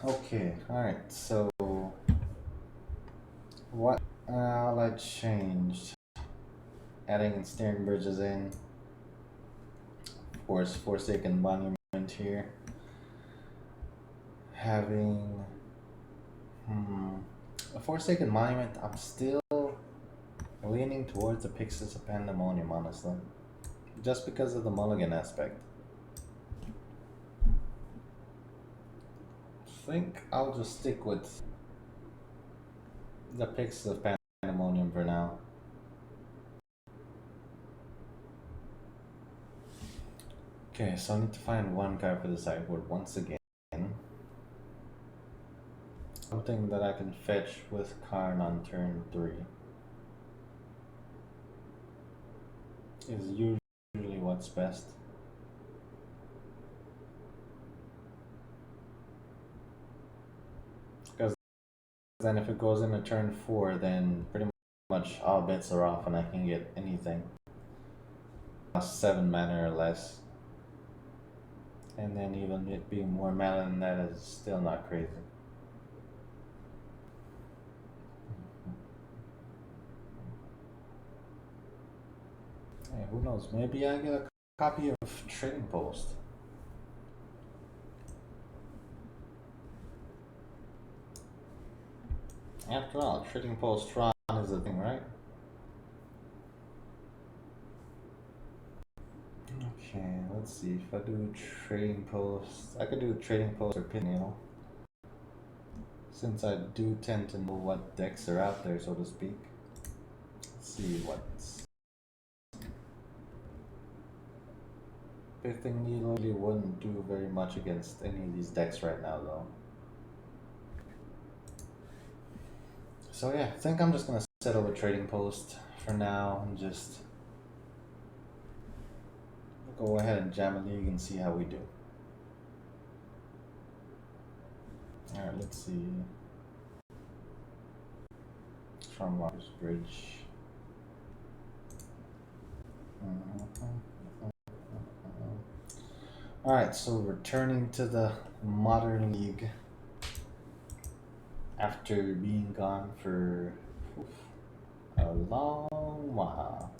Okay, alright, so what I changed? Adding steering bridges in, of course, Forsaken Monument here. Having a Forsaken Monument, I'm still leaning towards the Pyxis of Pandemonium, honestly. Just because of the mulligan aspect. I think I'll just stick with the Pyxis of Pandemonium for now. Okay, so I need to find one card for the sideboard once again. Something that I can fetch with Karn on turn 3 is usually what's best. Because then if it goes into turn 4, then pretty much all bets are off and I can get anything. 7 mana or less. And then even it being more mana than that is still not crazy. Hey, who knows? Maybe I get a copy of Trading Post. After all, Trading Post Tron is the thing, right? Okay, let's see. If I do Trading Post, I could do Trading Post or Pineal. Since I do tend to know what decks are out there, so to speak. Let's see what's. Pithing Needle really wouldn't do very much against any of these decks right now, though. So yeah, I think I'm just gonna settle with Trading Post for now and just go ahead and jam a league and see how we do. Alright, let's see. Stormwaters Bridge. Alright, so returning to the Modern League after being gone for a long while.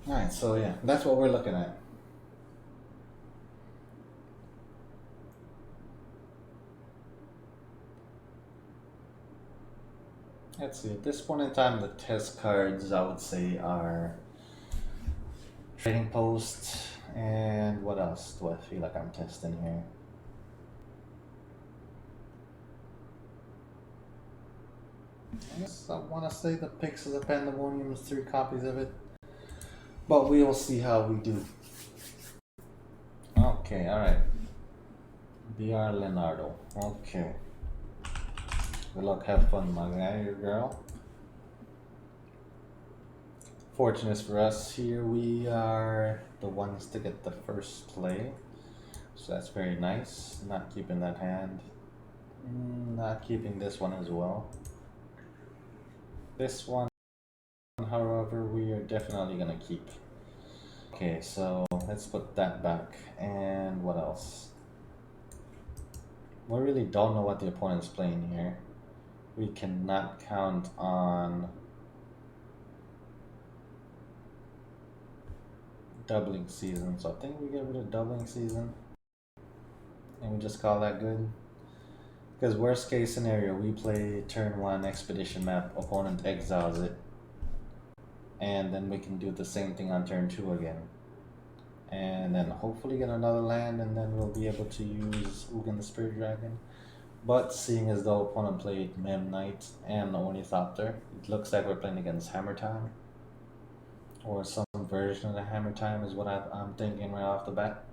Alright, so yeah, that's what we're looking at. Let's see, at this point in time, the test cards I would say are Trading Post, and what else do I feel like I'm testing here? I guess I want to say the Pyxis of Pandemonium is 3 copies of it, but we will see how we do. Okay, alright. B.R. Leonardo, okay. Good luck, have fun, my guy or girl. Fortunate for us here, we are the ones to get the first play. So that's very nice. Not keeping that hand. Not keeping this one as well. This one, however, we are definitely gonna keep. Okay, so let's put that back. And what else? We really don't know what the opponent's playing here. We cannot count on Doubling Season, so I think we get rid of Doubling Season and we just call that good. Because worst case scenario, we play turn 1 Expedition map, opponent exiles it, and then we can do the same thing on turn 2 again. And then hopefully get another land, and then we'll be able to use Ugin the Spirit Dragon. But seeing as though opponent played Mem Knight and Ornithopter, it looks like we're playing against Hammer Time. Or some version of the Hammer Time is what I'm thinking right off the bat.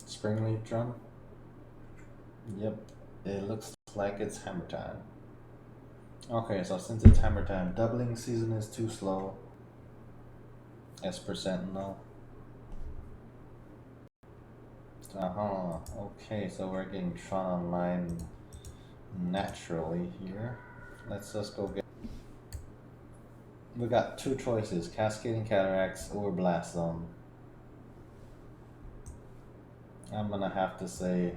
Springleaf Drum. Yep, it looks like it's Hammer Time. Okay, so since it's Hammer Time, Doubling Season is too slow. Esper Sentinel. Okay, so we're getting Tron Online naturally here. Let's just go get We got two choices, Cascading Cataracts or Blast Zone. I'm gonna have to say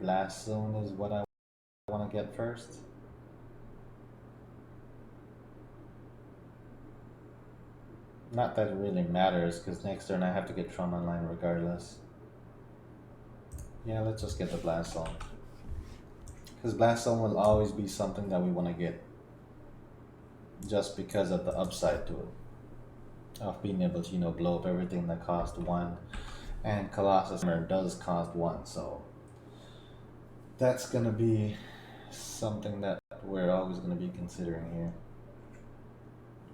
Blast Zone is what I want to get first. Not that it really matters, because next turn I have to get Tron online regardless. Yeah, let's just get the Blast Zone. Because Blast Zone will always be something that we want to get. Just because of the upside to it. Of being able to, blow up everything that cost 1. And Colossus Hammer does cost 1, so that's gonna be something that we're always gonna be considering here.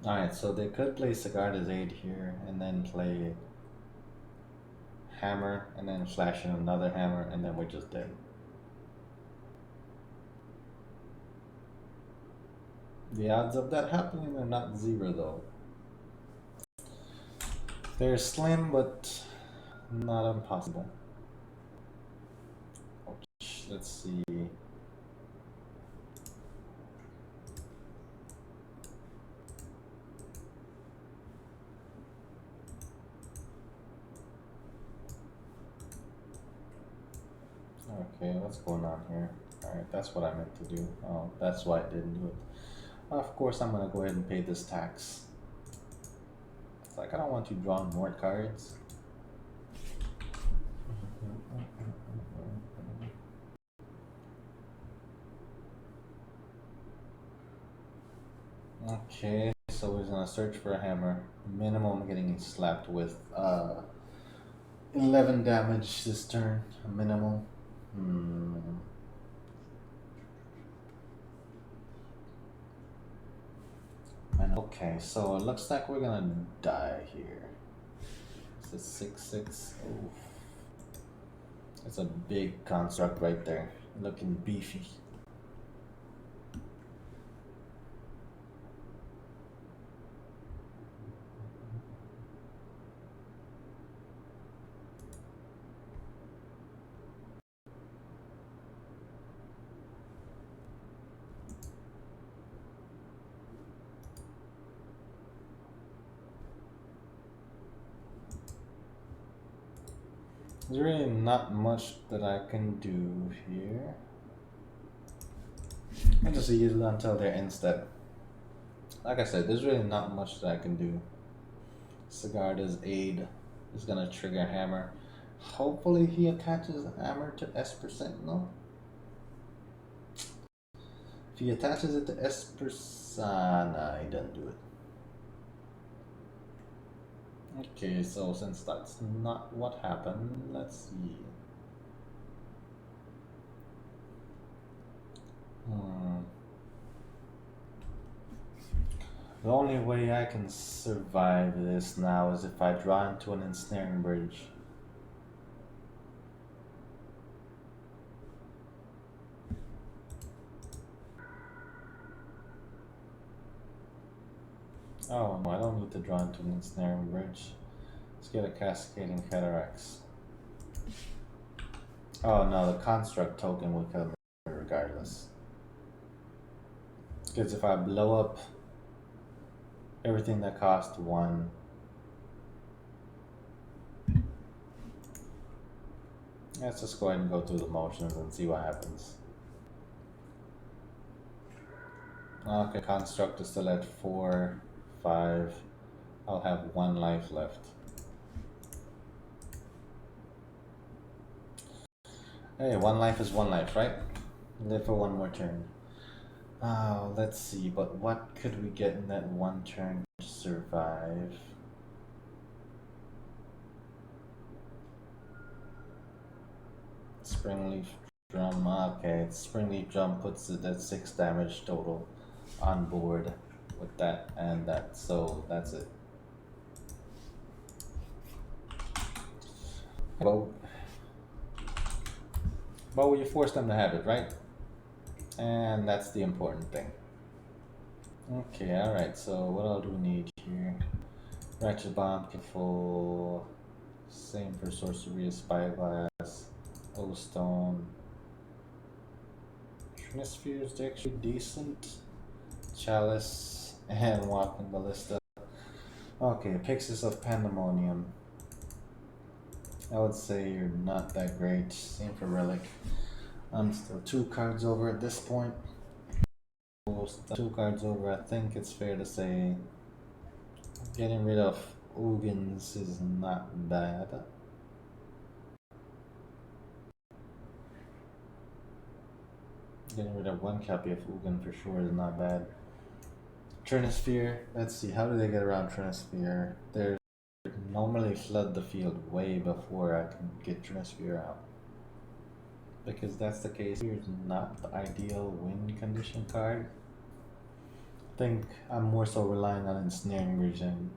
Alright, so they could play Sigarda's Aid here and then play Hammer and then flash in another Hammer and then we're just dead. The odds of that happening are not 0 though. They're slim but not impossible. Let's see. Okay, what's going on here? Alright, that's what I meant to do. Oh, that's why I didn't do it. Of course, I'm gonna go ahead and pay this tax. It's like I don't want you drawing more cards. Okay, so we're gonna search for a hammer. Minimum getting slapped with 11 damage this turn. Minimum. Okay, so it looks like we're gonna die here. It's a 6/6. Oof. It's a big construct right there, looking beefy. There's really not much that I can do here. I just use it until they're end step. Like I said, there's really not much that I can do. Sigarda's Aid is gonna trigger Hammer. Hopefully he attaches Hammer to S%, no? If he attaches it to S%, nah, he doesn't do it. Okay, so since that's not what happened, let's see. The only way I can survive this now is if I draw into an ensnaring bridge. Oh no, I don't need to draw into an ensnaring bridge. Let's get a Cascading Cataracts. Oh no, the construct token will kill me regardless. Because if I blow up everything that cost 1, let's just go ahead and go through the motions and see what happens. Okay, construct is still at 4, 5. I'll have 1 life left. Hey, 1 life is 1 life, right? Live for 1 more turn. Let's see, but what could we get in that 1 turn to survive? Springleaf Drum, okay, Springleaf Drum puts it at 6 damage total on board with that and that, so that's it. But you force them to have it, right? And that's the important thing. Okay, alright, so what all do we need here? Ratchet Bomb, full. Same for Sorcery, Spyglass, O-Stone. Trinisphere is actually decent. Chalice, and Walking Ballista. Okay, Pyxis of Pandemonium. I would say you're not that great. Same for Relic. I'm still 2 cards over at this point. 2 cards over, I think it's fair to say getting rid of Ugins is not bad. Getting rid of 1 copy of Ugin for sure is not bad. Trinisphere, let's see, how do they get around Trinisphere? They normally flood the field way before I can get Trinisphere out. Because that's the case, here's not the ideal win condition card. I think I'm more so relying on Ensnaring Bridge and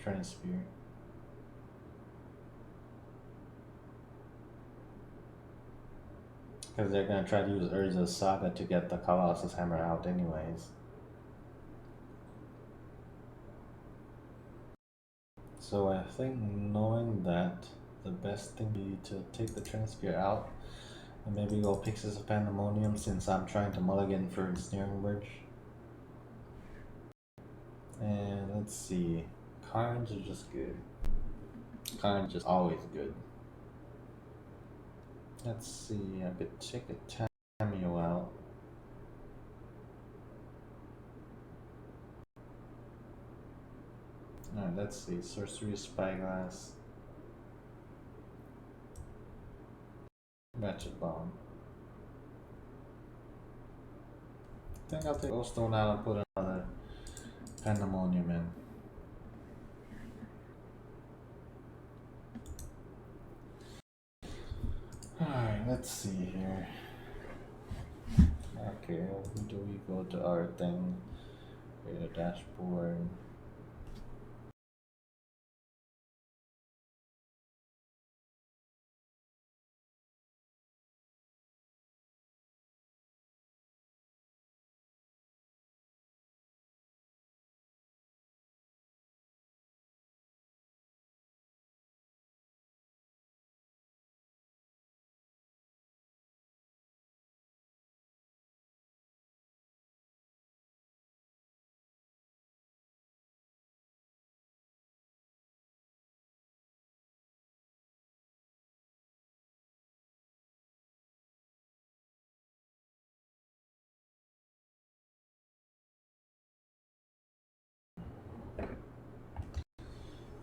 Trinisphere. Because they're going to try to use Urza's Saga to get the Colossus Hammer out anyways. So I think knowing that, the best thing would be to take the Trinisphere out and maybe go Pyxis of Pandemonium since I'm trying to mulligan for Ensnaring Bridge. And let's see, Carnage is just good. Carnage is always good. Let's see, I could take a Tamiyo out. Alright, let's see, Sorcery Spyglass. Ratchet Bomb. I think I'll take Glowstone out and put another Pandemonium in. Alright, let's see here. Okay, do we go to our thing? Create a dashboard.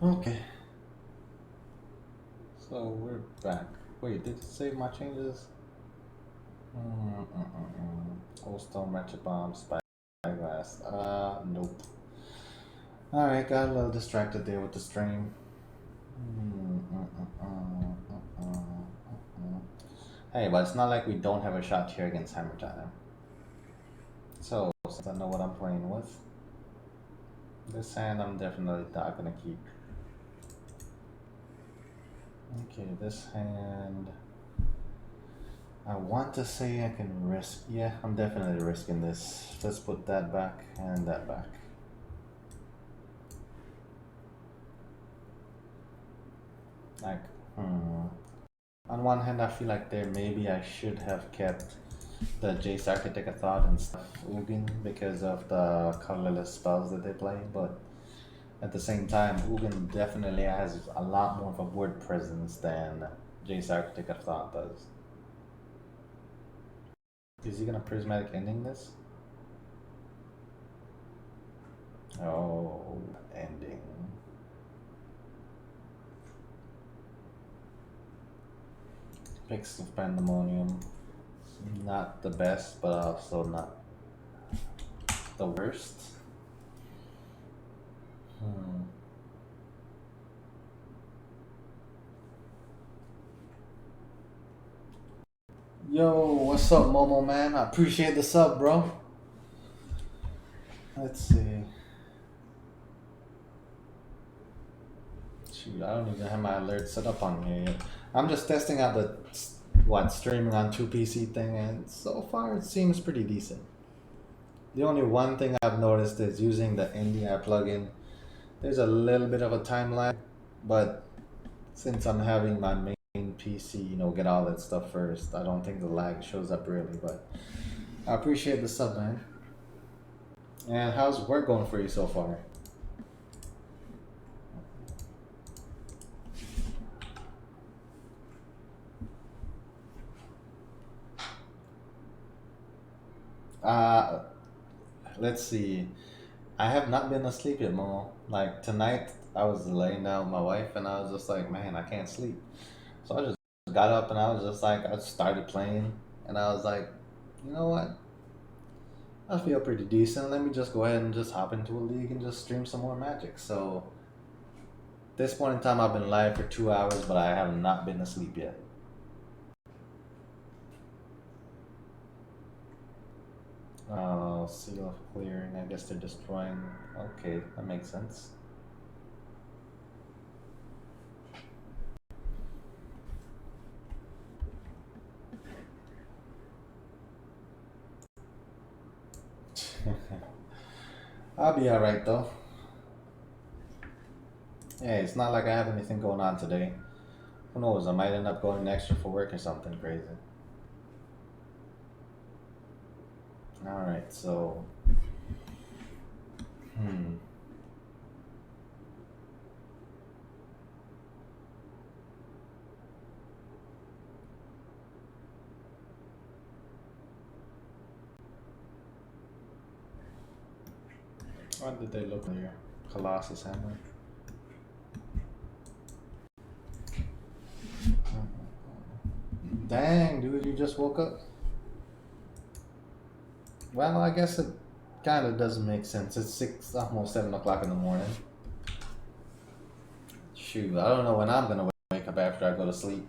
Okay. So we're back. Wait, did it save my changes? Glowstone, Ratchet Bomb, Spyglass. Nope. Alright, got a little distracted there with the stream. Hey, but it's not like we don't have a shot here against Hammer Time. So, since I know what I'm playing with, this hand I'm definitely not gonna keep. Okay, this hand, I want to say I can risk, yeah, I'm definitely risking this. Let's put that back and that back. Like, on one hand I feel like there maybe I should have kept the Jace Architect of Thought and stuff Ugin because of the colorless spells that they play, but at the same time Ugin definitely has a lot more of a board presence than Jace Architect of Thought does. Is he gonna Prismatic Ending this? Oh, ending. Pyxis of Pandemonium. Not the best, but also not the worst. Yo, what's up, Momo man? I appreciate the sub, bro. Let's see. Shoot, I don't even have my alert set up on here yet. I'm just testing out the streaming on 2PC thing, and so far it seems pretty decent. The only one thing I've noticed is using the NDI plugin. There's a little bit of a time lag, but since I'm having my main PC, you know, get all that stuff first, I don't think the lag shows up really, but I appreciate the sub, man. And how's work going for you so far? Uh, let's see. I have not been asleep yet, Momo. Like tonight, I was laying down with my wife, and I was just like, man, I can't sleep. So I just got up and I was just like, I started playing, and I was like, you know what? I feel pretty decent. Let me just go ahead and just hop into a league and just stream some more Magic. So this point in time, I've been live for 2 hours, but I have not been asleep yet. Seal of clearing. I guess they're destroying. Okay, that makes sense. I'll be alright though. Yeah, it's not like I have anything going on today. Who knows? I might end up going extra for work or something crazy. Alright, so. Hmm. What did they look like? Colossus Hammer. Dang, dude, you just woke up? Well, I guess it kind of doesn't make sense. It's 6, almost 7 o'clock in the morning. Shoot, I don't know when I'm gonna wake up after I go to sleep.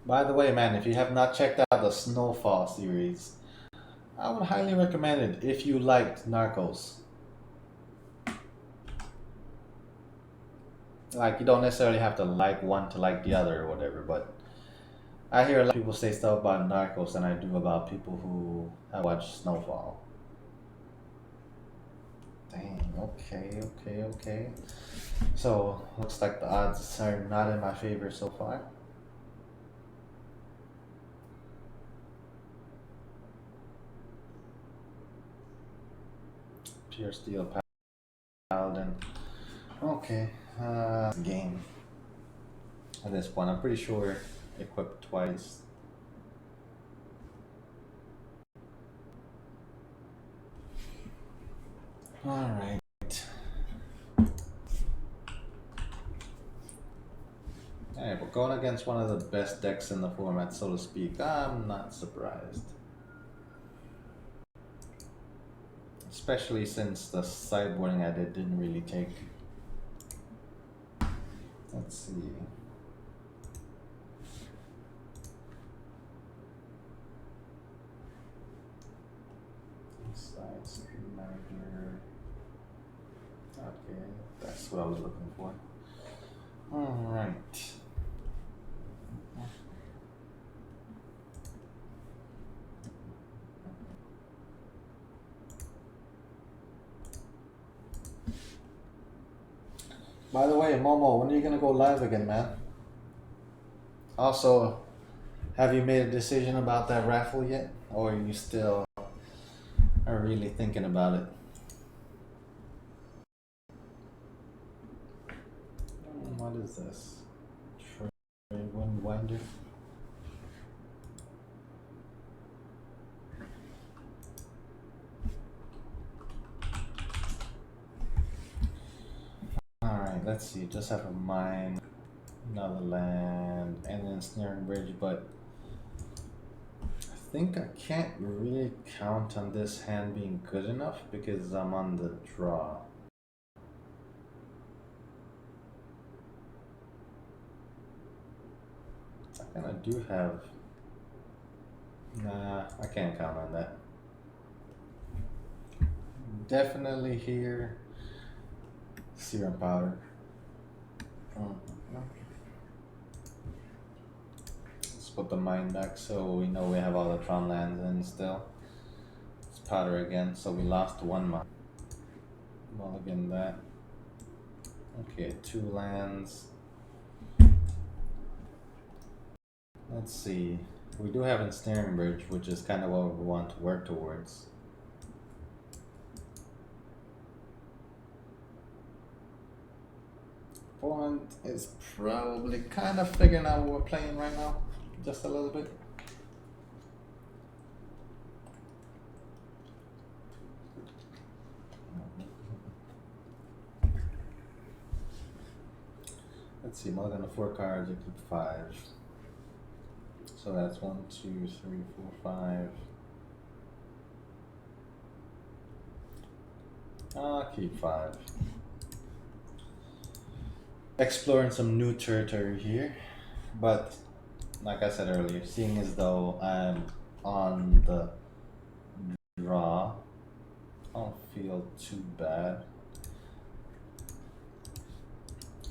By the way, man, if you have not checked out the Snowfall series, I would highly recommend it if you liked Narcos. Like, you don't necessarily have to like one to like the other or whatever, but I hear a lot of people say stuff about Narcos than I do about people who have watched Snowfall. Dang, okay, okay, okay. So, looks like the odds are not in my favor so far. Pure Steel Paladin. Okay, game. At this point, I'm pretty sure equipped twice. Alright. Hey, we're going against one of the best decks in the format, so to speak. I'm not surprised. Especially since the sideboarding I did didn't really take. Let's see. Side screen manager. Okay, that's what I was looking for. Alright. By the way, Momo, when are you gonna go live again, man? Also, have you made a decision about that raffle yet? Or are you still are really thinking about it? What is this? Trade Winder? Alright, let's see. Just have a mine, another land, and then Snaring Bridge, but I think I can't really count on this hand being good enough because I'm on the draw. I kinda do have. Nah, I can't count on that. Definitely here. Serum powder. Let's put the mine back so we know we have all the Tron lands in still. Let's powder again, so we lost one mine. Mulligan that. Okay, 2 lands. Let's see. We do have ensnaring bridge, which is kind of what we want to work towards. Opponent is probably kind of figuring out what we're playing right now, just a little bit. Let's see, mulligan of 4 cards, you keep 5. So that's 1, 2, 3, 4, 5. I'll keep 5. Exploring some new territory here, but like I said earlier, seeing as though I'm on the draw, I don't feel too bad.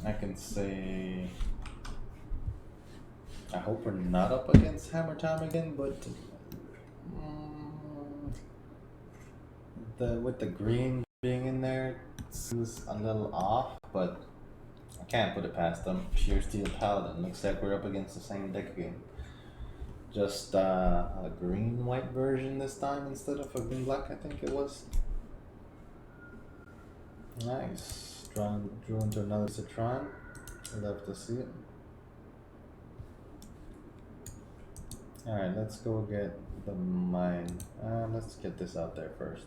I can say I hope we're not up against Hammer Time again, but with the green being in there, it seems a little off, but I can't put it past them. Pure Steel Paladin. Looks like we're up against the same deck again. Just a green-white version this time instead of a green-black, I think it was. Nice. Drew into another Citron. Love to see it. Alright, let's go get the mine. Let's get this out there first.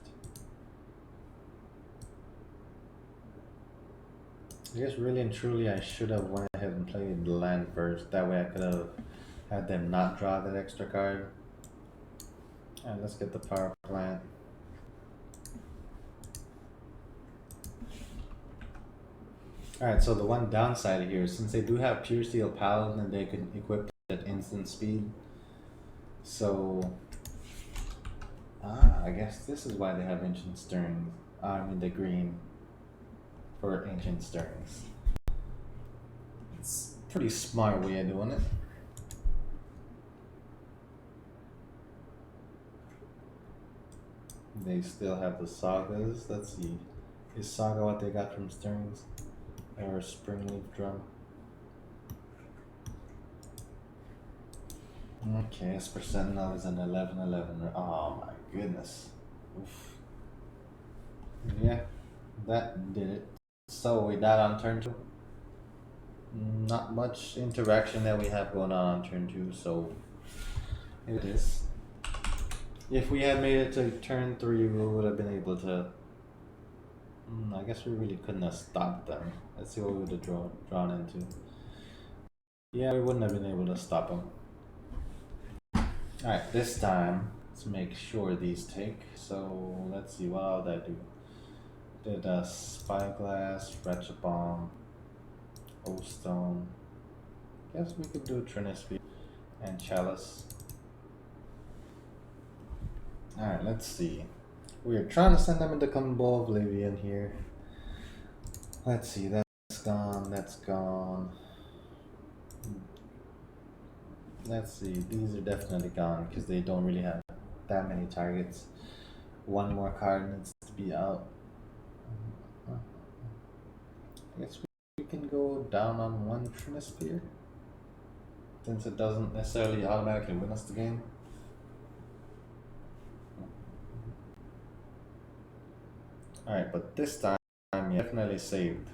I guess really and truly I should have went ahead and played the land first. That way I could have had them not draw that extra card. Alright, let's get the power plant. Alright, so the one downside here is since they do have Pure Steel Paladin and they can equip it at instant speed. So I guess this is why they have Ancient Stirrings. I mean the green for Ancient Stirrings. It's a pretty smart way of doing it. They still have the Sagas. Let's see. Is Saga what they got from Stirrings? Or Springleaf Drum? Okay, Esper Sentinel is an 11/11. Oh my goodness. Oof. Yeah, that did it. So we died on turn 2. Not much interaction that we have going on turn 2, so it is. If we had made it to turn 3, we would have been able to. I guess we really couldn't have stopped them. Let's see what we would have drawn into. Yeah, we wouldn't have been able to stop them. Alright, this time, let's make sure these take. So, let's see, what did I do? Did a Spyglass, Ratchet Bomb, O-Stone. Guess we could do Trinisphere and Chalice. Alright, let's see. We're trying to send them into Combo Oblivion here. Let's see, that's gone, that's gone. Let's see, these are definitely gone because they don't really have that many targets. One more card needs to be out. I guess we can go down on one Trinisphere since it doesn't necessarily automatically win us the game. Alright, but this time you definitely saved.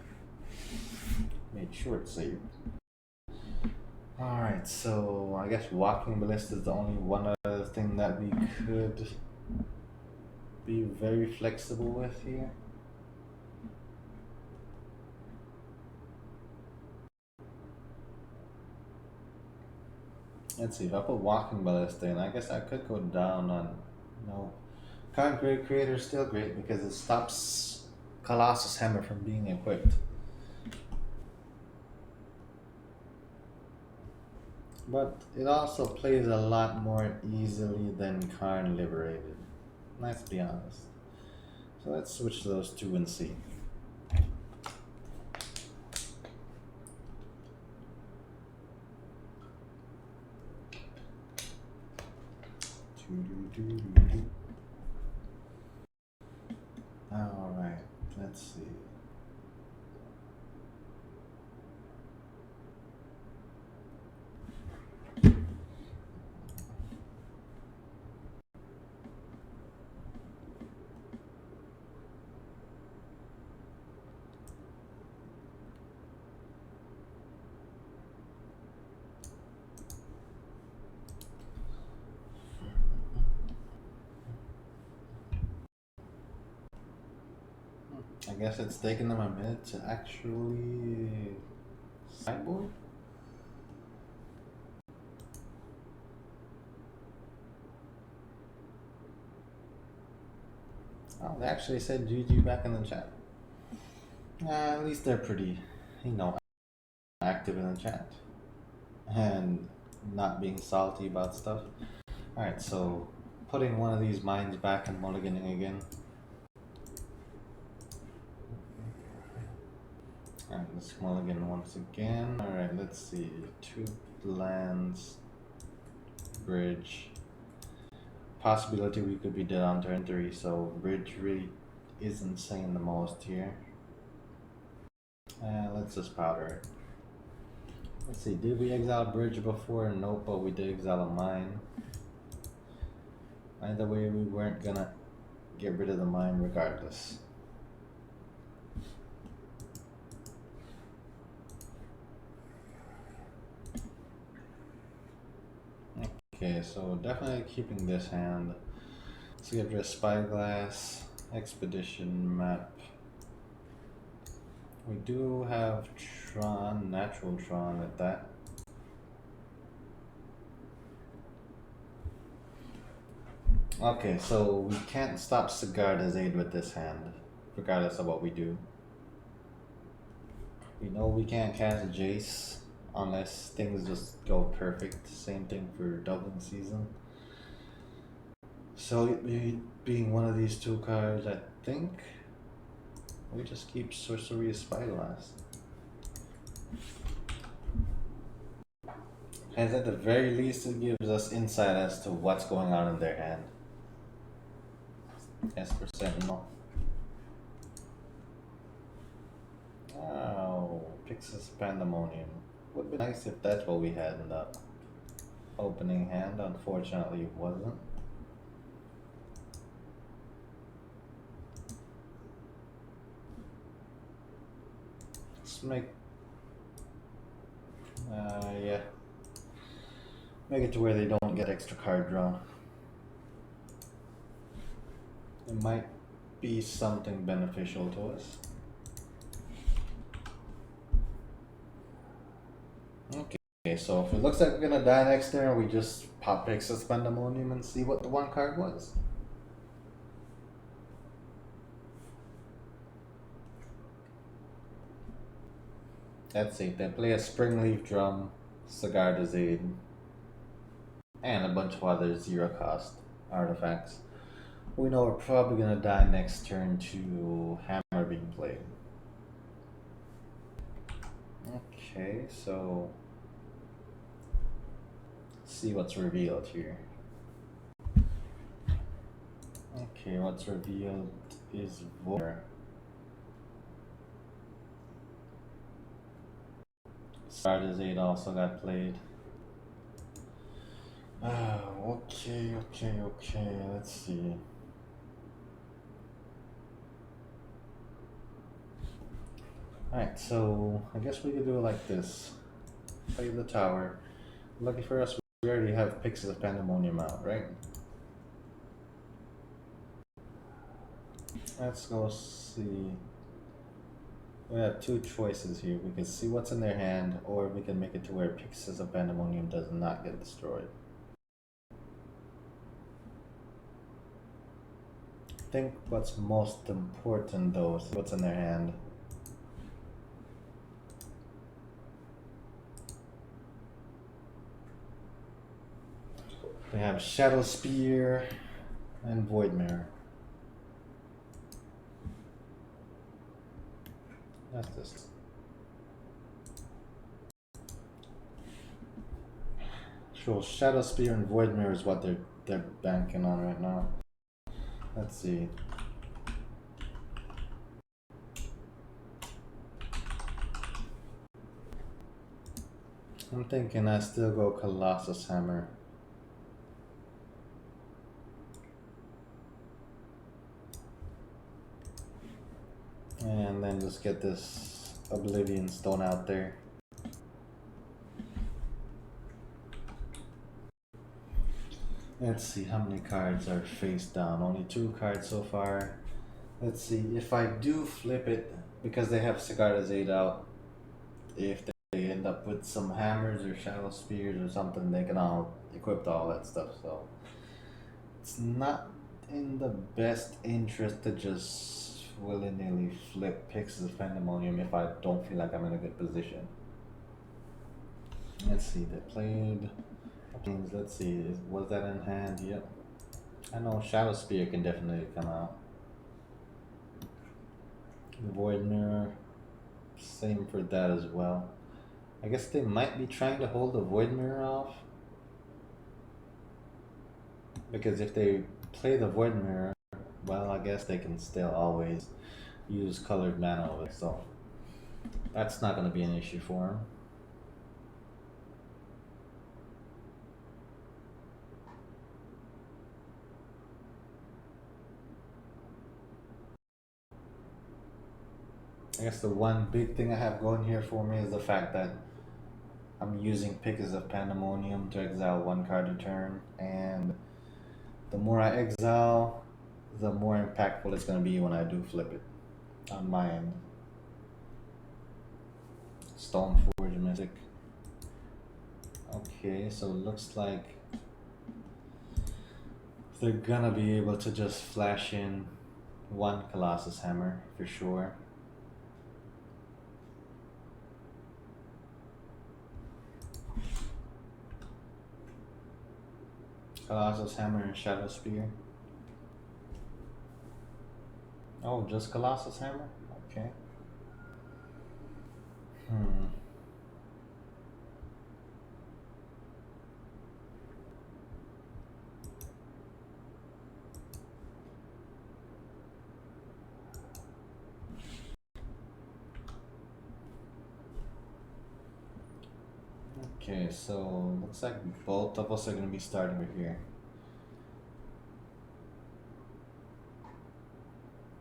Made sure it's saved. Alright, so I guess Walking Ballista is the only one other thing that we could be very flexible with here. Let's see, if I put Walking Ballista in, I guess I could go down on, no. Current Great Creator is still great because it stops Colossus Hammer from being equipped. But it also plays a lot more easily than Karn Liberated. Let's be honest. So let's switch those two and see. Alright, let's see. I guess it's taken them a minute to actually sideboard. Oh, they actually said GG back in the chat. At least they're pretty, active in the chat and not being salty about stuff. Alright, so putting one of these mines back and mulliganing again. Alright, let's mulligan once again. Alright, let's see. 2 lands, bridge. Possibility we could be dead on turn 3, so bridge really isn't saying the most here. Let's just powder it. Let's see, did we exile bridge before? Nope, but we did exile a mine. Either way, we weren't gonna get rid of the mine regardless. Okay, so definitely keeping this hand. Let's get rid of Spyglass, Expedition Map. We do have Tron, natural Tron at that. Okay, so we can't stop Sigarda's Aid with this hand, regardless of what we do. We know we can't cast Jace unless things just go perfect. Same thing for doubling season. So it being one of these 2 cards, I think we just keep Sorcery of Spyglass. As at the very least, it gives us insight as to what's going on in their hand. Esper Sentinel. Oh, Pixis Pandemonium. Would be nice if that's what we had in the opening hand. Unfortunately, it wasn't. Let's make. Yeah. Make it to where they don't get extra card draw. It might be something beneficial to us. Okay, so if it looks like we're gonna die next turn, we just pop Pixis Pandemonium and see what the 1 card was. Let's see, they play a Springleaf Drum, Sigarda's Aid, and a bunch of other 0 cost artifacts. We know we're probably gonna die next turn to Hammer being played. Okay, so let's see what's revealed here. Okay, what's revealed is Vor. Sigarda's Aid also got played. Okay, let's see. Alright, so I guess we could do it like this. Play the tower. Lucky for us, we already have Pixis of Pandemonium out, right? Let's go see. We have 2 choices here. We can see what's in their hand, or we can make it to where Pixis of Pandemonium does not get destroyed. I think what's most important though is what's in their hand. We have Shadow Spear and Void Mirror. That's this. Sure, Shadow Spear and Void Mirror is what they're banking on right now. Let's see. I'm thinking I still go Colossus Hammer. And then just get this Oblivion Stone out there. Let's see how many cards are face down. Only 2 cards so far. Let's see, if I do flip it, because they have Sigarda's 8 out, if they end up with some hammers or shadow spears or something, they can all equip all that stuff, so it's not in the best interest to just willy-nilly flip Pyxis of Pandemonium if I don't feel like I'm in a good position. Let's see, they played... Let's see, was that in hand? Yep. I know Shadow Spear can definitely come out. Void Mirror, same for that as well. I guess they might be trying to hold the Void Mirror off. Because if they play the Void Mirror, well, I guess they can still always use colored mana over it, so that's not going to be an issue for them. I guess the one big thing I have going here for me is the fact that I'm using Pyxis of Pandemonium to exile one card a turn, and the more I exile, the more impactful it's going to be when I do flip it on my end. Stoneforge Mystic. Okay, so it looks like they're gonna be able to just flash in one Colossus Hammer for sure. Colossus Hammer and Shadow Spear. Oh, just Colossus Hammer? Okay. Okay, so looks like both of us are gonna be starting over here.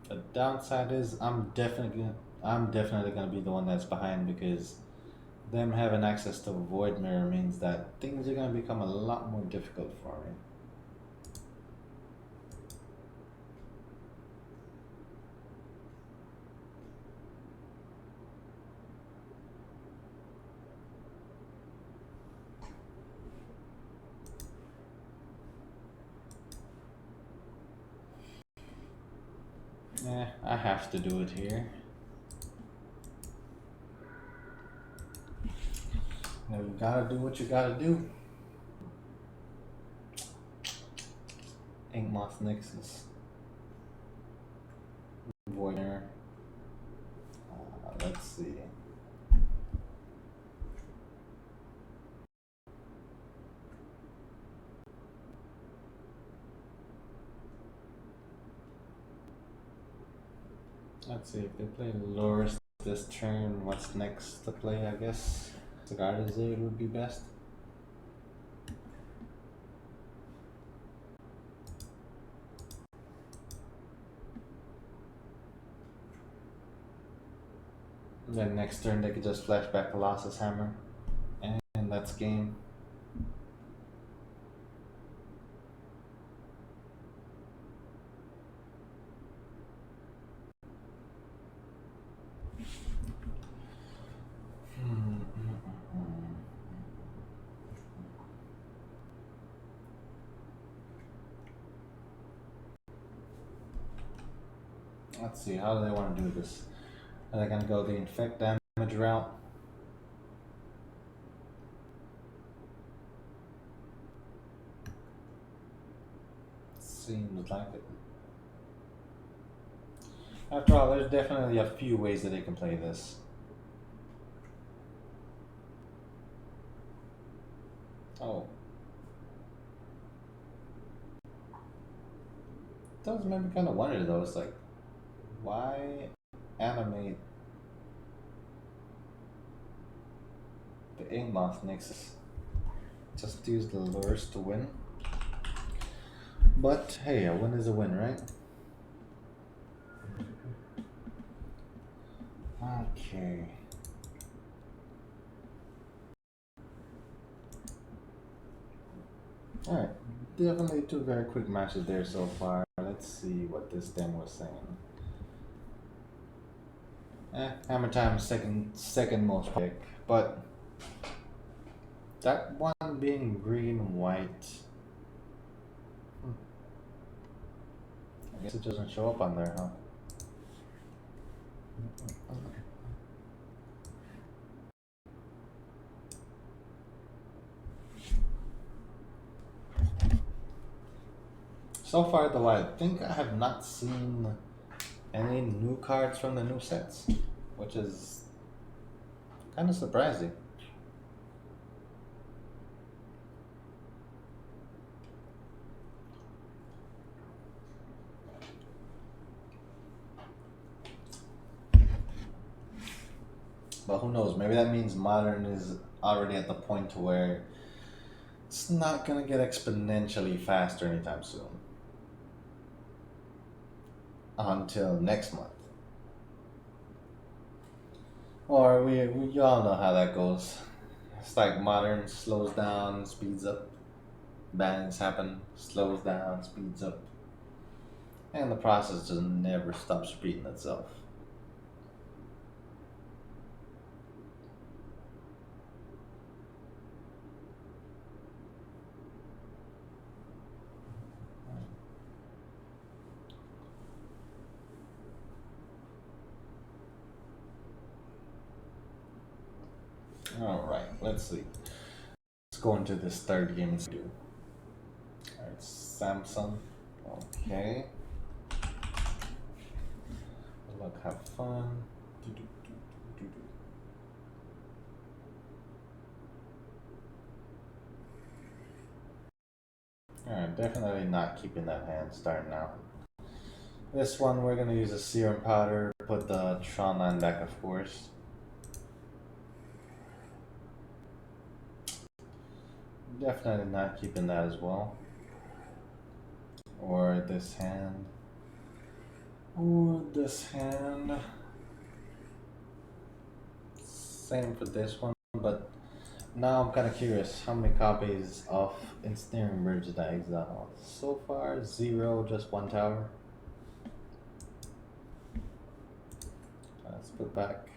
The downside is I'm definitely gonna be the one that's behind, because them having access to Void Mirror means that things are gonna become a lot more difficult for me. I have to do it here. You gotta do what you gotta do. Inkmoth Nixus. Void Mirror. Let's see. Let's see, if they play Loris this turn, what's next to play, I guess? Sigarda's 8 would be best. And then next turn they could just flash back Colossus Hammer. And that's game. Let's see, how do they want to do this? Are they gonna go the infect damage route? Seems like it. After all, there's definitely a few ways that they can play this. Oh. It does make me kind of wonder though, it's like, why animate the Inkmoth Nixus? Just use the lures to win. But hey, a win is a win, right? Okay. Alright, definitely two very quick matches there so far. Let's see what this thing was saying. Hammer Time second most pick, but that one being green white. I guess it doesn't show up on there, huh? So far, though, I think I have not seen any new cards from the new sets, which is kind of surprising. But who knows? Maybe that means Modern is already at the point to where it's not gonna get exponentially faster anytime soon. Until next month. Or we you all know how that goes. It's like Modern slows down, speeds up. Bannings happen, slows down, speeds up. And the process just never stops repeating itself. Alright, let's see. Let's go into this third game. Alright, Samsung. Okay. Good luck, have fun. Alright, definitely not keeping that hand starting out. This one we're gonna use a Serum Powder, put the Tron line back, of course. Definitely not keeping that as well. Or this hand. Or this hand. Same for this one, but now I'm kind of curious how many copies of Ensnaring Bridge did I exile? So far, 0, just 1 tower. Let's put back.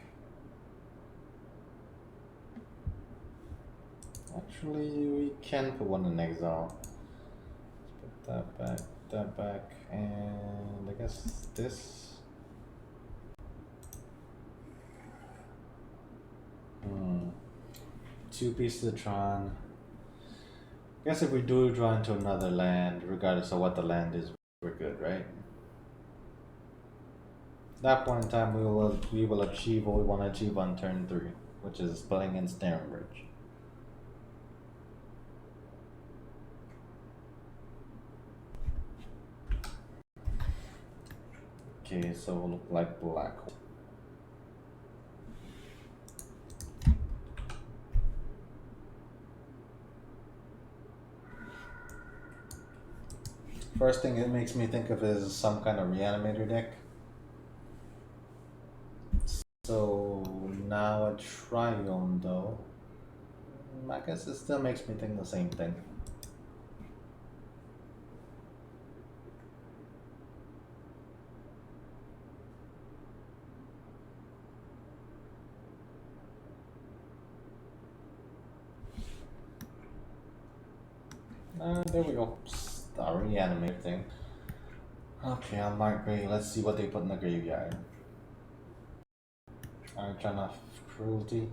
Actually, we can put one in exile. Let's put that back, and I guess this. Two pieces of Tron. I guess if we do draw into another land, regardless of what the land is, we're good, right? At that point in time, we will achieve what we want to achieve on turn 3, which is playing Ensnaring Bridge. Okay, so we'll look like black. First thing it makes me think of is some kind of reanimator deck. So now a Triome though. I guess it still makes me think the same thing. There we go. A reanimator thing. Okay, I'll mark gray. Let's see what they put in the graveyard. Archon of Cruelty.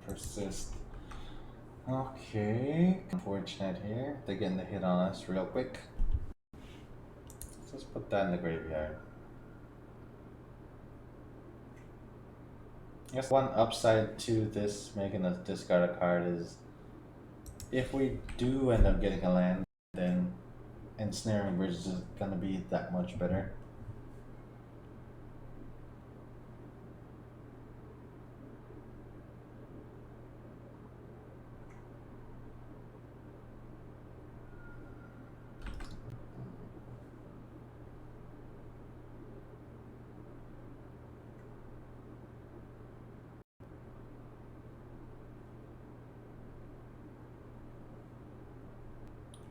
Persist. Okay, unfortunate here. They're getting the hit on us real quick. Let's just put that in the graveyard. I guess one upside to this making us discard a card is if we do end up getting a land, then Ensnaring Bridge is gonna be that much better.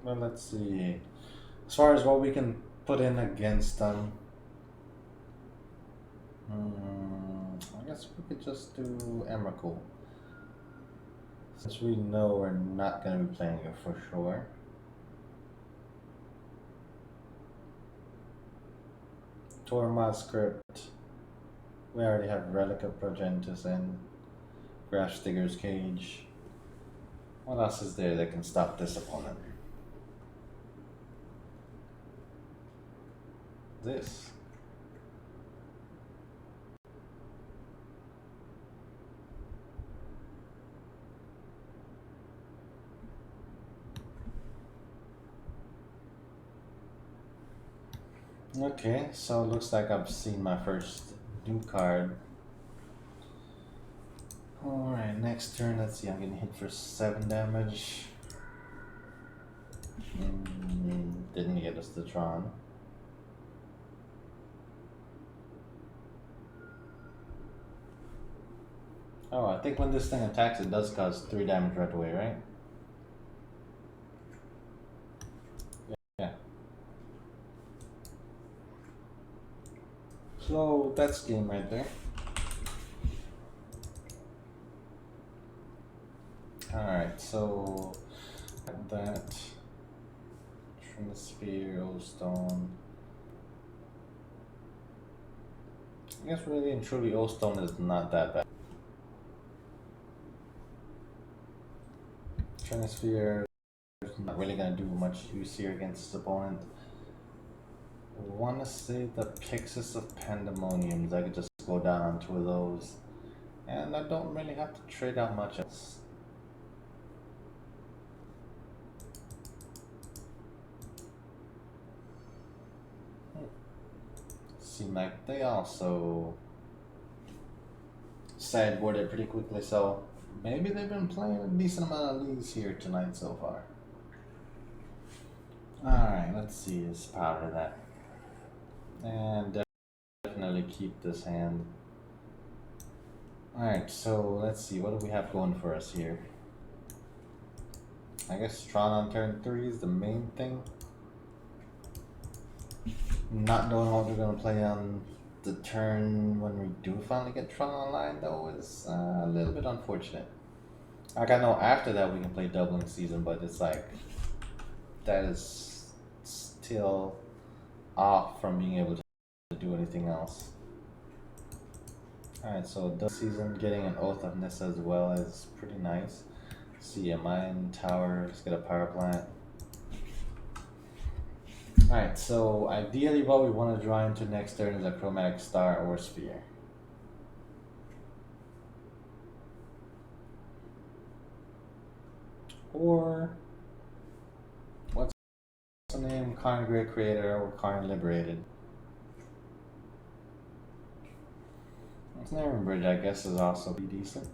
Well, let's see. As far as what we can put in against them, I guess we could just do Emrakul. Since we know we're not going to be playing it for sure. Tormod script. We already have Relic of Progenitus and Grafstigger's Cage. What else is there that can stop this opponent? This. Okay, so it looks like I've seen my first new card. Alright, next turn, let's see, I'm getting hit for 7 damage. Didn't get us the Tron. Oh, I think when this thing attacks, it does cause 3 damage right away, right? Yeah. So that's game right there. Alright, so that Trinisphere, O-Stone. I guess really and truly O-Stone is not that bad. Trinisphere is not really gonna do much use here against this opponent. I wanna say the Pyxis of Pandemoniums. I could just go down on 2 of those. And I don't really have to trade out much else. Seem like they also sideboarded pretty quickly, so maybe they've been playing a decent amount of leagues here tonight so far. Alright, let's see his power to that. And definitely keep this hand. Alright, so let's see, what do we have going for us here? I guess Tron on turn 3 is the main thing. Not knowing what we're going to play on the turn when we do finally get Tron online, though, is a little bit unfortunate. Like, I know after that we can play Doubling Season, but it's like, that is still off from being able to do anything else. Alright, so Doubling Season, getting an Oath of Nissa as well is pretty nice. See a Mine Tower, let's get a Power Plant. Alright, so ideally what we want to draw into next turn is a Chromatic Star or Sphere. Or, what's the name? Karn Great Creator or Karn Liberated. Ensnaring Bridge, I guess, is also be decent.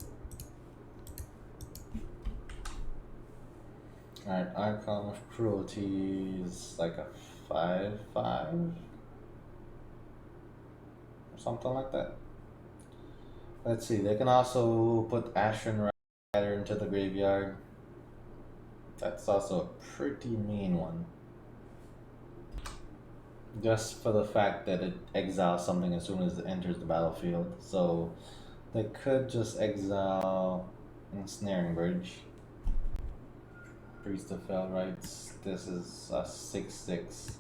Alright, Icon of Cruelty is like a 5/5 or something like that. Let's see, they can also put Ashen Rider into the graveyard. That's also a pretty mean one. Just for the fact that it exiles something as soon as it enters the battlefield. So they could just exile Ensnaring Bridge. Priest of Fell Rights. This is a 6/6.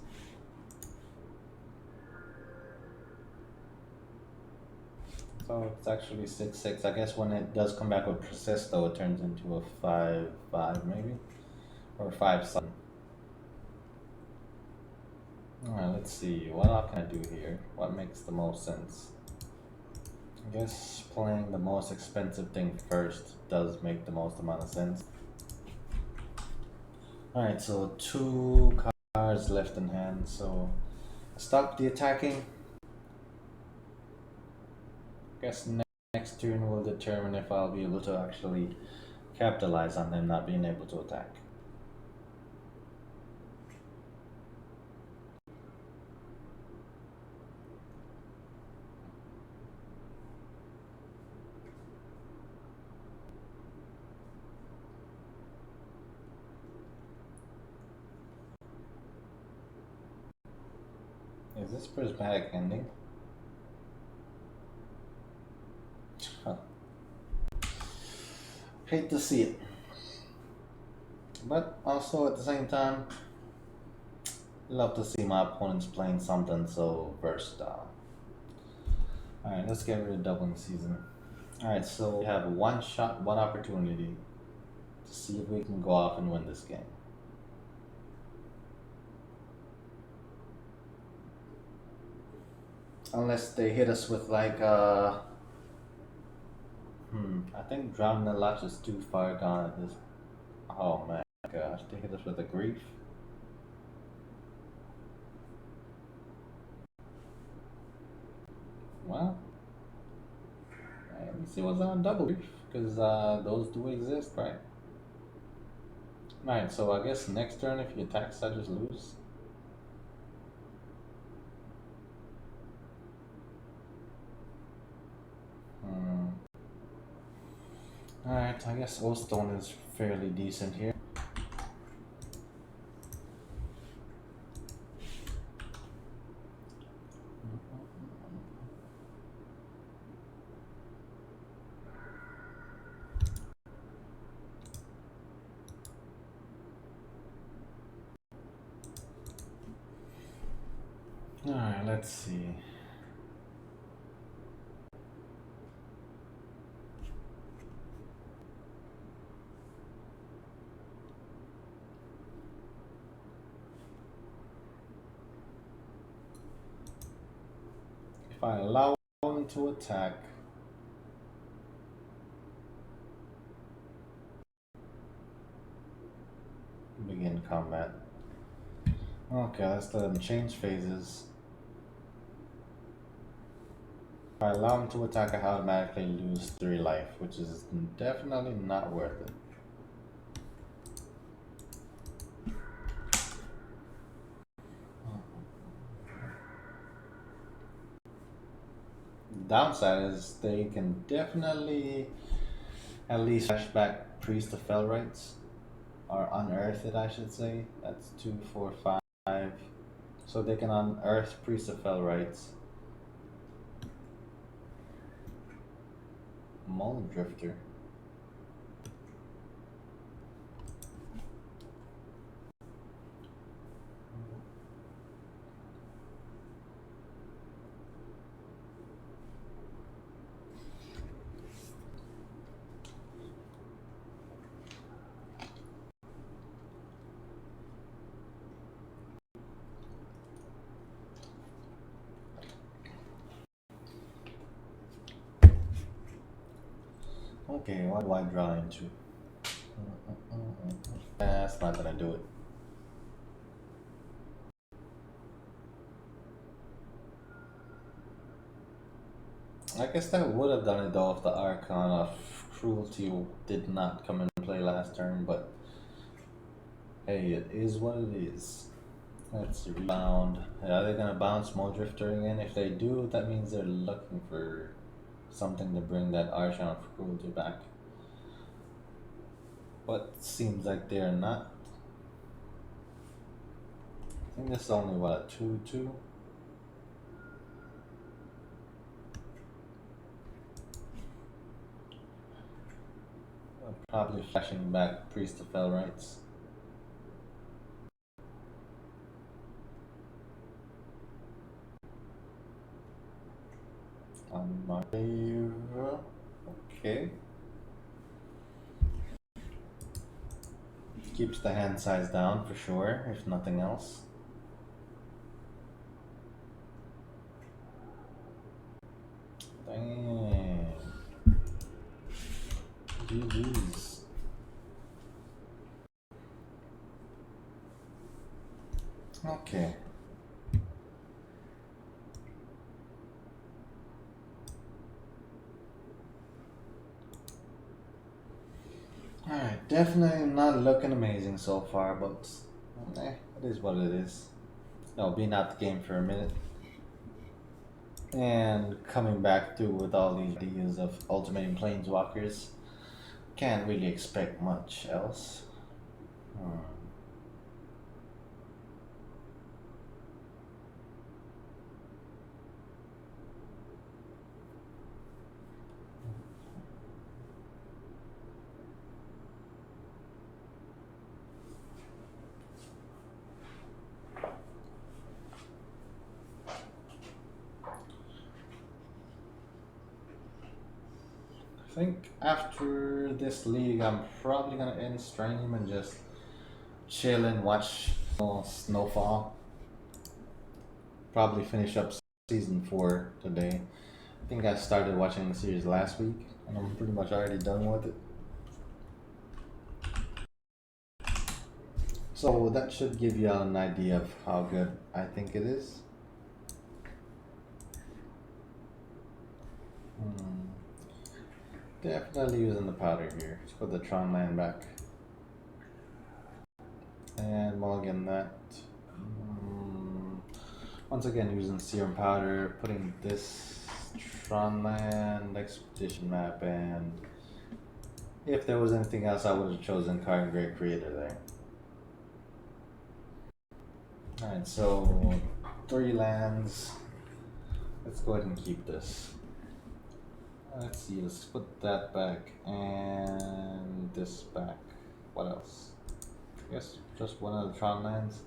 So it's actually 6/6. I guess when it does come back with Persist, though, it turns into a 5/5 maybe, or 5/7. Alright, let's see. What all can I do here? What makes the most sense? I guess playing the most expensive thing first does make the most amount of sense. Alright, so 2 cards left in hand, so stop the attacking. Guess next turn will determine if I'll be able to actually capitalize on them not being able to attack. Is this prismatic ending? Huh. Hate to see it. But also at the same time, love to see my opponents playing something so versatile. Alright, let's get rid of doubling season. Alright, so we have one shot, one opportunity to see if we can go off and win this game. Unless they hit us with like I think Drown the Latch is too far gone at this. Oh my gosh, they hit us with a grief. Well, let me see what's on double grief, because those do exist, right? Right, so I guess next turn if you attack, I just lose. Alright, I guess Old Stone is fairly decent here. Alright, let's see. If I allow him to attack, begin combat. Okay, let's let him change phases. If I allow him to attack, I automatically lose 3 life, which is definitely not worth it. Downside is they can definitely at least flash back Priest of Felrites, or unearth it, I should say. That's 2, 4, 5. So they can unearth Priest of Felrites. Muldrifter. Okay, what do I draw into? That's not gonna do it. I guess that would have done it though if the Archon of Cruelty did not come into play last turn, but hey, it is what it is. Let's rebound. Are they gonna bounce Muldrifter again? If they do, that means they're looking for something to bring that Archon of Cruelty back. But seems like they're not. I think this is only what, a 2/2? Probably flashing back Priest of Felrites. On my favor. Okay. Keeps the hand size down for sure, if nothing else. Damn. GG's. Okay. Alright, definitely not looking amazing so far, but it is what it is. No, being out the game for a minute. And coming back through with all these ideas of ultimating planeswalkers. Can't really expect much else. Hmm. I think after this league, I'm probably gonna end stream and just chill and watch Snowfall. Probably finish up season 4 today. I think I started watching the series last week, and I'm pretty much already done with it. So that should give you an idea of how good I think it is. Definitely using the powder here. Let's put the Tron land back. And mulligan that. Once again using serum powder, putting this Tron land, expedition map, and if there was anything else I would have chosen Card Great Creator there. Alright, so 3 lands. Let's go ahead and keep this. Let's see, let's put that back and this back. What else? I guess just one of the Tron lands.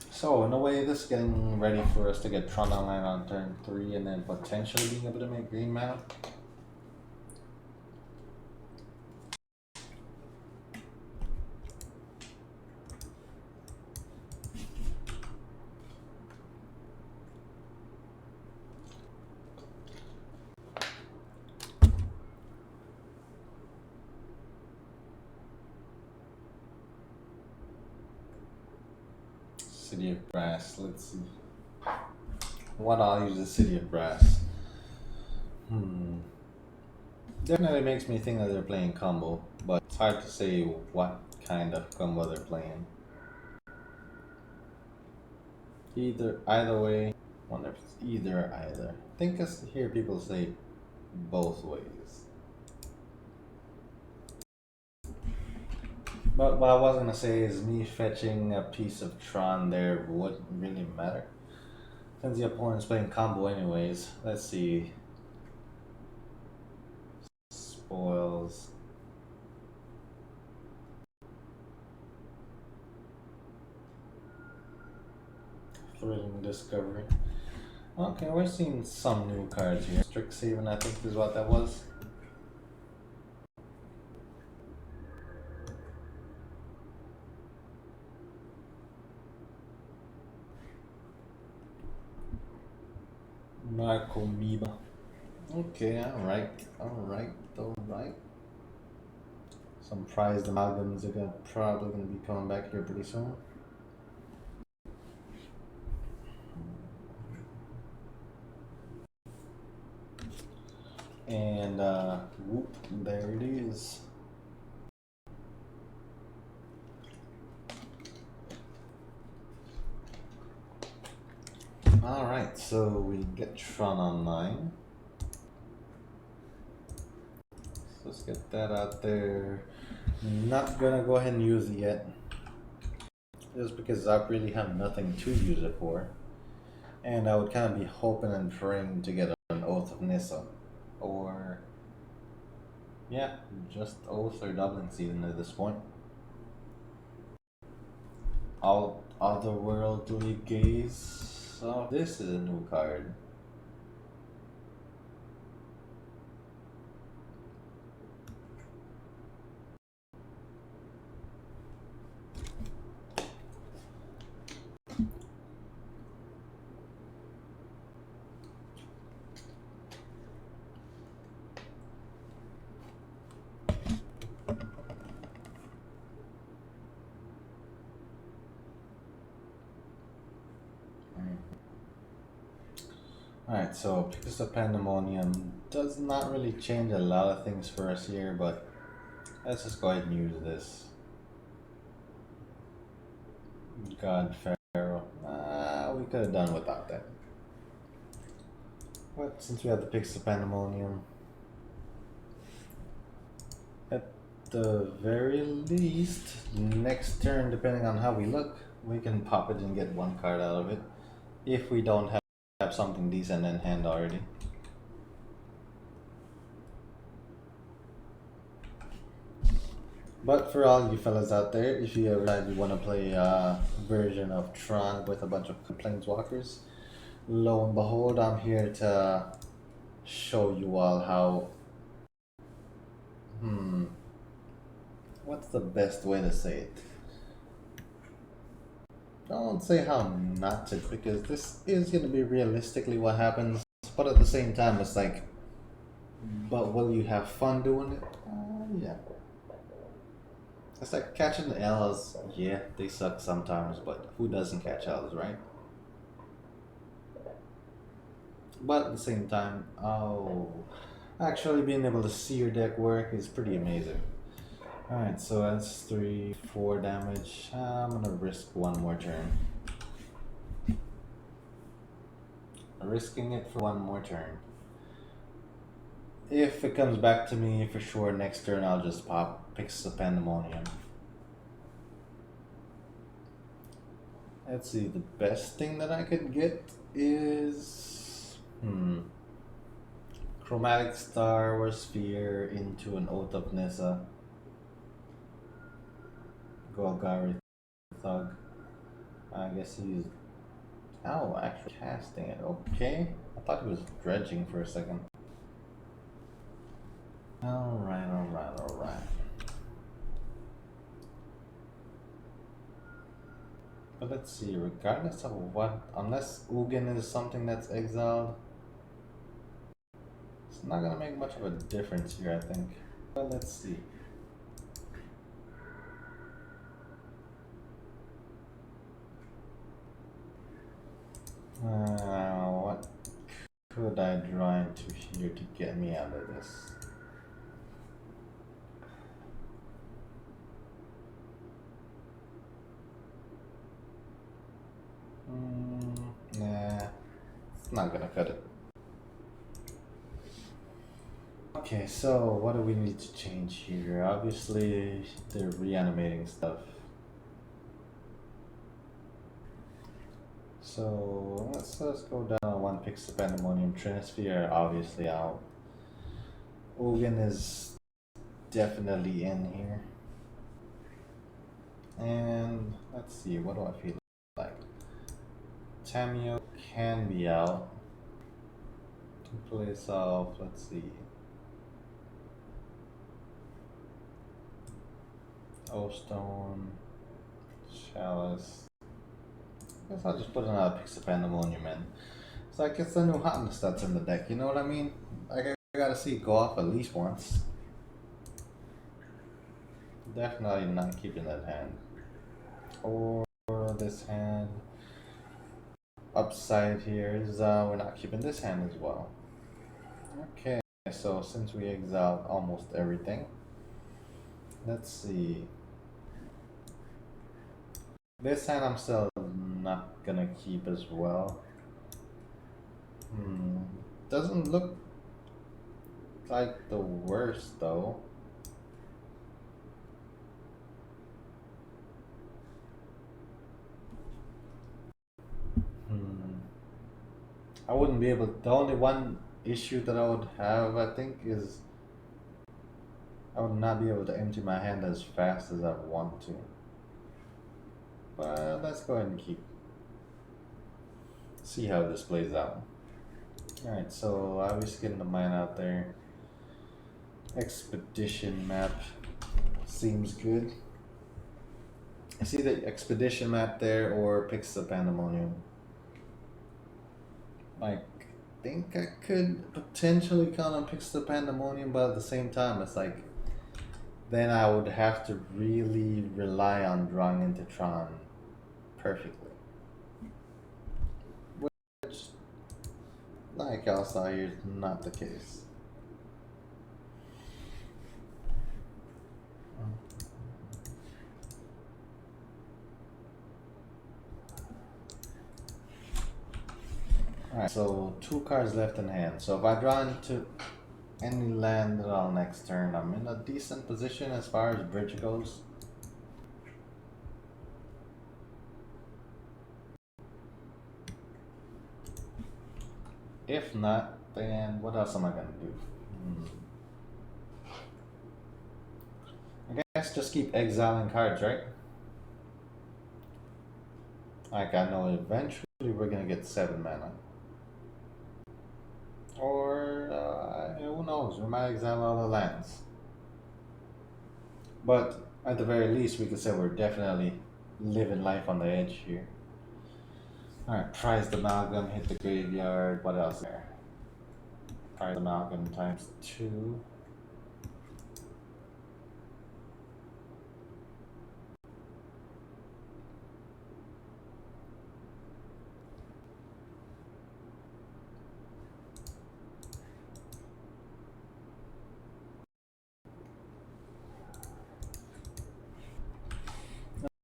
So in a way, this is getting ready for us to get Tron online on turn 3 and then potentially being able to make green mana. City of Brass, let's see. What I'll use the City of Brass. Definitely makes me think that they're playing combo, but it's hard to say what kind of combo they're playing. Either way, wonder if it's either. I think I hear people say both ways. But what I was gonna say is me fetching a piece of Tron there wouldn't really matter. Since the opponent's playing combo anyways. Let's see. Spoils. Thrilling Discovery. Okay, we're seeing some new cards here. Strixhaven, I think is what that was. Narcomoeba. Okay, alright. Some prized amalgams are probably gonna be coming back here pretty soon. And whoop, there it is. Alright, so we get Tron online. So let's get that out there. Not gonna go ahead and use it yet. Just because I really have nothing to use it for. And I would kind of be hoping and praying to get an Oath of Nissa. Or, yeah, just Oath or Doubling Season at this point. All Otherworldly Gaze. So this is a new card. Alright, so Pictus of Pandemonium does not really change a lot of things for us here, but let's just go ahead and use this. God Pharaoh. We could have done without that. But since we have the Pictus of Pandemonium, at the very least, next turn, depending on how we look, we can pop it and get one card out of it. If we don't have something decent in hand already. But for all you fellas out there, if you ever decide you want to play a version of Tron with a bunch of planeswalkers, lo and behold, I'm here to show you all how. What's the best way to say it? Don't say how not to, because this is going to be realistically what happens, but at the same time, it's like, but will you have fun doing it? Yeah. It's like catching the L's. Yeah, they suck sometimes, but who doesn't catch L's, right? But at the same time, actually being able to see your deck work is pretty amazing. Alright, so that's 3, 4 damage. I'm gonna risk one more turn. Risking it for one more turn. If it comes back to me for sure next turn, I'll just pop Pixis of Pandemonium. Let's see, the best thing that I could get is Chromatic Star or Sphere into an Oath of Nissa. Golgari Thug. I guess he's actually casting it. Okay. I thought he was dredging for a second. Alright. But let's see, regardless of what, unless Ugin is something that's exiled, it's not gonna make much of a difference here, I think. But let's see. What could I draw into here to get me out of this? Nah, it's not gonna cut it. Okay, so what do we need to change here? Obviously, they're reanimating stuff. So let's go down one Pixis of Pandemonium. Trinisphere obviously out. Ugin is definitely in here. And let's see, what do I feel like? Tamiyo can be out. To place off, let's see. O-Stone, Chalice. I guess I'll just put another Pixis of Pandemonium in. It's like it's the new hotness that's in the deck, you know what I mean? Like I gotta see it go off at least once. Definitely not keeping that hand. Or this hand. Upside here is we're not keeping this hand as well. Okay, so since we exiled almost everything, let's see. This hand I'm still not gonna keep as well. Doesn't look like the worst though. I wouldn't be able. The only one issue that I would have, I think, is I would not be able to empty my hand as fast as I want to. But let's go ahead and see how this plays out. Alright, so obviously getting the mine out there. Expedition map seems good. I see the expedition map there or Pixis of Pandemonium. I think I could potentially count on Pixis of Pandemonium, but at the same time, it's like then I would have to really rely on drawing into Tron perfectly. Which, like y'all saw here, is not the case. Alright, so 2 cards left in hand. So if I draw into any land at all next turn, I'm in a decent position as far as bridge goes. If not, then what else am I gonna do? I guess next just keep exiling cards, right? Like, I know eventually we're gonna get 7 mana. Or, who knows, we might exile all the lands. But at the very least, we could say we're definitely living life on the edge here. Alright, Prized Amalgam, hit the graveyard. What else there? Prized Amalgam times 2.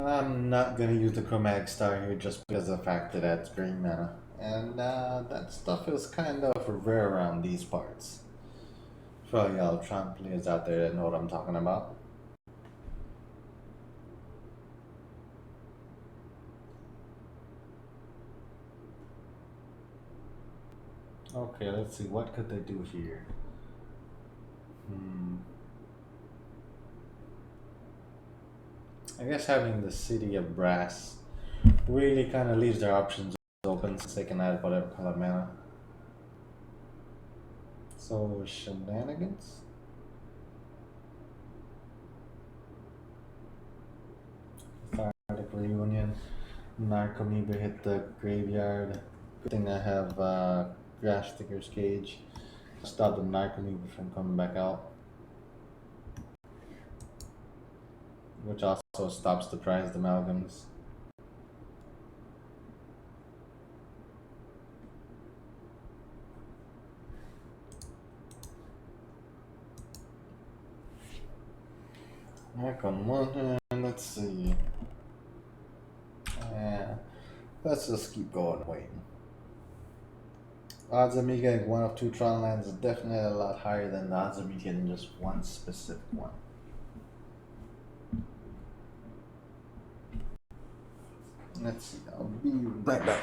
I'm not gonna use the Chromatic Star here just because of the fact that that's green mana. And that stuff is kind of rare around these parts. For all y'all Tron players out there that know what I'm talking about. Okay, let's see, what could they do here? I guess having the City of Brass really kind of leaves their options open since they can add whatever color mana. So, shenanigans? Cathartic Reunion. Narcomoeba hit the graveyard. Good thing I have Grafsticker's Cage. Stop the Narcomoeba from coming back out. Which also stops the Prized Amalgams. Come on, let's see. Yeah, let's just keep going waiting. Odds of me getting one of 2 Tron lands is definitely a lot higher than the odds of me getting just one specific one. Let's see, I'll be right back.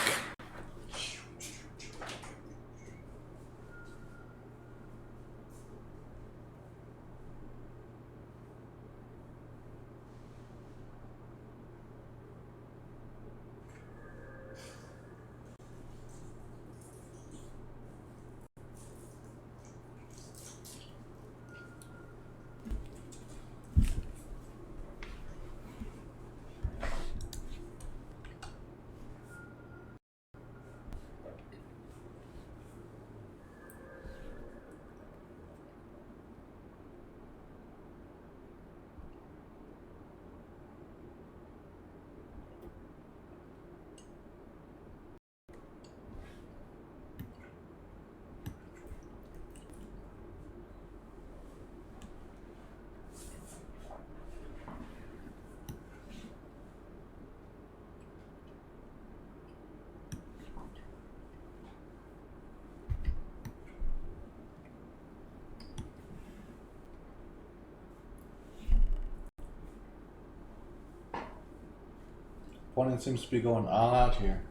Opponent seems to be going all out here.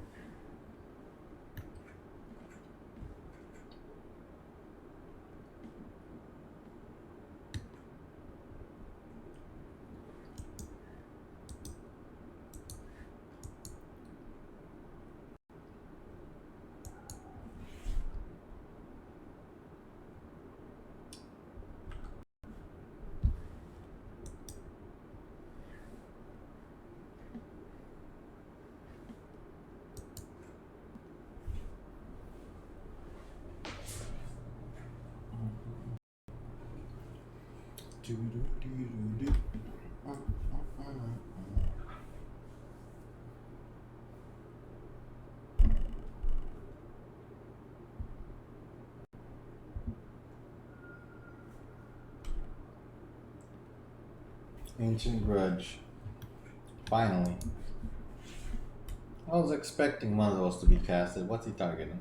Ancient Grudge. Finally. I was expecting one of those to be casted. What's he targeting?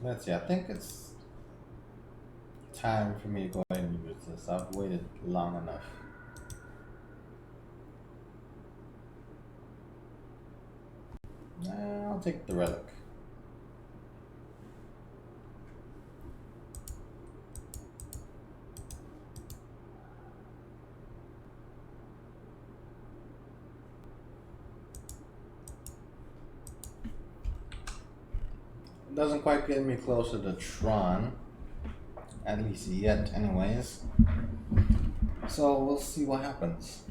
Let's see, I think it's time for me to go ahead and use this. I've waited long enough. I'll take the relic. Doesn't quite get me closer to Tron, at least yet, anyways. So we'll see what happens.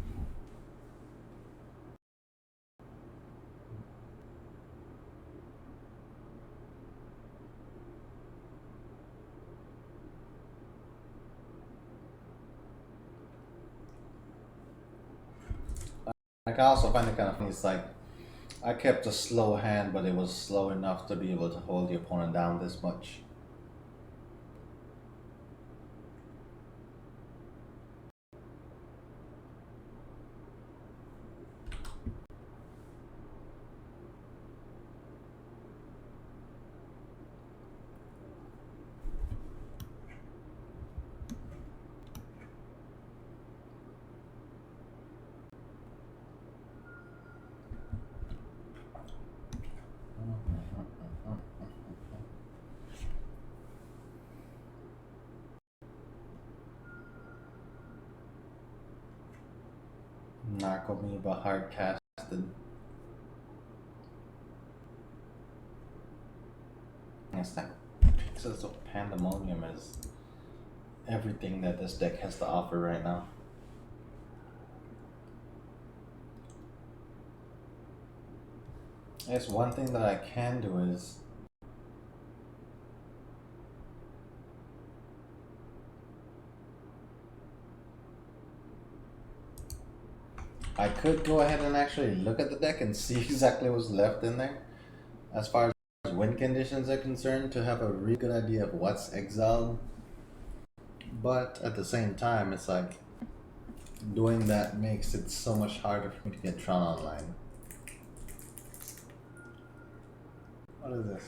Like, I also find it kind of funny. It's like I kept a slow hand, but it was slow enough to be able to hold the opponent down this much. Narcomoeba hard casted. It's like Pixels of Pandemonium is everything that this deck has to offer right now. I guess one thing that I can do is I could go ahead and actually look at the deck and see exactly what's left in there as far as win conditions are concerned to have a really good idea of what's exiled. But at the same time, it's like doing that makes it so much harder for me to get Tron online. What is this?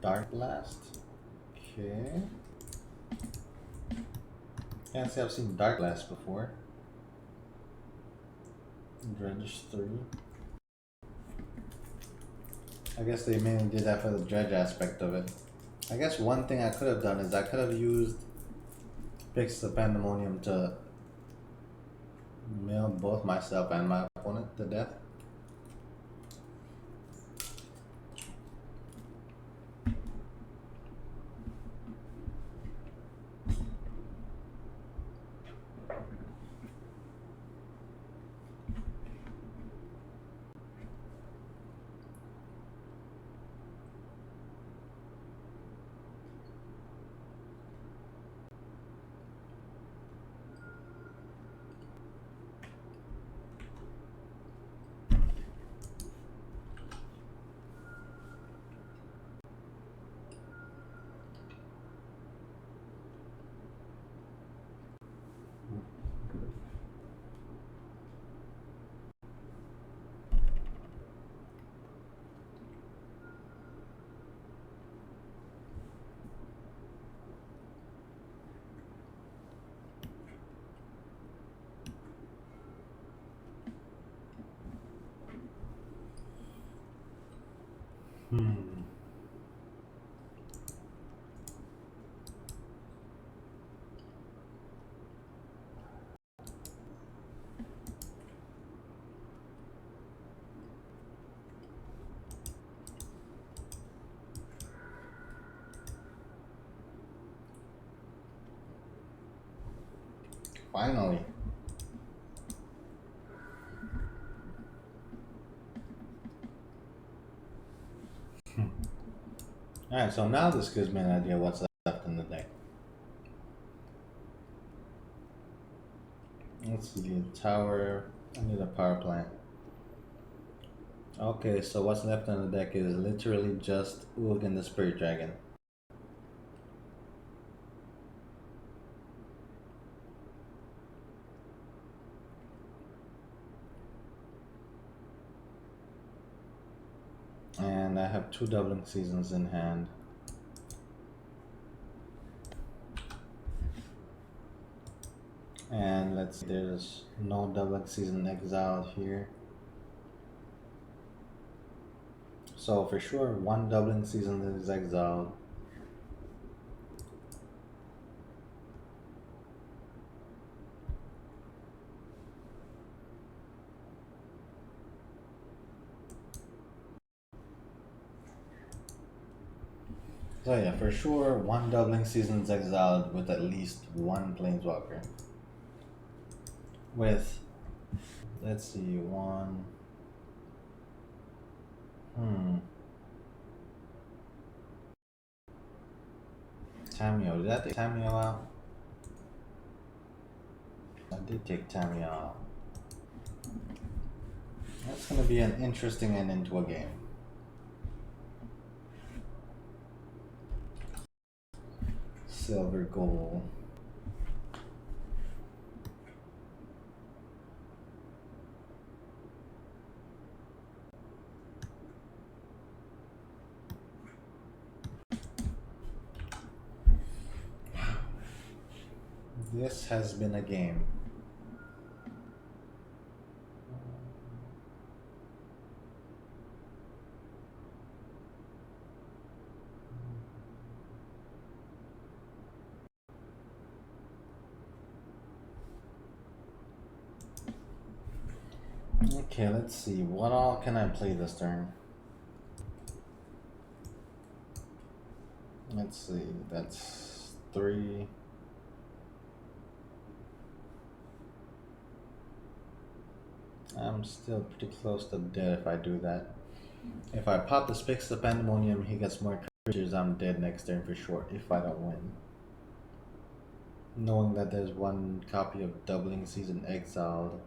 Dark Blast. Okay. Can't say I've seen Dark Blast before. Dredge 3. I guess they mainly did that for the dredge aspect of it. I guess one thing I could have done is I could have used Pixels of Pandemonium to mill both myself and my opponent to death. Finally. Alright, so now this gives me an idea what's left in the deck. Let's see, tower. I need a power plant. Okay, so what's left on the deck is literally just Ugin the Spirit Dragon. And I have 2 doubling seasons in hand. And let's see, there's no doubling season exiled here. So for sure, 1 doubling season is exiled. So yeah, for sure, 1 doubling season is exiled with at least 1 planeswalker. With, let's see, 1. Tamio, did I take Tamio out? I did take Tamio out. That's gonna be an interesting ending to a game. Silver goal. This has been a game. Okay, let's see. What all can I play this turn? Let's see. That's 3. I'm still pretty close to dead if I do that. If I pop the Spix of Pandemonium, he gets more creatures, I'm dead next turn for sure if I don't win. Knowing that there's 1 copy of Doubling Season exiled.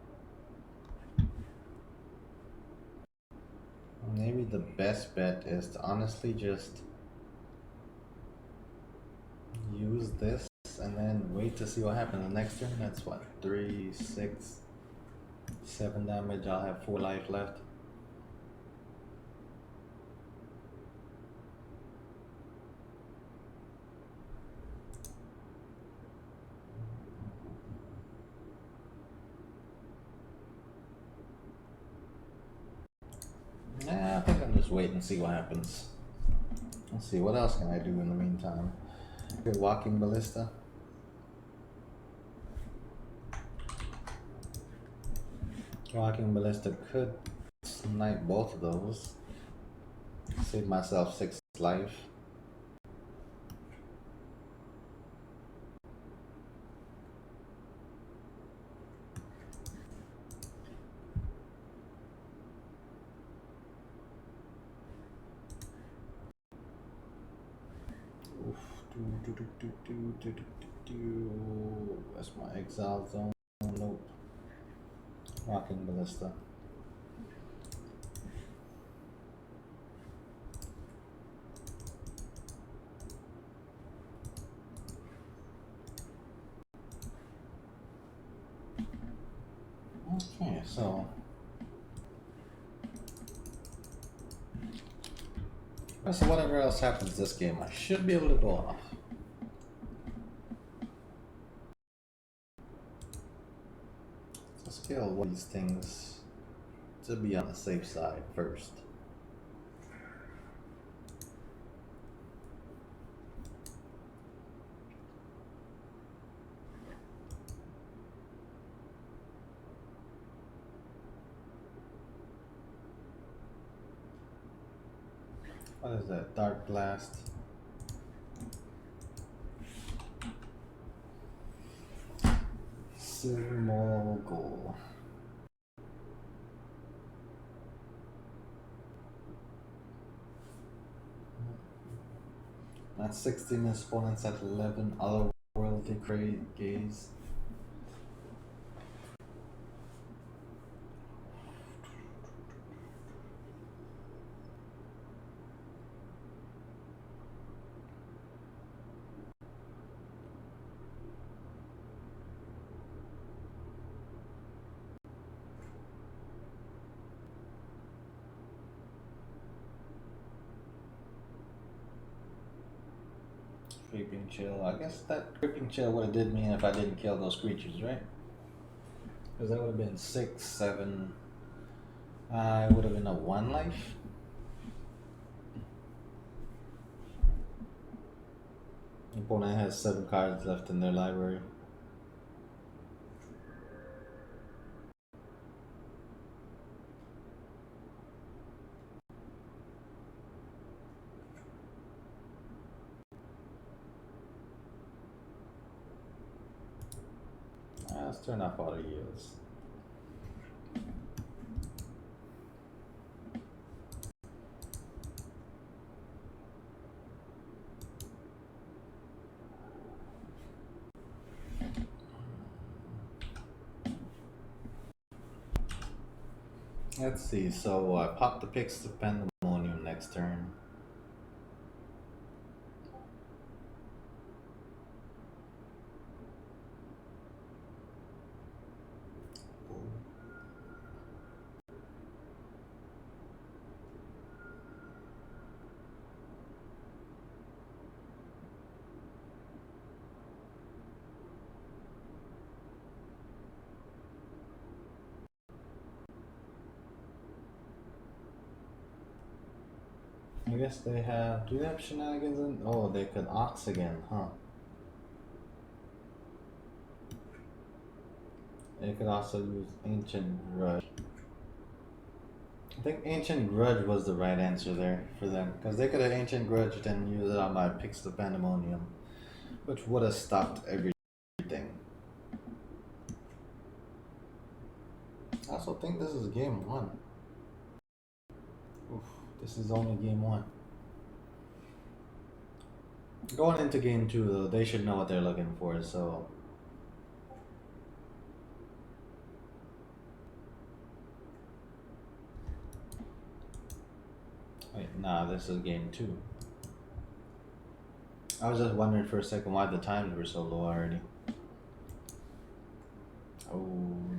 Maybe the best bet is to honestly just use this and then wait to see what happens the next turn. That's what, 3, 6, 7 damage. I'll have 4 life left. I think I'll just wait and see what happens. Let's see, what else can I do in the meantime? Walking Ballista. Walking Ballista could snipe both of those. Save myself 6 life. That's my exile zone. Nope. Walking Ballista. Okay, so whatever else happens this game, I should be able to go off. Let's scale one of these things to be on the safe side first. What is that? Dark Blast. Silver Mogul. At 16, his opponent's at 11. Otherworldly Gaze. Creeping Chill. I guess that Creeping Chill would have did me if I didn't kill those creatures, right? Because that would have been 6, 7. I would have been a 1 life. Opponent has 7 cards left in their library. Let's turn off auto yields. Let's see, so I pop the Pix of Pandemonium next turn. I guess they have. Do they have shenanigans in? Oh, they could Ox again, huh? They could also use Ancient Grudge. I think Ancient Grudge was the right answer there for them. Because they could have Ancient Grudge and use it on my Pix of Pandemonium. Which would have stopped everything. I also think this is game 1. Oof, this is only game 1. Going into game 2 though, they should know what they're looking for, so... Wait, nah, this is game 2. I was just wondering for a second why the times were so low already. Oh,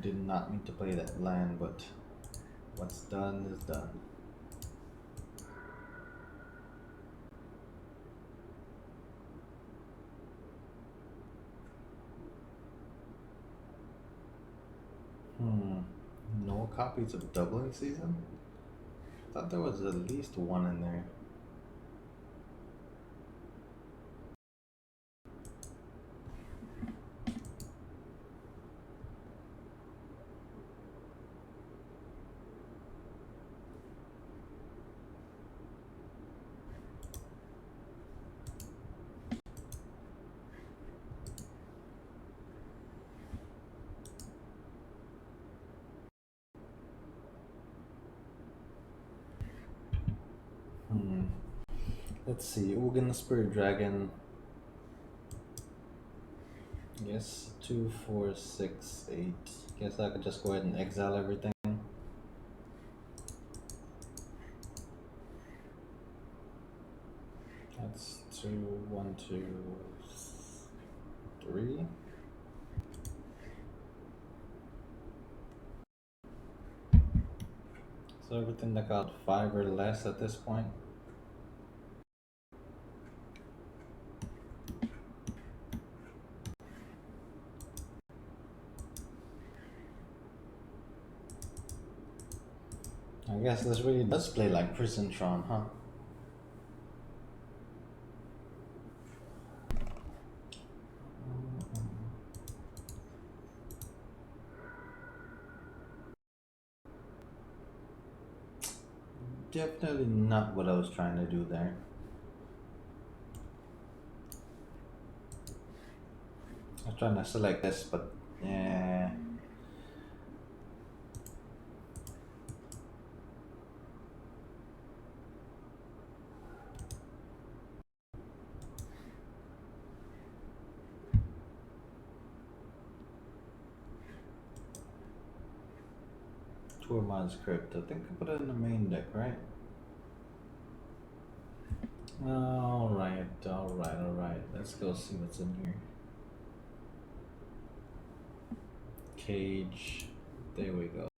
did not mean to play that land, but what's done is done. No copies of Doubling Season? Thought there was at least one in there. Let's see, Ugin the Spirit Dragon. Yes, 2, 4, 6, 8. Guess I could just go ahead and exile everything. That's 2, 1, 2, 3. So everything that got 5 or less at this point. I guess this really does play like Prison Tron, huh? Definitely not what I was trying to do there. I was trying to select this, but yeah. Tormod's Crypt. I think I put it in the main deck, right? Alright. Let's go see what's in here. Cage. There we go.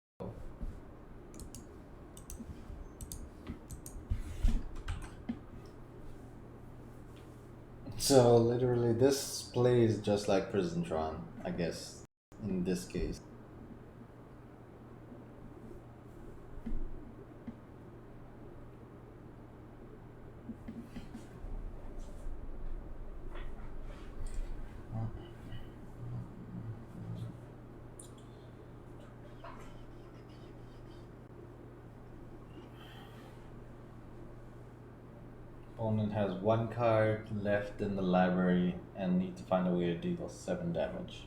So literally, this plays just like Prison Tron, I guess, in this case. Opponent has one card left in the library and need to find a way to deal 7 damage.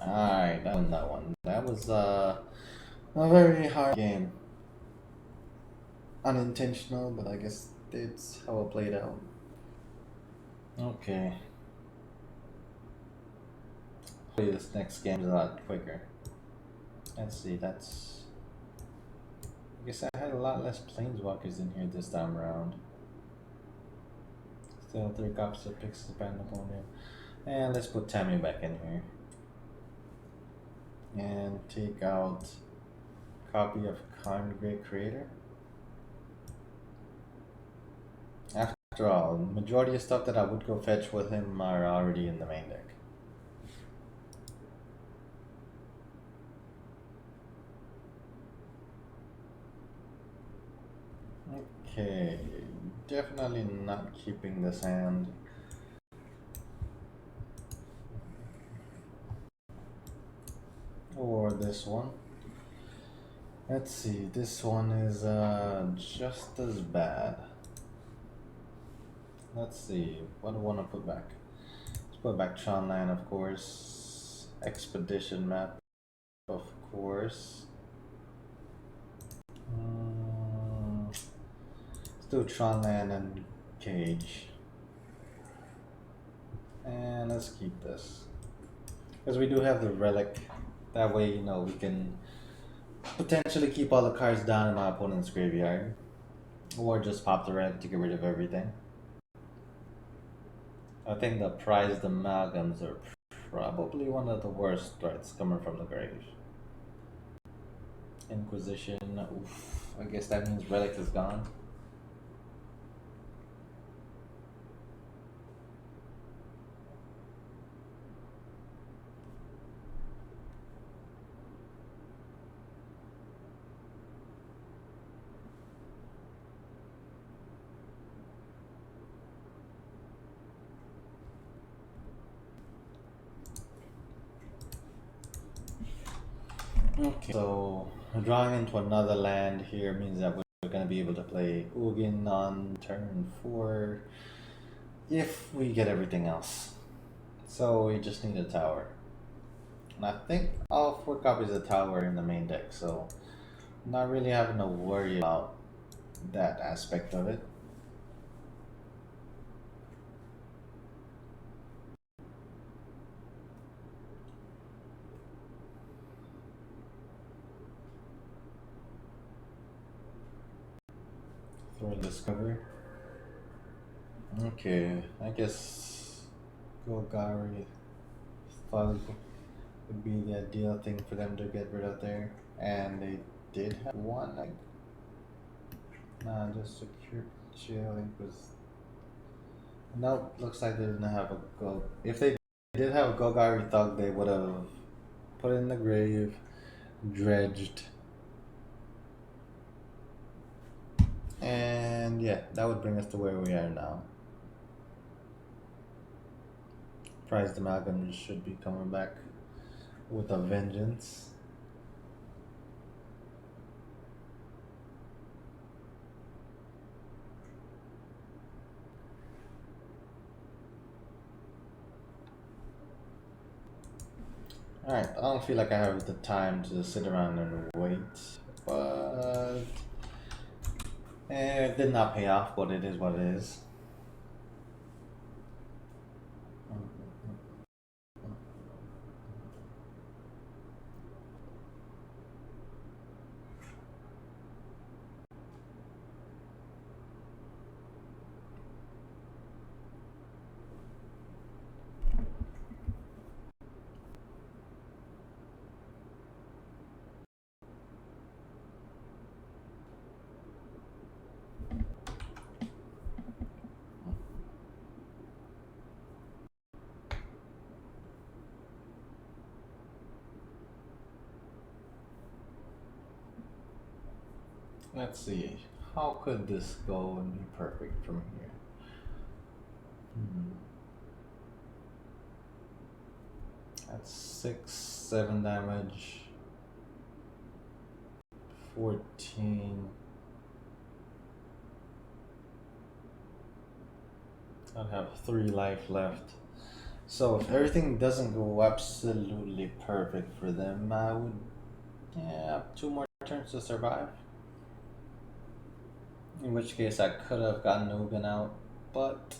Alright, that won that one. That was a very hard game. Unintentional, but I guess it's how it played out. Okay. Hopefully this next game is a lot quicker. Let's see, that's... I guess I had a lot less planeswalkers in here this time around. Still 3 copies of Pixel Band opponent. And let's put Tammy back in here. And take out copy of Karn Great Creator. After all, the majority of stuff that I would go fetch with him are already in the main deck. Okay, definitely not keeping this hand. Or this one. Let's see, this one is just as bad. Let's see, what do I want to put back? Let's put back Tronland, of course. Expedition map, of course. Let's do Tronland and Cage. And let's keep this. Because we do have the Relic. That way, you know, we can potentially keep all the cards down in my opponent's graveyard. Or just pop the Relic to get rid of everything. I think the prized amalgams are probably one of the worst threats coming from the grave. Inquisition, oof. I guess that means Relic is gone. Okay, so drawing into another land here means that we're going to be able to play Ugin on turn 4 if we get everything else. So we just need a tower. And I think all 4 copies of tower in the main deck, so I'm not really having to worry about that aspect of it. Throw Discover. Okay, I guess Golgari Thug would be the ideal thing for them to get rid of there. And they did have one, like, nah, just Secure Chilling was... No, looks like they didn't have a Go. If they did have a Golgari Thug, they would have put it in the grave, dredged. And yeah, that would bring us to where we are now. Prized Amalgam should be coming back with a vengeance. Alright, I don't feel like I have the time to sit around and wait, but it did not pay off, but it is what it is. Let's see. How could this go and be perfect from here? Hmm. That's 6, 7 damage. 14. I'd have 3 life left. So if everything doesn't go absolutely perfect for them, I would have 2 more turns to survive. In which case I could have gotten Ugin out, but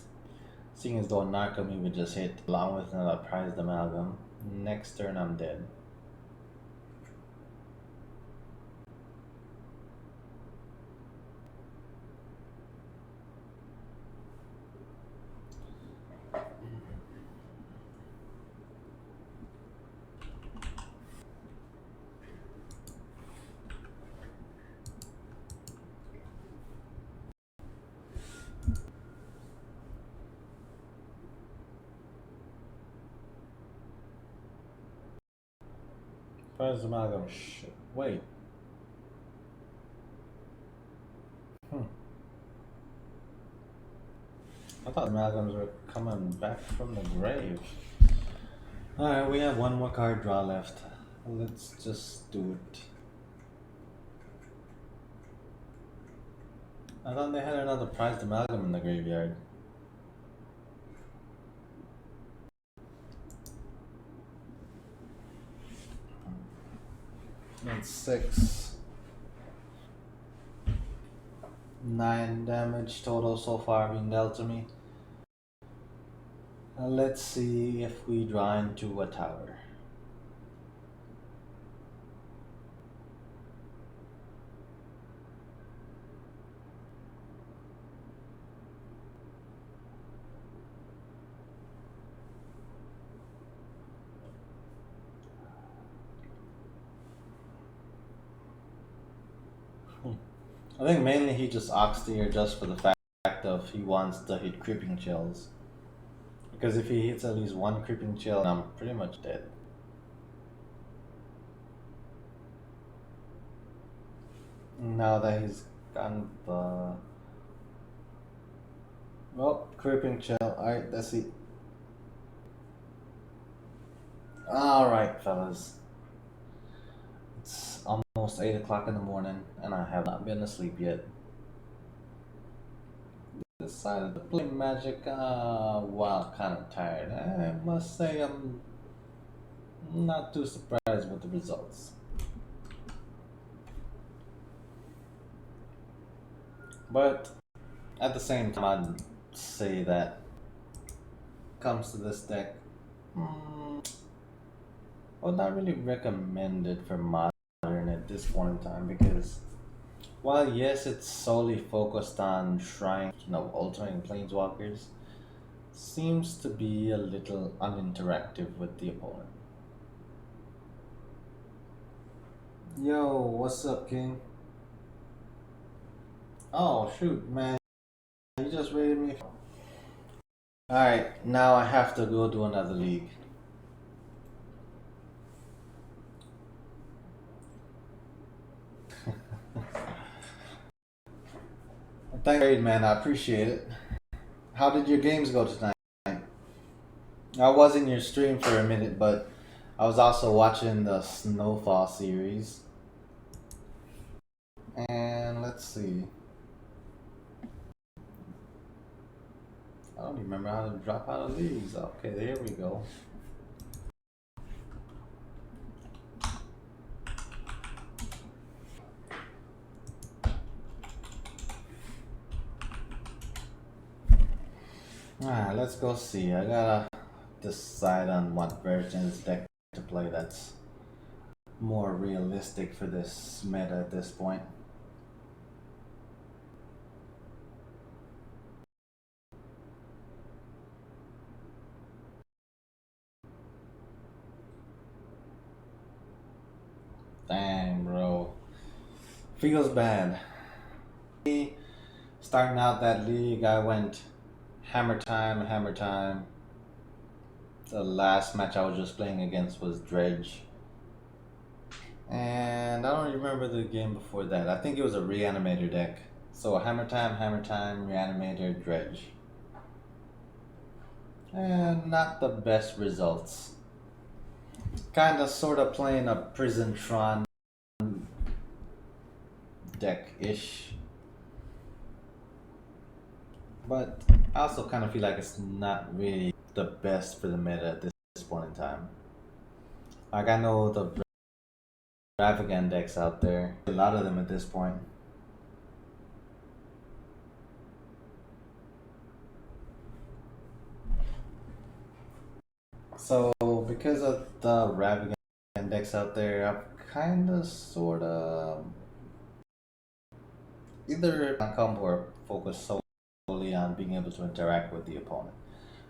seeing as though Narcomi would just hit along with another prized amalgam, next turn I'm dead. Prized amalgam, shit. Wait. Hmm. I thought amalgams were coming back from the grave. Alright, we have 1 more card draw left. Let's just do it. I thought they had another prized amalgam in the graveyard. That's 6. 9 damage total so far being dealt to me. Let's see if we draw into a tower. I think mainly he just oxed here just for the fact of he wants to hit creeping chills. Because if he hits at least 1 creeping chill, I'm pretty much dead. Now that he's gotten the... Well, creeping chill. Alright, let's see. Alright, fellas. It's almost 8 o'clock in the morning, and I have not been asleep yet. Decided to play Magic while kind of tired. I must say I'm not too surprised with the results. But at the same time, I'd say that comes to this deck, I would not really recommend it for modern at this point in time because while yes, it's solely focused on shrine, ultimating planeswalkers, seems to be a little uninteractive with the opponent. Yo, what's up, King? Oh shoot, man, you just raided me. Alright, now I have to go to another league. Thank you, man. I appreciate it. How did your games go tonight? I was in your stream for a minute, but I was also watching the Snowfall series. And let's see. I don't even remember how to drop out of leagues. Okay, there we go. Alright, let's go see. I gotta decide on what version's deck to play that's more realistic for this meta at this point. Dang, bro. Feels bad. Starting out that league, I went hammer time, hammer time. The last match I was just playing against was Dredge. And I don't remember the game before that. I think it was a Reanimator deck. So Hammer Time, Reanimator, Dredge. And not the best results. Kinda sorta playing a Prison Tron deck-ish. But I also kind of feel like it's not really the best for the meta at this point in time. Like, I know the Ravagand decks out there, a lot of them at this point. So because of the Ravagand decks out there, I've kind of sort of either combo or focus solely on being able to interact with the opponent,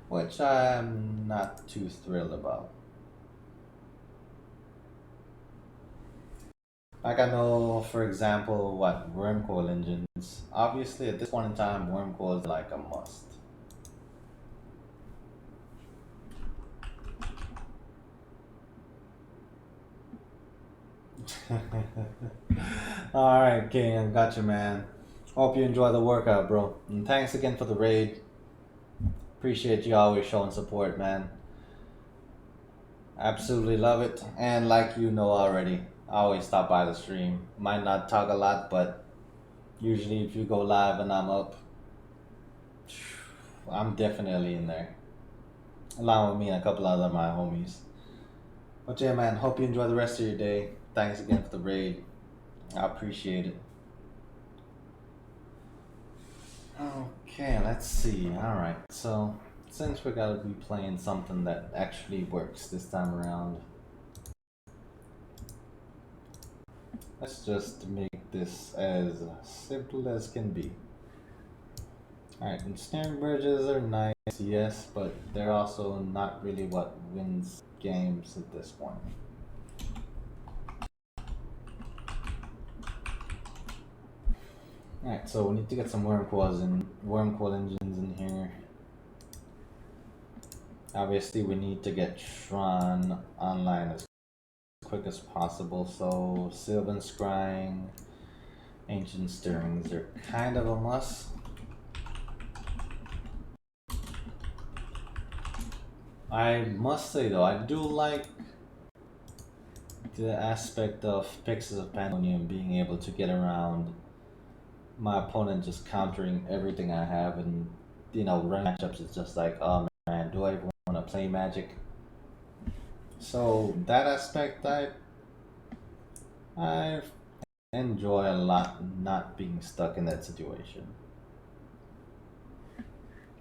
which I'm not too thrilled about. Like, I know, for example, what Wormcoil engines. Obviously, at this point in time, Wormcoil is like a must. Alright, King, I got you, man. Hope you enjoy the workout, bro. And thanks again for the raid. Appreciate you always showing support, man. Absolutely love it. And like you know already, I always stop by the stream. Might not talk a lot, but usually if you go live and I'm up, I'm definitely in there. Along with me and a couple other my homies. But yeah, man, hope you enjoy the rest of your day. Thanks again for the raid. I appreciate it. Okay, let's see. Alright, so since we're gonna be playing something that actually works this time around, let's just make this as simple as can be. Alright, ensnaring bridges are nice, yes, but they're also not really what wins games at this point. Alright, so we need to get some Wormcoil engines in here. Obviously, we need to get Tron online as quick as possible, so Sylvan Scrying, Ancient Stirrings are kind of a must. I must say though, I do like the aspect of Pyxis of Pandemonium being able to get around my opponent just countering everything I have, and running matchups is just like, oh man, do I even want to play Magic? So that aspect I enjoy a lot, not being stuck in that situation.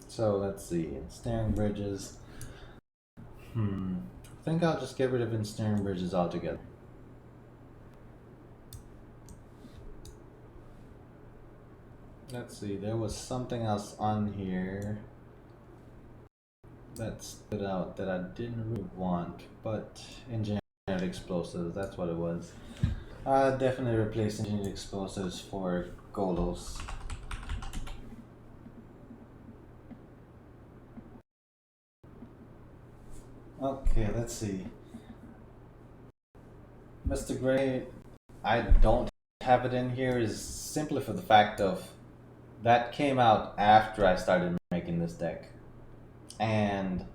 So let's see, ensnaring bridges. I think I'll just get rid of ensnaring bridges altogether. Let's see, there was something else on here that stood out that I didn't really want, but engineered explosives, that's what it was. I definitely replace engineered explosives for Golos. Okay, let's see. Mr. Gray, I don't have it in here is simply for the fact of that came out after I started making this deck. And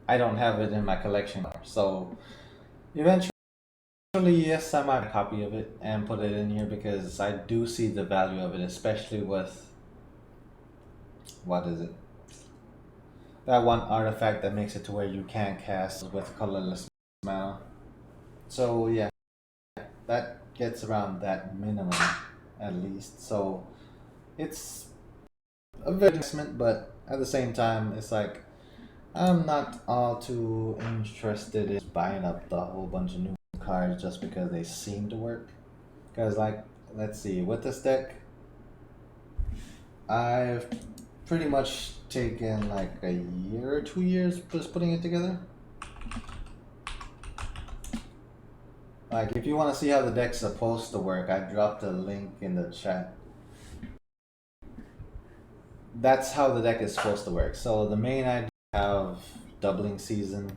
I don't have it in my collection. So eventually, yes, I might have a copy of it and put it in here because I do see the value of it, especially with, what is it? That one artifact that makes it to where you can't cast with colorless mana. So yeah, that gets around that minimum at least. So it's a very investment, but at the same time, it's like I'm not all too interested in buying up the whole bunch of new cards just because they seem to work. Because like, let's see, with this deck, I've pretty much taken like a year or 2 years just putting it together. Like, if you want to see how the deck's supposed to work, I dropped a link in the chat. That's how the deck is supposed to work. So the main idea have doubling season,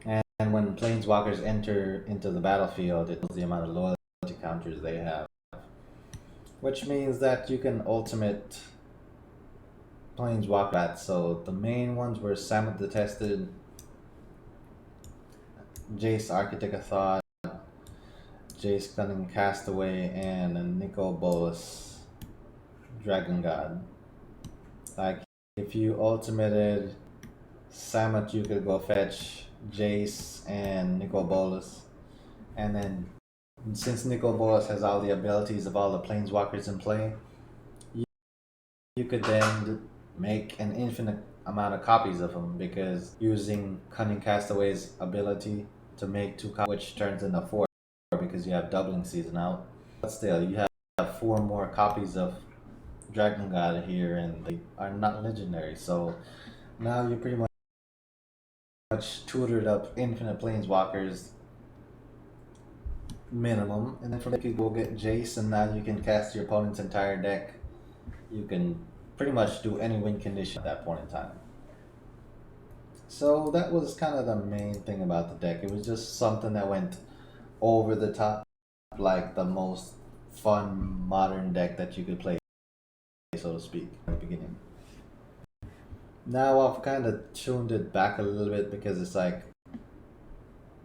and when planeswalkers enter into the battlefield, it tells the amount of loyalty counters they have. Which means that you can ultimate planeswalker that. So the main ones were Samut the Tested, Jace Architect of Thought, Jace Cunning Castaway, and Nicol Bolas Dragon God. Like, if you ultimated Samut, you could go fetch Jace and Nicol Bolas. And then, since Nicol Bolas has all the abilities of all the planeswalkers in play, you could then make an infinite amount of copies of him, because using Cunning Castaway's ability to make 2 copies, which turns into 4 because you have doubling season out. But still, you have 4 more copies of Dragon God here, and they are not legendary. So now you pretty much tutored up infinite planeswalkers minimum, and then from there you go get Jace, and now you can cast your opponent's entire deck. You can pretty much do any win condition at that point in time. So that was kind of the main thing about the deck. It was just something that went over the top, like the most fun modern deck that you could play, so to speak, at the beginning. Now I've kind of tuned it back a little bit, because it's like,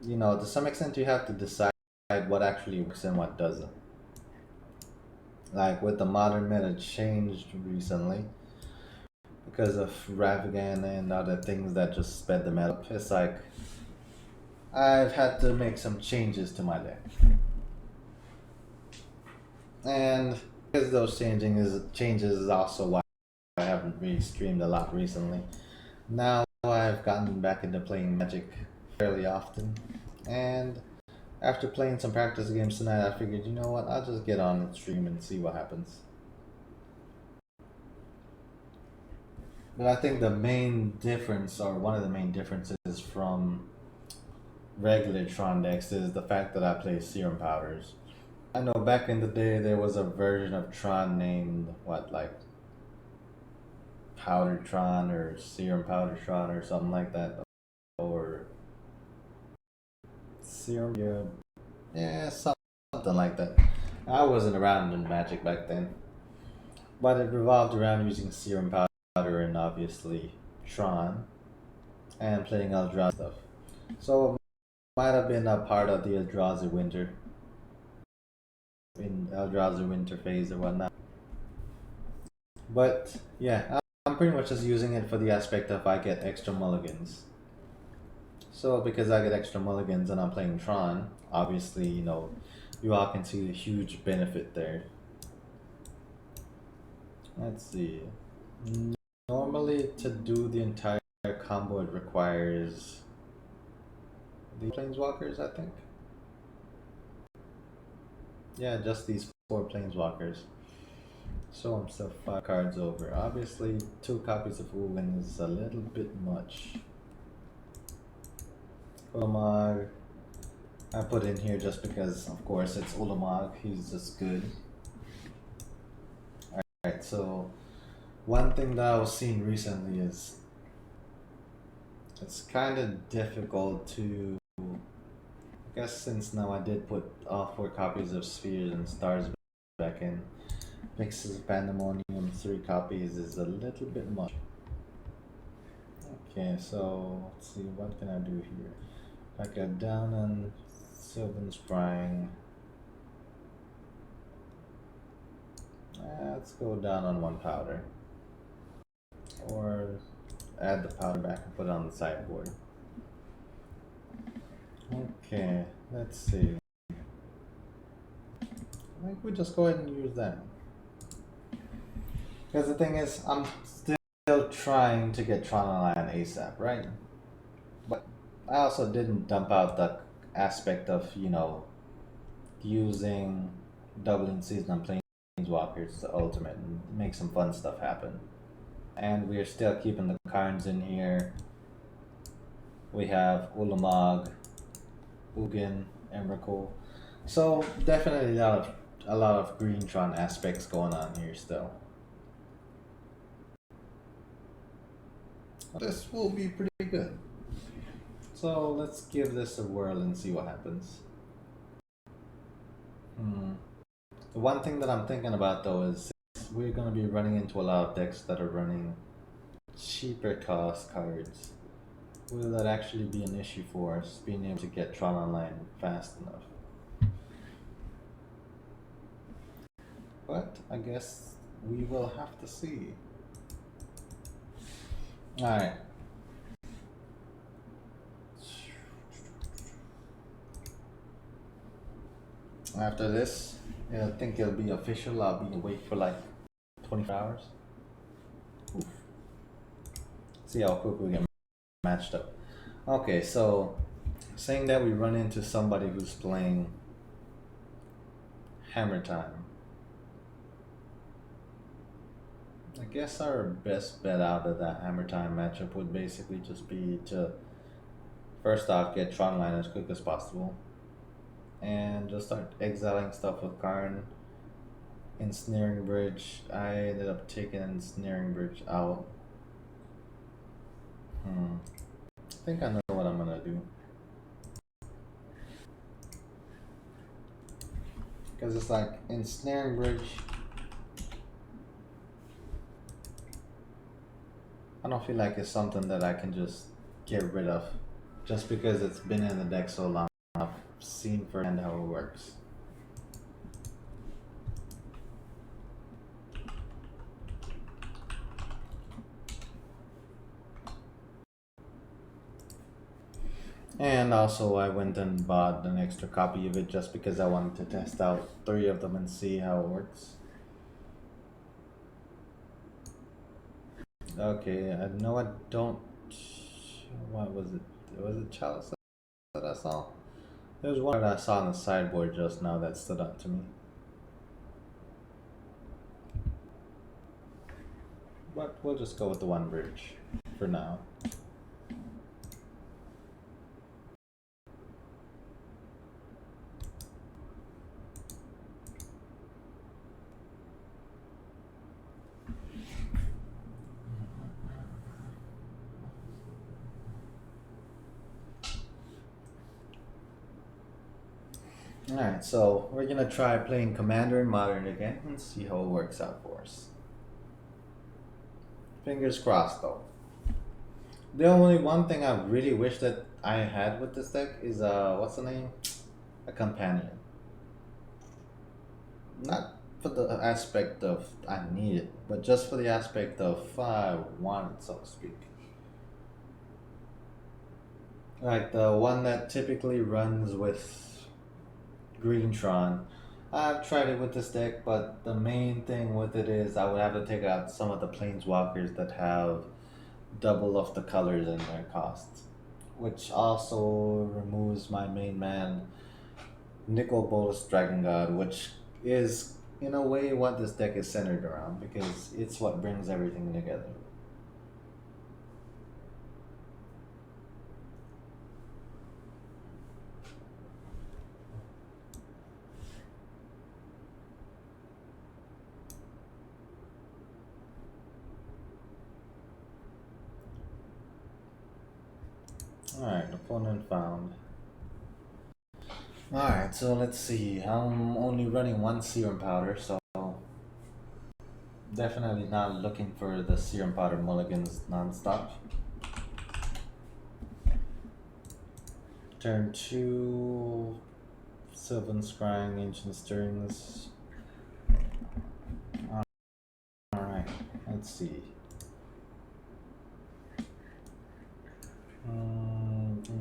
you know, to some extent you have to decide what actually works and what doesn't. Like with the modern meta changed recently because of Ravagan and other things that just sped the meta up. It's like I've had to make some changes to my deck, and because those changes is also why I haven't really streamed a lot recently. Now I've gotten back into playing Magic fairly often, and after playing some practice games tonight, I figured, you know what, I'll just get on and stream and see what happens. But I think the main difference, or one of the main differences from regular Tron decks, is the fact that I play Serum Powders. I know back in the day there was a version of Tron named, Powder Tron or Serum Powder Tron or something like that. Or Serum, yeah, something like that. I wasn't around in Magic back then, but it revolved around using Serum Powder and obviously Tron, and playing Eldrazi stuff. So it might have been a part of the Eldrazi Winter, in Eldrazi Winter phase or whatnot. But yeah, I'm pretty much just using it for the aspect of I get extra mulligans. So because I get extra mulligans and I'm playing Tron, obviously, you know, you all can see the huge benefit there. Let's see. Normally, to do the entire combo, it requires the planeswalkers, I think. Yeah, just these 4 planeswalkers. So I'm still 5 cards over. Obviously, 2 copies of Ugin is a little bit much. Ulamog, I put in here just because, of course, it's Ulamog. He's just good. Alright, so one thing that I was seeing recently is it's kind of difficult to, I guess since now I did put all 4 copies of Spheres and Stars back in, Mixes of Pandemonium 3 copies is a little bit much. Okay, so let's see, what can I do here? I got down on Sylvan Scrying. Let's go down on 1 powder. Or add the powder back and put it on the sideboard. Okay, let's see. I think we just go ahead and use that. Because the thing is, I'm still trying to get Tron Online ASAP, right? But I also didn't dump out the aspect of, you know, using doubling season on planeswalkers to ultimate and make some fun stuff happen. And we're still keeping the cards in here. We have Ulamog, Ugin, Emrakul. So definitely a lot of green Tron aspects going on here still. This will be pretty good. So let's give this a whirl and see what happens. The one thing that I'm thinking about though is we're going to be running into a lot of decks that are running cheaper cost cards. Will that actually be an issue for us being able to get Tron Online fast enough? But I guess we will have to see. Alright. After this, I think it'll be official. I'll be awake for like 24 hours. Oof. See how quick we get matched up. Okay, so saying that we run into somebody who's playing Hammer Time. I guess our best bet out of that Hammer Time matchup would basically just be to first off get Tron Line as quick as possible and just start exiling stuff with Karn. Ensnaring Bridge. I ended up taking Ensnaring Bridge out. I think I know what I'm gonna do. Because it's like Ensnaring Bridge. I don't feel like it's something that I can just get rid of just because it's been in the deck so long. I've seen firsthand how it works. And also I went and bought an extra copy of it just because I wanted to test out 3 of them and see how it works. Okay, I know I don't... What was it? Was it Chalice that I saw? There was one that I saw on the sideboard just now that stood out to me. But we'll just go with the 1 bridge for now. Alright, so we're gonna try playing Commander in Modern again and see how it works out for us. Fingers crossed though. The only one thing I really wish that I had with this deck is what's the name? A companion. Not for the aspect of I need it, but just for the aspect of I want it, so to speak. Like the one that typically runs with Greentron. I've tried it with this deck, but the main thing with it is I would have to take out some of the planeswalkers that have double of the colors in their cost, which also removes my main man, Nicol Bolas Dragon God, which is in a way what this deck is centered around because it's what brings everything together. Alright, opponent found. Alright, so let's see. I'm only running 1 Serum Powder, so definitely not looking for the Serum Powder mulligans non-stop. Turn 2, Sylvan Scrying, Ancient Stirrings. Alright, let's see.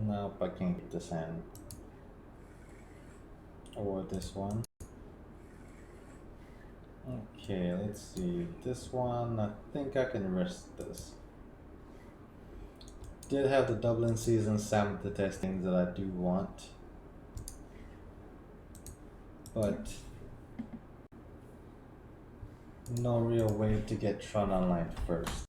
Nope, I can't get this hand. Or this one. Okay, let's see. This one, I think I can risk this. Did have the Dublin season Sam the testings that I do want. But no real way to get Tron Online first.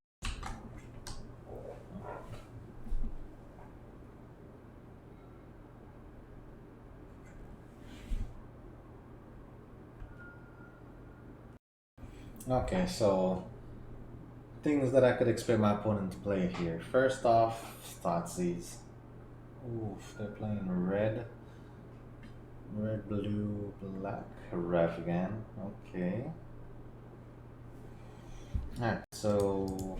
Okay, so things that I could expect my opponent to play here. First off, Thoughtseize. Oof, they're playing red. Red, blue, black. Rafgan. Okay. Alright, so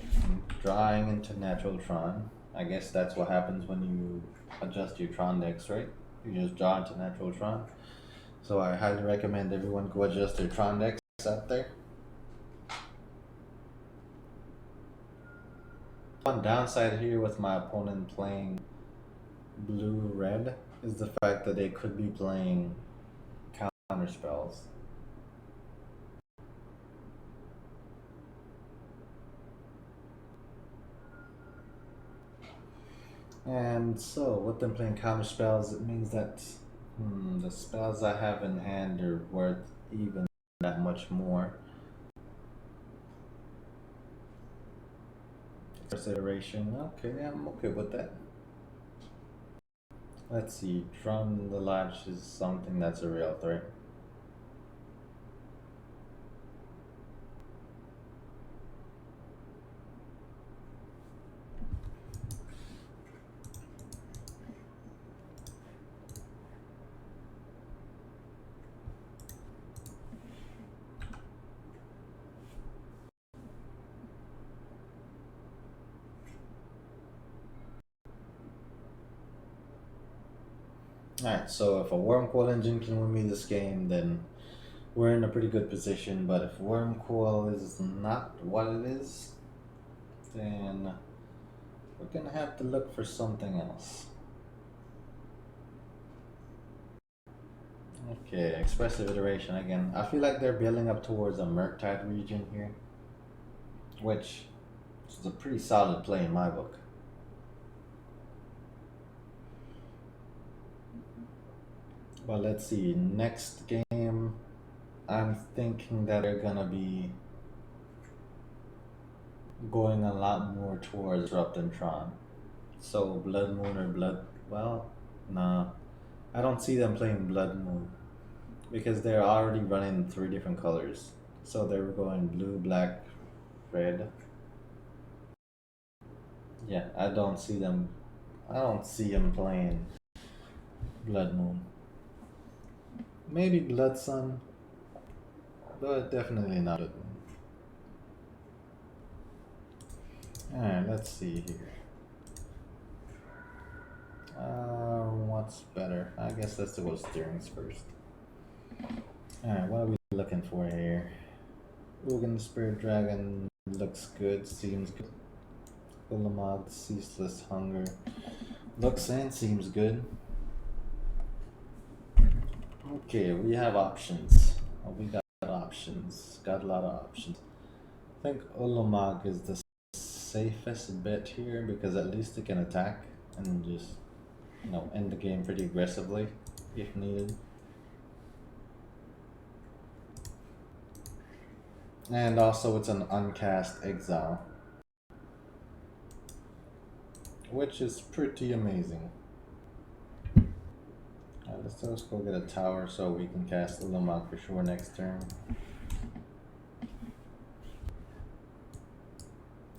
drawing into Natural Tron. I guess that's what happens when you adjust your Tron decks, right? You just draw into Natural Tron. So I highly recommend everyone go adjust their Tron decks out there. One downside here with my opponent playing blue-red is the fact that they could be playing counter spells. And so, with them playing counter spells, it means that the spells I have in hand are worth even that much more. First iteration, okay, I'm okay with that. Let's see, Tron the Latch is something that's a real threat. Alright, so if a Wormcoil engine can win me this game, then we're in a pretty good position. But if Wormcoil is not what it is, then we're gonna have to look for something else. Okay, Expressive Iteration again. I feel like they're building up towards a Murktide region here, which is a pretty solid play in my book. But let's see, next game, I'm thinking that they're gonna be going a lot more towards Disrupt and Tron. So Blood Moon or well, nah. I don't see them playing Blood Moon because they're already running 3 different colors. So they were going blue, black, red. Yeah, I don't see them playing Blood Moon. Maybe Blood Sun, but definitely not Blood Moon. Alright, let's see here. What's better? I guess let's go steerings first. Alright, what are we looking for here? Ugin Spirit Dragon looks good, seems good. Ulamog Ceaseless Hunger looks and seems good. Okay, we have options. We got options. Got a lot of options. I think Ulamog is the safest bet here because at least it can attack and just, end the game pretty aggressively if needed. And also it's an uncast exile, which is pretty amazing. Let's just go get a tower so we can cast Ulamog for sure next turn.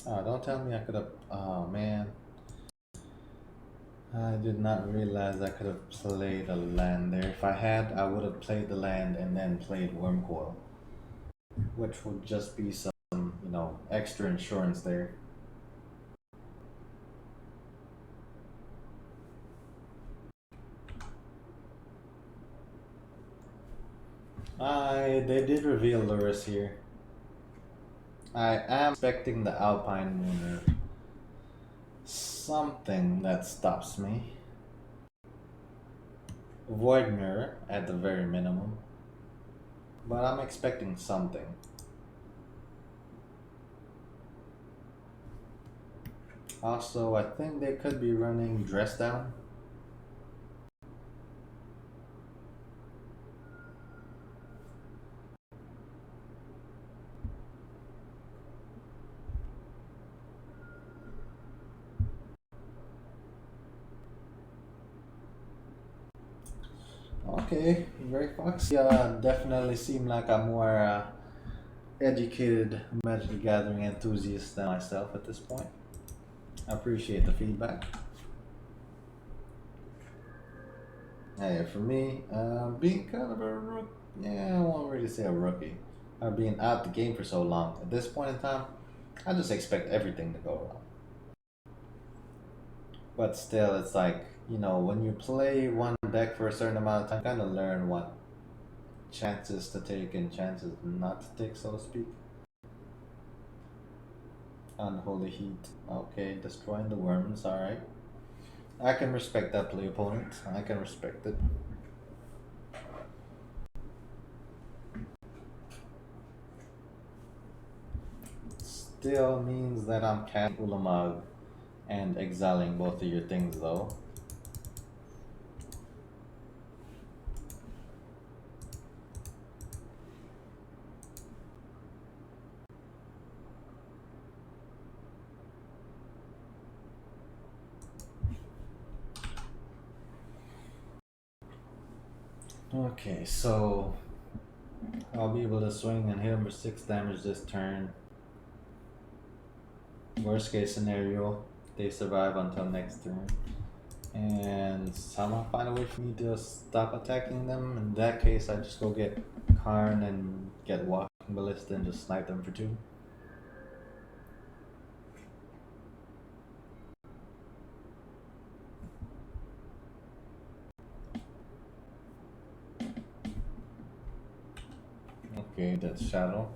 Don't tell me I could have. Oh man. I did not realize I could have played a land there. If I had, I would have played the land and then played Wormcoil, which would just be some, extra insurance there. They did reveal Lurrus here. I am expecting the Alpine Moon or something that stops me. Void Mirror at the very minimum. But I'm expecting something. Also, I think they could be running Dress Down. Okay, very foxy. Definitely seem like a more educated Magic the Gathering enthusiast than myself at this point. I appreciate the feedback. Hey, for me, being kind of a rook, yeah, I won't really say a rookie. Or being out the game for so long. At this point in time, I just expect everything to go wrong. But still, it's like, when you play one deck for a certain amount of time, kind of learn what chances to take and chances not to take, so to speak. Unholy Heat. Okay, destroying the worms, alright. I can respect that play, opponent. I can respect it. Still means that I'm casting Ulamog and exiling both of your things, though. Okay, so I'll be able to swing and hit him for 6 damage this turn. Worst case scenario, they survive until next turn. And somehow find a way for me to stop attacking them. In that case, I just go get Karn and get Walking Ballista and just snipe them for 2. Okay, that's Shadow.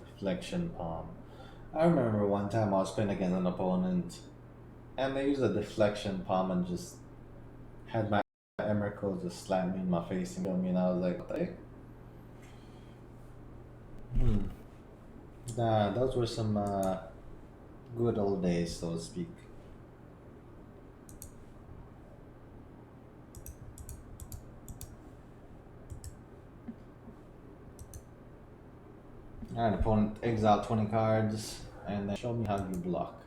Deflection Palm. I remember one time I was playing against an opponent and they used a Deflection Palm and just had my Emrakul just slam me in my face and kill me, and I was like, what the heck? Nah, those were some good old days, so to speak. Alright, opponent, exile 20 cards, and then show me how you block.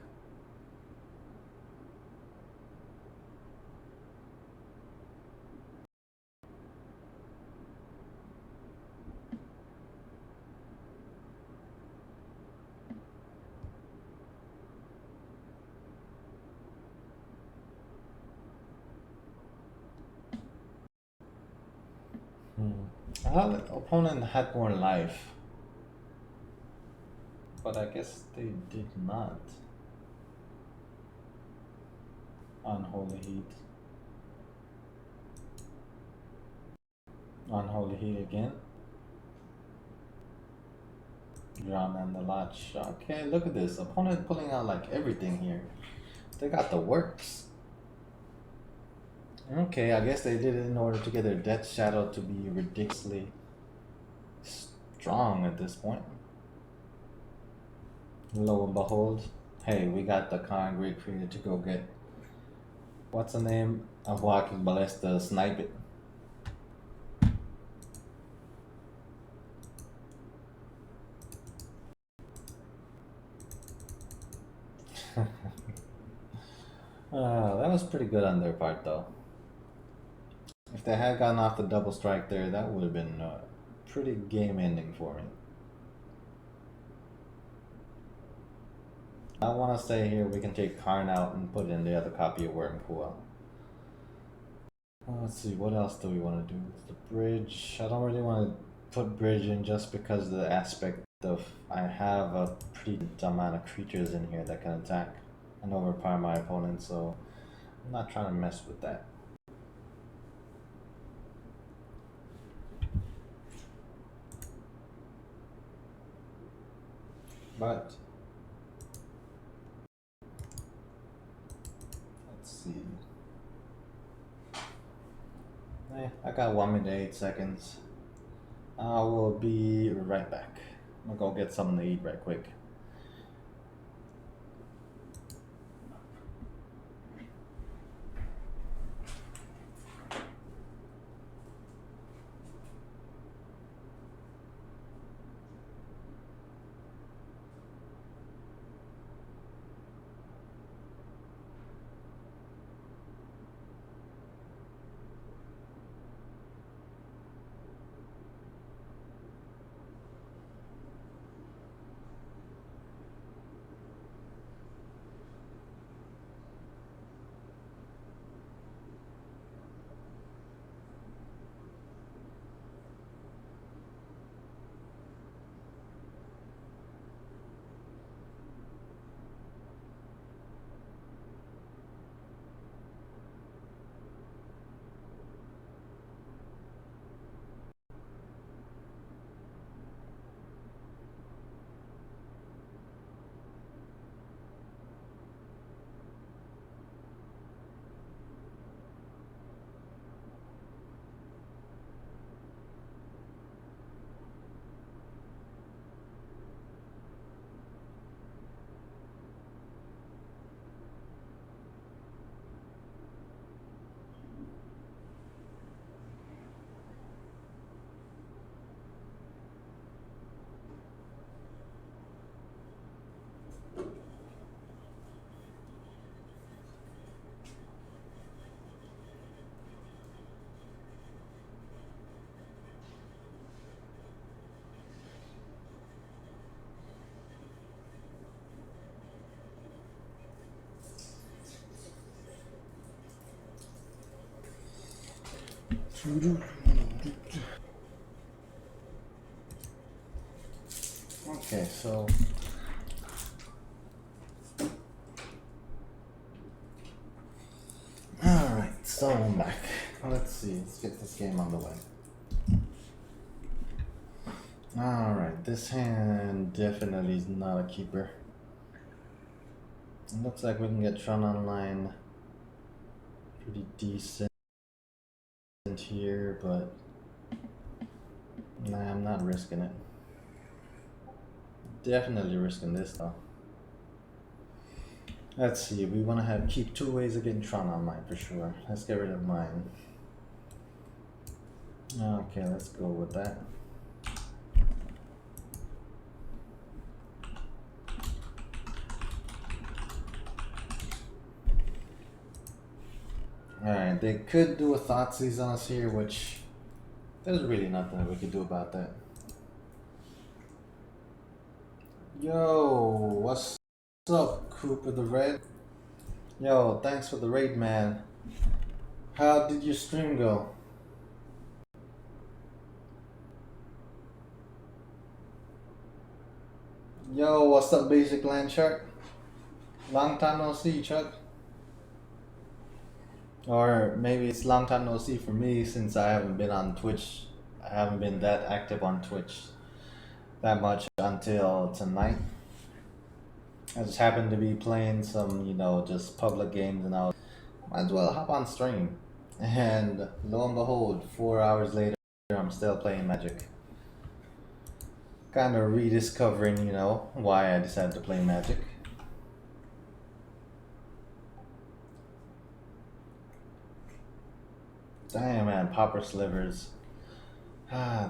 I thought the opponent had more life, but I guess they did not. Unholy Heat. Unholy Heat again. Drown and the Lodge. Okay, look at this. Opponent pulling out like everything here. They got the works. Okay, I guess they did it in order to get their Death Shadow to be ridiculously strong at this point. Lo and behold, hey, we got the Khan Great Creator to go get. What's the name? A Walking Ballista, snipe it. That was pretty good on their part, though. If they had gotten off the double strike there, that would have been a pretty game ending for me. I want to stay here. We can take Karn out and put in the other copy of Wormcoil. Let's see, what else do we want to do? The bridge. I don't really want to put bridge in just because of the aspect of I have a pretty amount of creatures in here that can attack and overpower my opponent, so I'm not trying to mess with that. But let's see. I got 1 minute 8 seconds. I will be right back. I'm gonna go get something to eat right quick. Okay, so alright, so I'm back. Let's see, let's get this game on the way. Alright, this hand definitely is not a keeper. It looks like we can get Tron Online pretty decent here, but nah, I'm not risking it. Definitely risking this though. Let's see, we want to keep 2 ways of getting Tron Online for sure. Let's get rid of mine. Okay, let's go with that. Alright, they could do a Thoughtseize on us here, which there's really nothing that we could do about that. Yo, what's up, Cooper the Red? Yo, thanks for the raid, man. How did your stream go? Yo, what's up, Basic Land Shark? Long time no see, Chuck. Or maybe it's long time no see for me since I haven't been on Twitch. I haven't been that active on Twitch that much until tonight. I just happened to be playing some, just public games, and I was, might as well hop on stream. And lo and behold, 4 hours later, I'm still playing Magic. Kind of rediscovering, why I decided to play Magic. Damn, man, Pauper Slivers.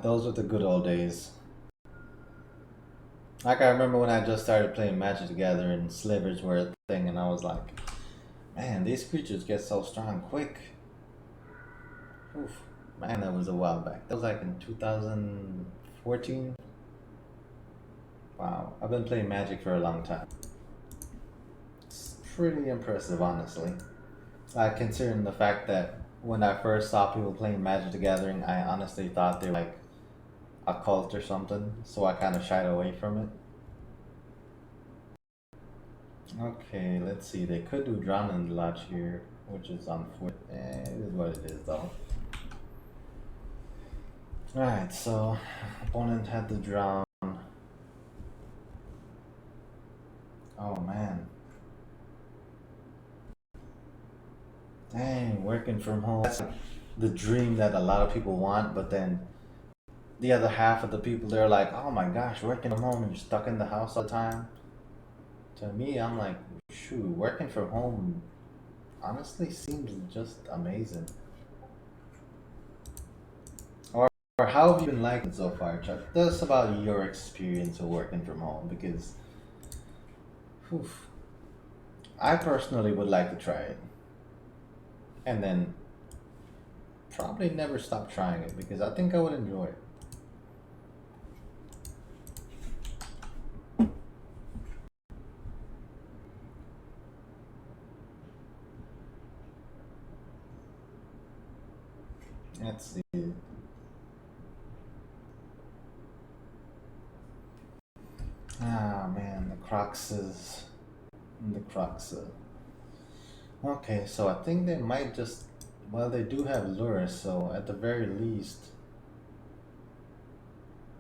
Those were the good old days. Like, I remember when I just started playing Magic together and Slivers were a thing, and I was like, man, these creatures get so strong quick. Oof. Man, that was a while back. That was like in 2014. Wow, I've been playing Magic for a long time. It's pretty impressive, honestly. Considering the fact that when I first saw people playing Magic the Gathering, I honestly thought they were like a cult or something, so I kind of shied away from it. Okay, let's see. They could do Drown in the Lodge here, which is unfortunate. It is what it is, though. Alright, so opponent had the Drown. Oh man. Dang, working from home. That's the dream that a lot of people want, but then the other half of the people, they're like, oh my gosh, working from home and you're stuck in the house all the time. To me, I'm like, shoot, working from home honestly seems just amazing. Or how have you been liking it so far, Chuck? Tell us about your experience of working from home, because I personally would like to try it. And then probably never stop trying it, because I think I would enjoy it. Let's see. Ah man, the Croxes. The Croxa. Okay, so I think they might just, well, they do have lures, so at the very least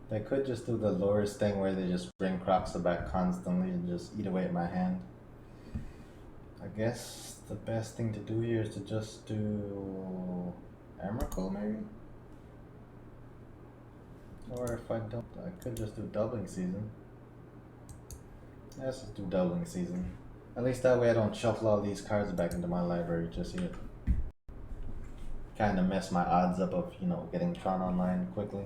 they could just do the lures thing where they just bring Croxa back constantly and just eat away at my hand. I guess the best thing to do here is to just do Emrakul maybe? Or if I don't, I could just do Doubling Season. Let's just do Doubling Season. At least that way I don't shuffle all these cards back into my library just yet. Kind of mess my odds up of, getting Tron Online quickly.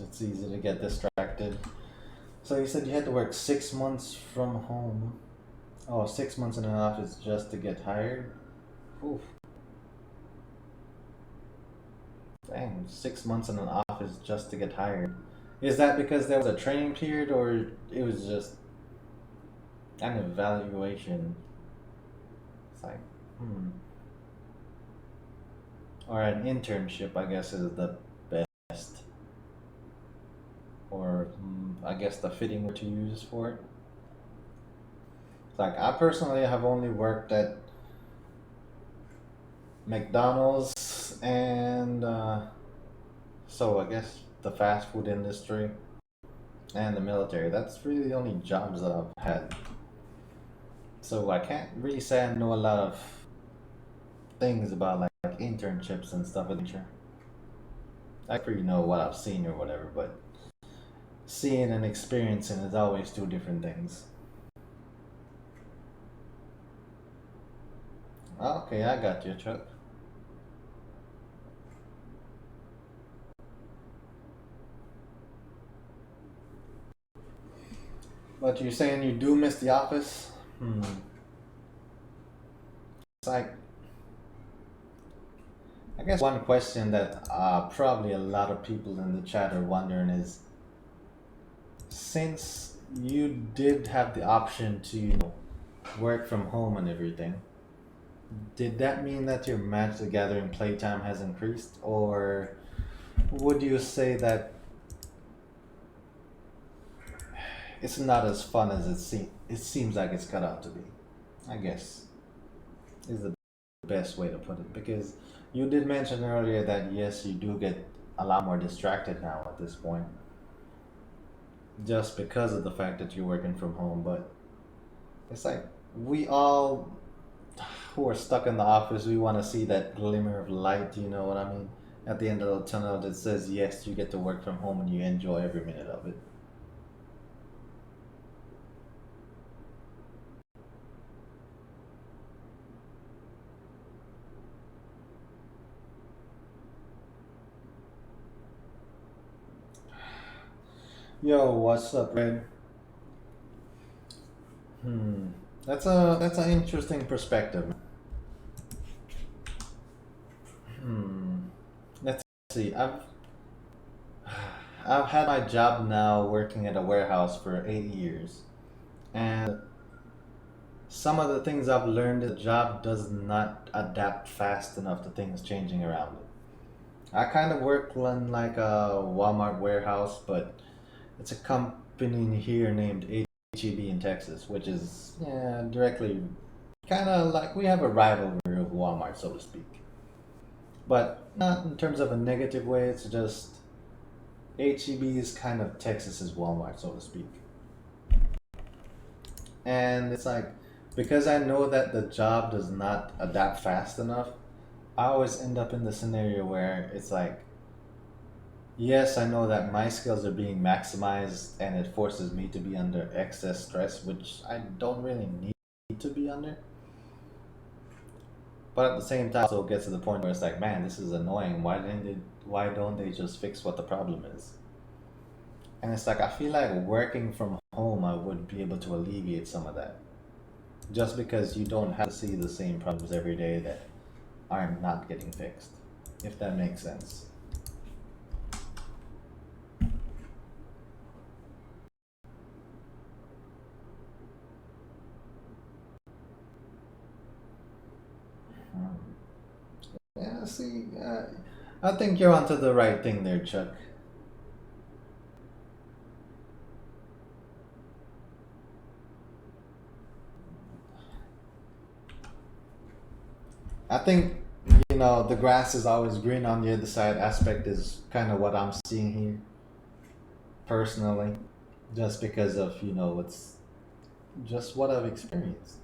It's easy to get distracted. So you said you had to work 6 months from home. Oh, 6 months in an office just to get hired? Oof. Dang, 6 months in an office just to get hired. Is that because there was a training period, or it was just an evaluation? It's like, hmm. Or an internship, I guess, is the best. Or I guess the fitting word to use for it. It's like, I personally have only worked at McDonald's and so I guess the fast food industry and the military. That's really the only jobs that I've had. So I can't really say I know a lot of things about like internships and stuff in the nature. I pretty know what I've seen or whatever, but seeing and experiencing is always two different things. Okay, I got you, Chuck. But you're saying you do miss the office? Hmm. It's like, I guess one question that probably a lot of people in the chat are wondering is, since you did have the option to, work from home and everything, did that mean that your Magic the Gathering playtime has increased, or would you say that it's not as fun as it seems like it's cut out to be? I guess is the best way to put it, because you did mention earlier that yes, you do get a lot more distracted now at this point, just because of the fact that you're working from home. But it's like we all who are stuck in the office, we want to see that glimmer of light. You know what I mean? At the end of the tunnel that says yes, you get to work from home and you enjoy every minute of it. Yo, what's up, Red? Hmm. That's an interesting perspective. Hmm. Let's see. I've had my job now working at a warehouse for 8 years, and some of the things I've learned, the job does not adapt fast enough to things changing around it. I kind of work in like a Walmart warehouse, but it's a company here named HEB in Texas, which is, yeah, directly kind of like we have a rivalry of Walmart, so to speak. But not in terms of a negative way, it's just HEB is kind of Texas's Walmart, so to speak. And it's like, because I know that the job does not adapt fast enough, I always end up in the scenario where it's like, yes, I know that my skills are being maximized and it forces me to be under excess stress, which I don't really need to be under. But at the same time, also gets to the point where it's like, man, this is annoying. Why don't they just fix what the problem is? And it's like, I feel like working from home, I would be able to alleviate some of that. Just because you don't have to see the same problems every day that are not getting fixed, if that makes sense. Hmm. Yeah, see, I think you're onto the right thing there, Chuck. I think, the grass is always green on the other side aspect is kind of what I'm seeing here, personally, just because of, it's just what I've experienced.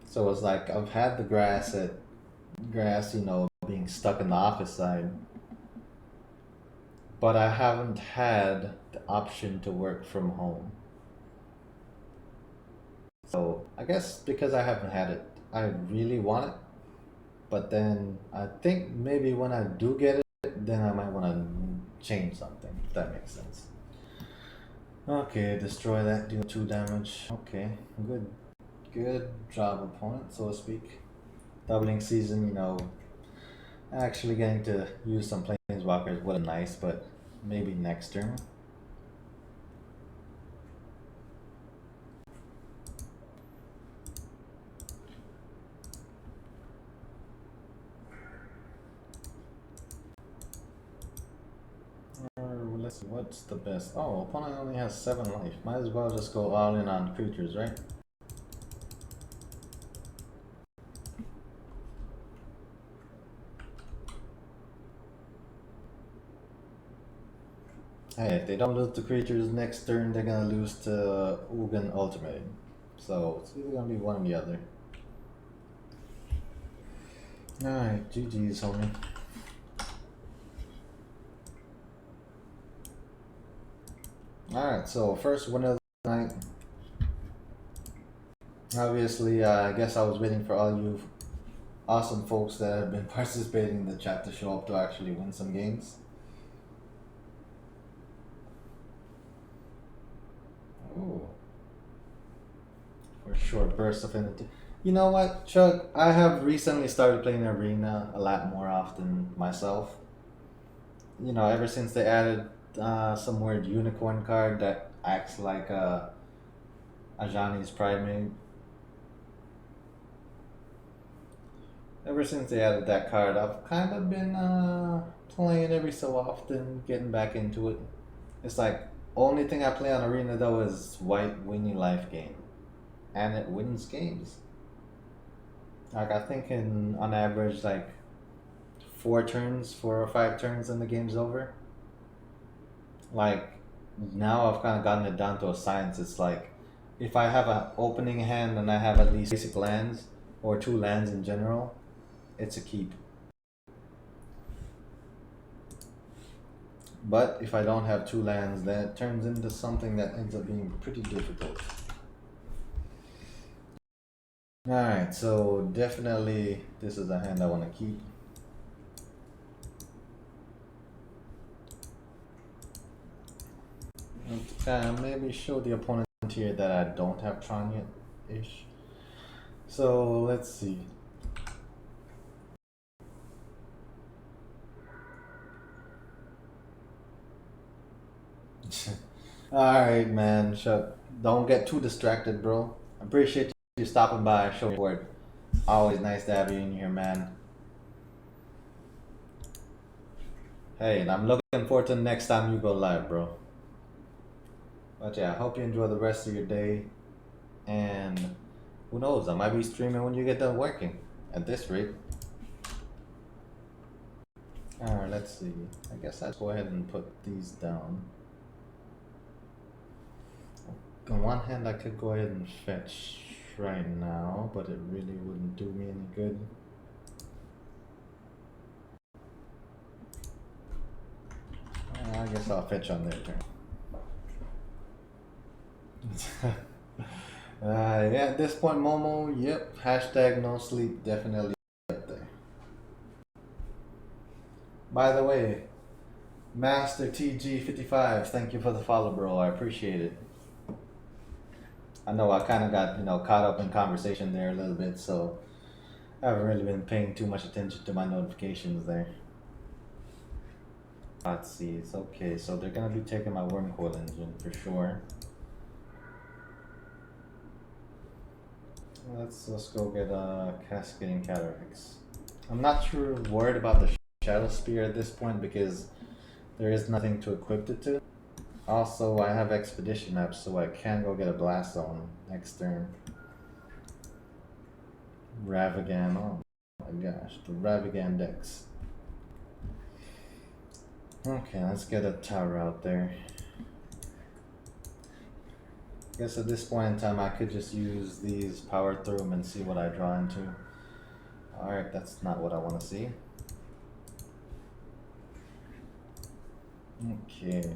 So it's like I've had the grass, being stuck in the office side, but I haven't had the option to work from home. So I guess because I haven't had it, I really want it. But then I think maybe when I do get it, then I might want to change something, if that makes sense. Okay, destroy that, deal 2 damage. Okay, good, good job, opponent, so to speak. Doubling season, Actually getting to use some planeswalkers would have nice, but maybe next turn. Let's see, what's the best? Oh, opponent only has 7 life. Might as well just go all in on creatures, right? Hey, if they don't lose the creatures next turn, they're gonna lose to Ugin Ultimate. So it's either gonna be one or the other. Alright, GG's, homie. Alright, so first winner of the night. Obviously, I guess I was waiting for all you awesome folks that have been participating in the chat to show up to actually win some games. Ooh. For a short burst of energy. You know what, Chuck? I have recently started playing Arena a lot more often myself. You know, ever since they added some weird unicorn card that acts like a Ajani's Primate. Ever since they added that card, I've kind of been playing every so often, getting back into it. It's like, only thing I play on Arena though is White Winnie Life Game. And it wins games. Like, I think on average, like 4 or 5 turns and the game's over. Like, now I've kind of gotten it down to a science. It's like, if I have an opening hand and I have at least basic lands, or 2 lands in general, it's a keep. But if I don't have 2 lands, then it turns into something that ends up being pretty difficult. Alright, so definitely this is a hand I want to keep. Maybe show the opponent here that I don't have Tron yet-ish. So let's see. Alright, man, Chuck. Don't get too distracted, bro. I appreciate you stopping by, showing support. Always nice to have you in here, man. Hey, and I'm looking forward to the next time you go live, bro. But yeah, I hope you enjoy the rest of your day. And who knows, I might be streaming when you get done working. At this rate. Alright, let's see. I guess I'll go ahead and put these down. On one hand, I could go ahead and fetch right now, but it really wouldn't do me any good. I guess I'll fetch on their turn. Yeah, at this point, Momo, yep, hashtag no sleep, definitely up there. By the way, Master TG55, thank you for the follow, bro. I appreciate it. I know I kind of got, caught up in conversation there a little bit, so I haven't really been paying too much attention to my notifications there. Let's see, it's okay. So they're gonna be taking my Wormcoil Engine for sure. Let's go get a Cascading Cataracts. I'm not sure worried about the Shadow Spear at this point because there is nothing to equip it to. Also, I have Expedition Maps, so I can go get a Blast Zone next turn. Ravagan, oh my gosh, the Ravagan decks. Okay, let's get a tower out there. I guess at this point in time I could just use these, power through them, and see what I draw into. Alright, that's not what I want to see. Okay.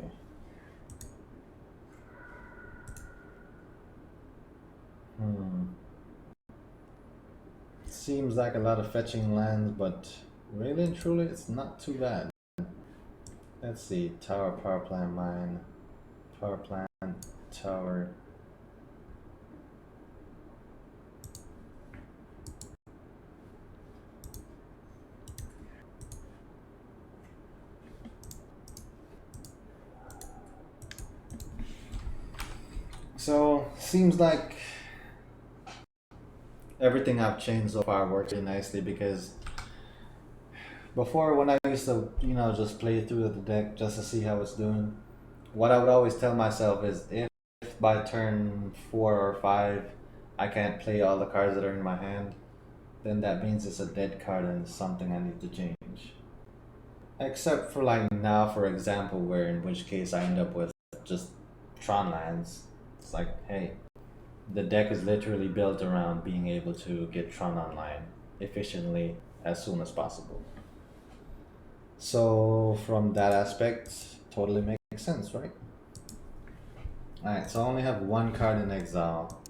Seems like a lot of fetching lands, but really and truly it's not too bad. Let's see, tower, power plant, mine, power plant, tower. So seems like everything I've changed so far works really nicely because before when I used to, just play through the deck just to see how it's doing, what I would always tell myself is if by turn 4 or 5 I can't play all the cards that are in my hand, then that means it's a dead card and it's something I need to change. Except for like now, for example, where in which case I end up with just Tron lands. It's like, hey, the deck is literally built around being able to get Tron online efficiently as soon as possible. So from that aspect, totally makes sense, right? Alright, so I only have one card in exile.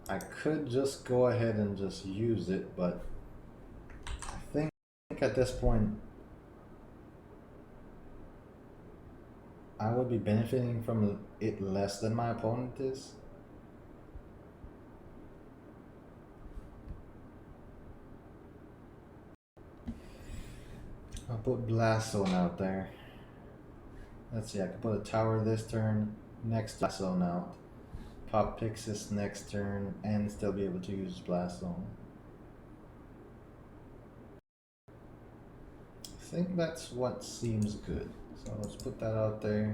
I could just go ahead and just use it, but I think at this point I would be benefiting from it less than my opponent is. I'll put Blast Zone out there. Let's see, I can put a tower this turn, next Blast Zone out. Pop Pixis next turn, and still be able to use Blast Zone. I think that's what seems good. So let's put that out there.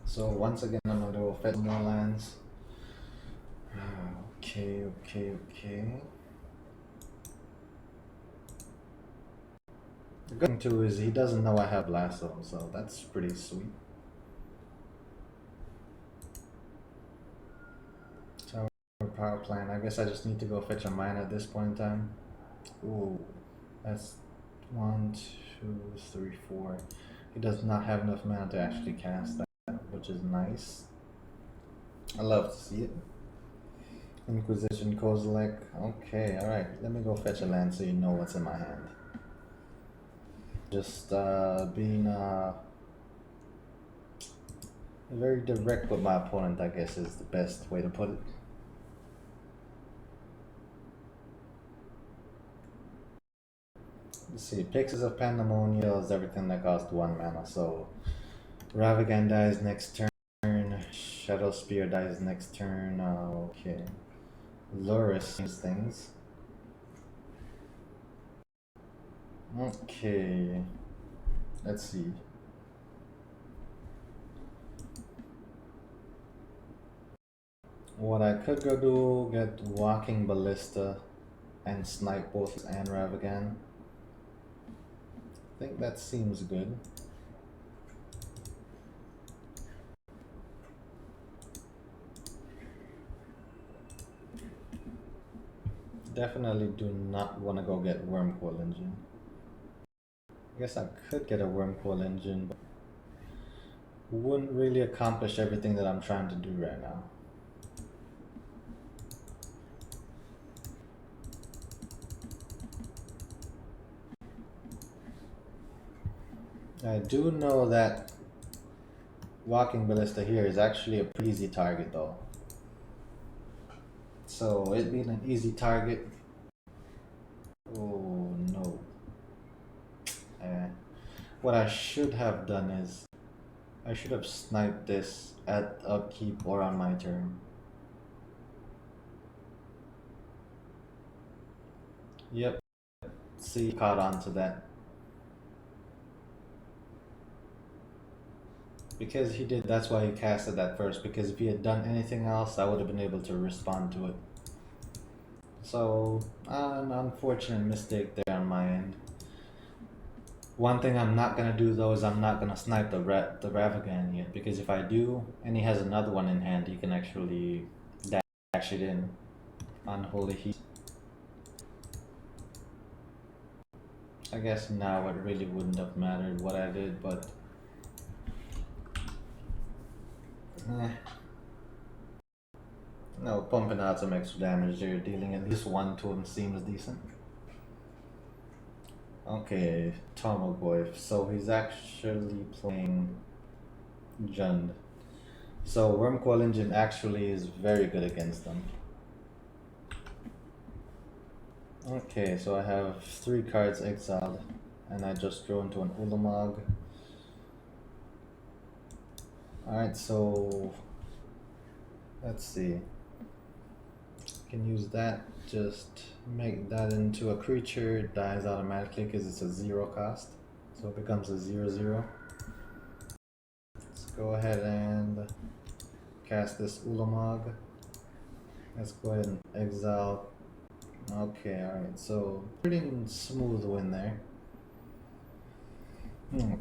So once again, I'm gonna go fetch more lands. Okay. The good thing too is he doesn't know I have Blast Zone, so that's pretty sweet. Tower power plant. I guess I just need to go fetch a mine at this point in time. Ooh, that's 1, 2, 3, 4. He does not have enough mana to actually cast that, which is nice. I love to see it. Inquisition Kozilek. Okay, alright. Let me go fetch a land so you know what's in my hand. Just being very direct with my opponent, I guess, is the best way to put it. Let's see, Pixis of Pandemonium is everything that costs 1 mana, so Ravagan dies next turn, Shadow Spear dies next turn, okay. Lurrus seems things. Okay, let's see. What I could go do, get Walking Ballista and snipe both and Ravagan. I think that seems good. Definitely do not want to go get Wormcoil Engine. I guess I could get a Wormcoil Engine, but wouldn't really accomplish everything that I'm trying to do right now. I do know that Walking Ballista here is actually a pretty easy target though. So it being an easy target. Oh no. What I should have done is I should have sniped this at upkeep or on my turn. Yep. See, caught on to that. Because he did, that's why he casted that first. Because if he had done anything else, I would have been able to respond to it. So, an unfortunate mistake there on my end. One thing I'm not gonna do though is I'm not gonna snipe the Ravagan yet, because if I do, and he has another one in hand, he can actually dash it in. Unholy Heat. I guess now it really wouldn't have mattered what I did, but no, pumping out some extra damage there, dealing at least 1 to him seems decent. Okay, Tarmogoyf. So he's actually playing Jund. So Wormcoil Engine actually is very good against them. Okay, so I have 3 cards exiled, and I just drew into an Ulamog. Alright, so let's see. Can use that, just make that into a creature, it dies automatically because it's a 0 cost. So it becomes a 0/0. Let's go ahead and cast this Ulamog. Let's go ahead and exile. Okay, alright, so pretty smooth win there.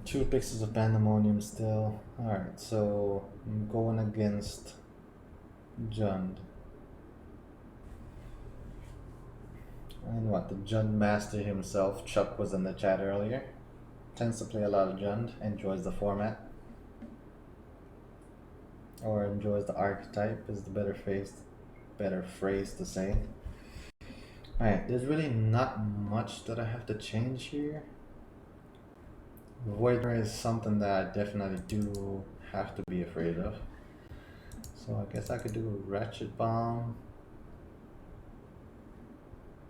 2 Pixels of Pandemonium still. Alright, so I'm going against Jund. And what, the Jund Master himself, Chuck was in the chat earlier. Tends to play a lot of Jund, enjoys the format. Or enjoys the archetype is the better phrase to say. Alright, there's really not much that I have to change here. Voidmer is something that I definitely do have to be afraid of. So I guess I could do Ratchet Bomb.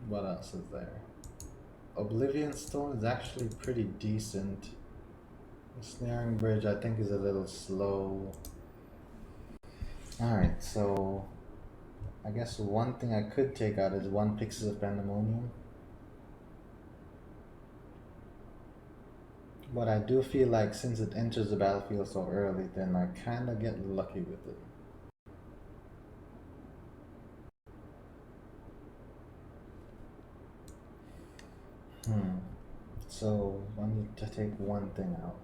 What else is there? Oblivion Stone is actually pretty decent. The Snaring Bridge I think is a little slow. Alright, so I guess one thing I could take out is 1 Pixels of Pandemonium. But I do feel like since it enters the battlefield so early, then I kinda get lucky with it. So I need to take one thing out.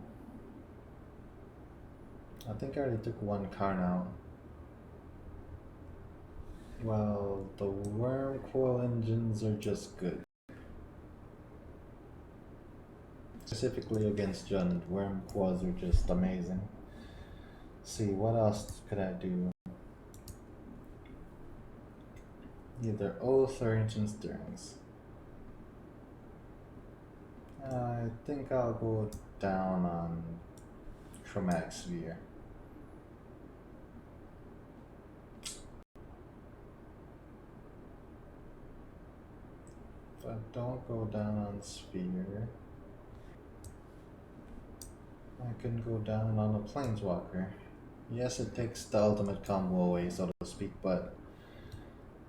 I think I already took 1 card out. Well, the Wormcoil Engines are just good. Specifically against Jund, Wormcoils are just amazing. Let's see, what else could I do? Either Oath or Ancient Stirrings. I think I'll go down on Chromatic Sphere. If I don't go down on Sphere, I can go down on a Planeswalker. Yes, it takes the ultimate combo away, so to speak, but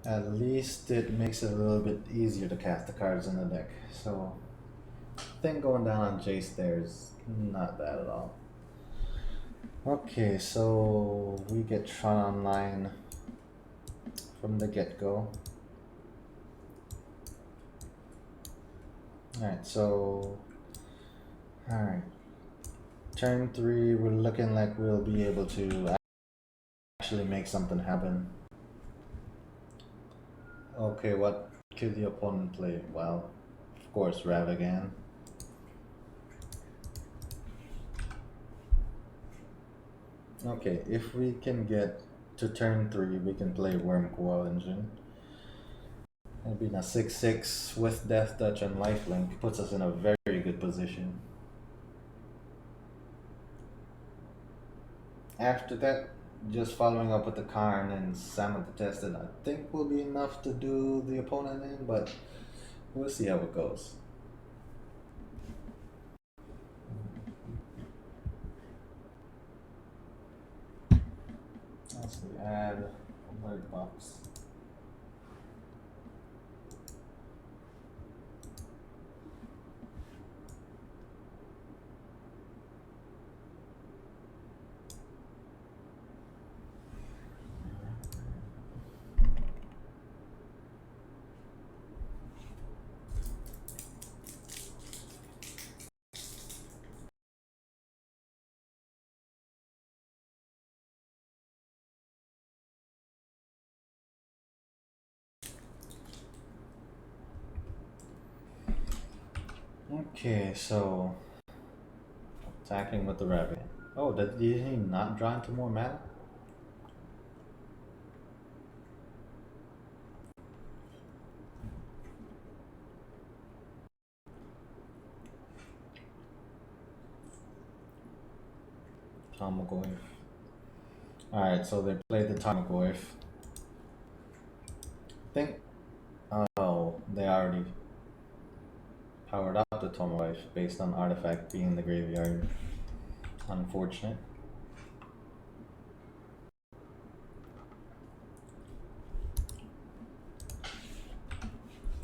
at least it makes it a little bit easier to cast the cards in the deck. So I think going down on Jace there is not bad at all. Okay, so we get Tron Online from the get-go. Alright, so alright. Turn 3, we're looking like we'll be able to actually make something happen. Okay, what could the opponent play? Well, of course, Ravagan. Okay, if we can get to turn 3, we can play Wormcoil Engine. And being a 6/6 with Death Touch and Lifelink puts us in a very good position. After that, just following up with the Karn and Salmon the Tested, I think will be enough to do the opponent in, but we'll see how it goes. Let's see, add alert box. Okay, so attacking with the rabbit. Oh, did he not draw into more mana? Tarmogoyf. Alright, so they played the Tarmogoyf. I think. Oh, they already powered up the Tarmogoyf based on artifact being in the graveyard. Unfortunate.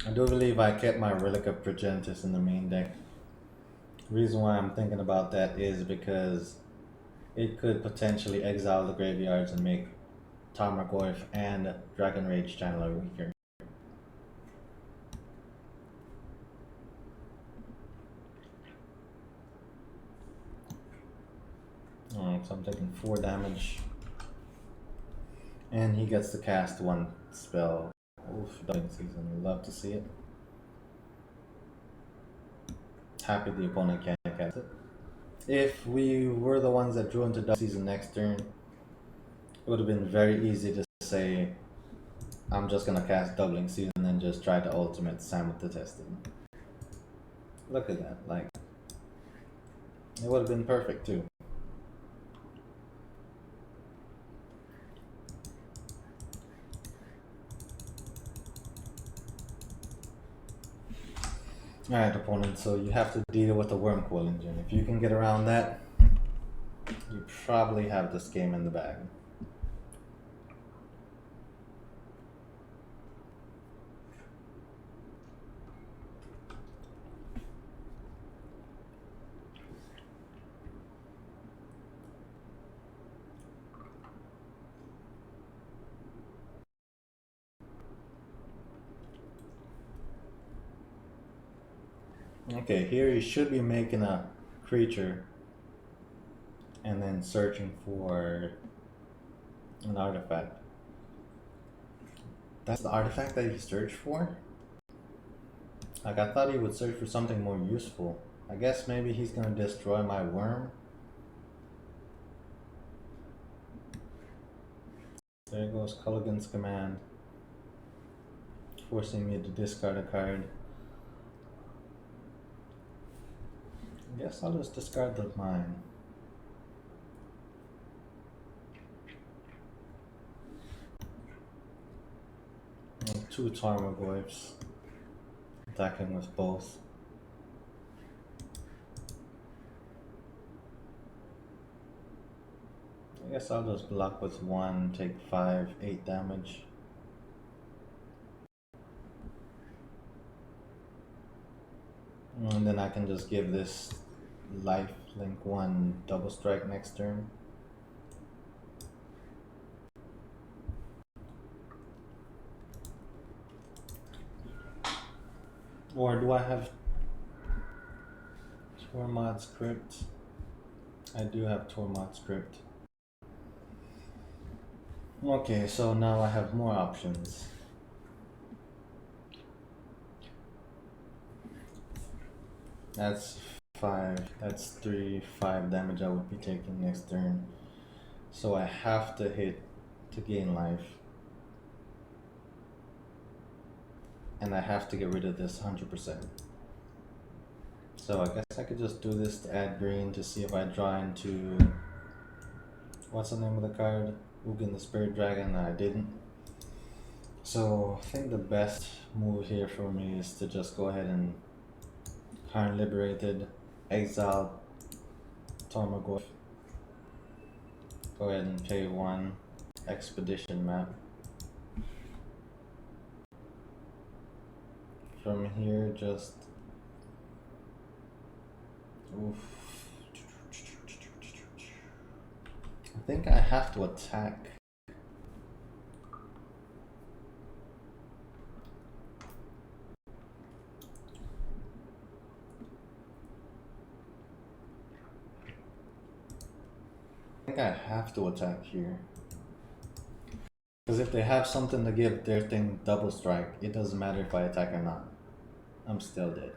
I do believe I kept my Relic of Progenitus in the main deck. The reason why I'm thinking about that is because it could potentially exile the graveyards and make Tarmogoyf and Dragon Rage Channeler weaker. Alright, so I'm taking 4 damage. And he gets to cast 1 spell. Oof, Doubling Season. Love to see it. Happy the opponent can't cast it. If we were the ones that drew into Doubling Season next turn, it would have been very easy to say, I'm just gonna cast Doubling Season and just try to ultimate Sam with the Testing. Look at that, like, it would have been perfect too. Alright, opponent, so you have to deal with the Wormcoil Engine. If you can get around that, you probably have this game in the bag. Okay, here you should be making a creature and then searching for an artifact. That's the artifact that he searched for? Like, I thought he would search for something more useful. I guess maybe he's gonna destroy my worm. There goes Culligan's Command, forcing me to discard a card. I guess I'll just discard the mine. And 2 Tarmogoyfs, attacking with both. I guess I'll just block with 1, take 5, 8 damage. And then I can just give this life link 1 double strike next turn. Or do I have Tormod's Crypt? I do have Tormod's Crypt. Okay, so now I have more options. That's 5, that's 3, 5 damage I would be taking next turn. So I have to hit to gain life. And I have to get rid of this 100%. So I guess I could just do this to add green to see if I draw into, what's the name of the card? Ugin the Spirit Dragon. I didn't. So I think the best move here for me is to just go ahead and Karn Liberated, exile Tarmogoyf. Go ahead and pay 1 expedition map. From here, just oof. I think I have to attack. I think I have to attack here. Because if they have something to give their thing double strike, it doesn't matter if I attack or not. I'm still dead.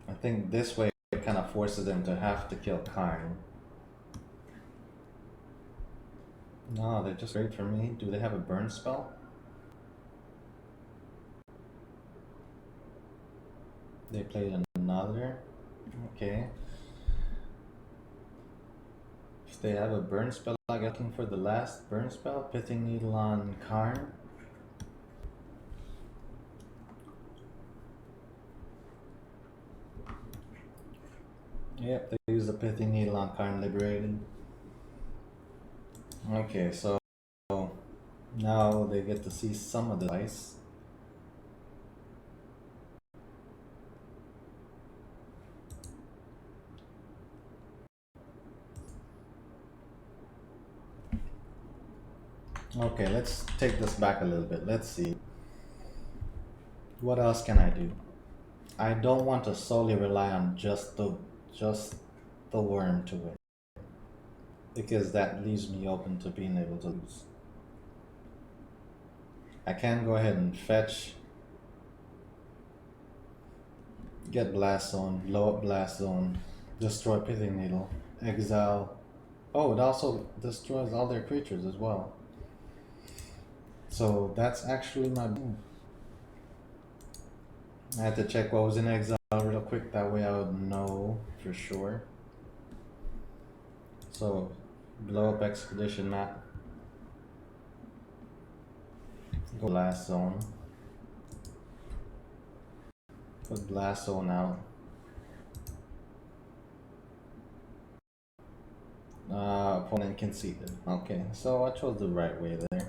I think this way it kind of forces them to have to kill Karn. No, they're just great for me. Do they have a burn spell? They played another? Okay. They have a burn spell. I'm looking for the last burn spell. Pithing Needle on Karn. Yep, they use the Pithing Needle on Karn Liberated. Okay, so now they get to see some of the ice. Okay, let's take this back a little bit. Let's see. What else can I do? I don't want to solely rely on just the worm to win, because that leaves me open to being able to lose. I can go ahead and fetch, get Blast Zone, blow up Blast Zone, destroy Pithing Needle, exile. Oh, it also destroys all their creatures as well. So that's actually my move. I had to check what was in exile real quick, that way I would know for sure. So, blow up Expedition map. Go Blast Zone. Put Blast Zone out. Opponent conceded. Okay, so I chose the right way there.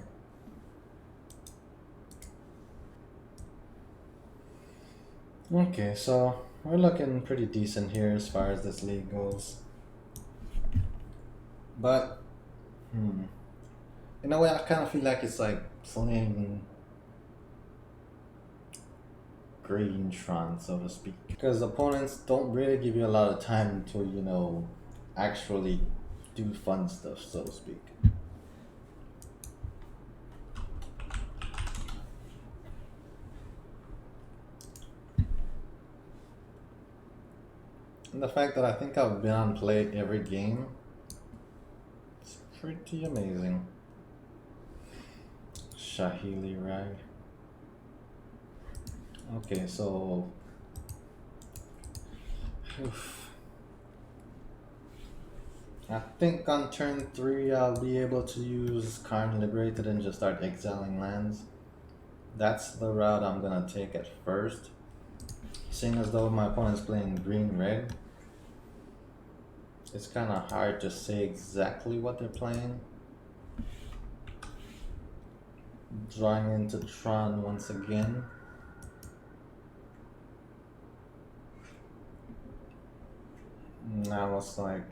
Okay, so we're looking pretty decent here as far as this league goes. But, in a way, I kind of feel like it's like playing Greentron, so to speak. Because opponents don't really give you a lot of time to, you know, actually do fun stuff, so to speak. And the fact that I think I've been on play every game, it's pretty amazing. Shahili Rag. Okay, so I think on turn 3 I'll be able to use Karn Liberated and just start exiling lands. That's the route I'm gonna take at first. Seeing as though my opponent's playing green-red, it's kind of hard to say exactly what they're playing. Drawing into Tron once again. Now it's like,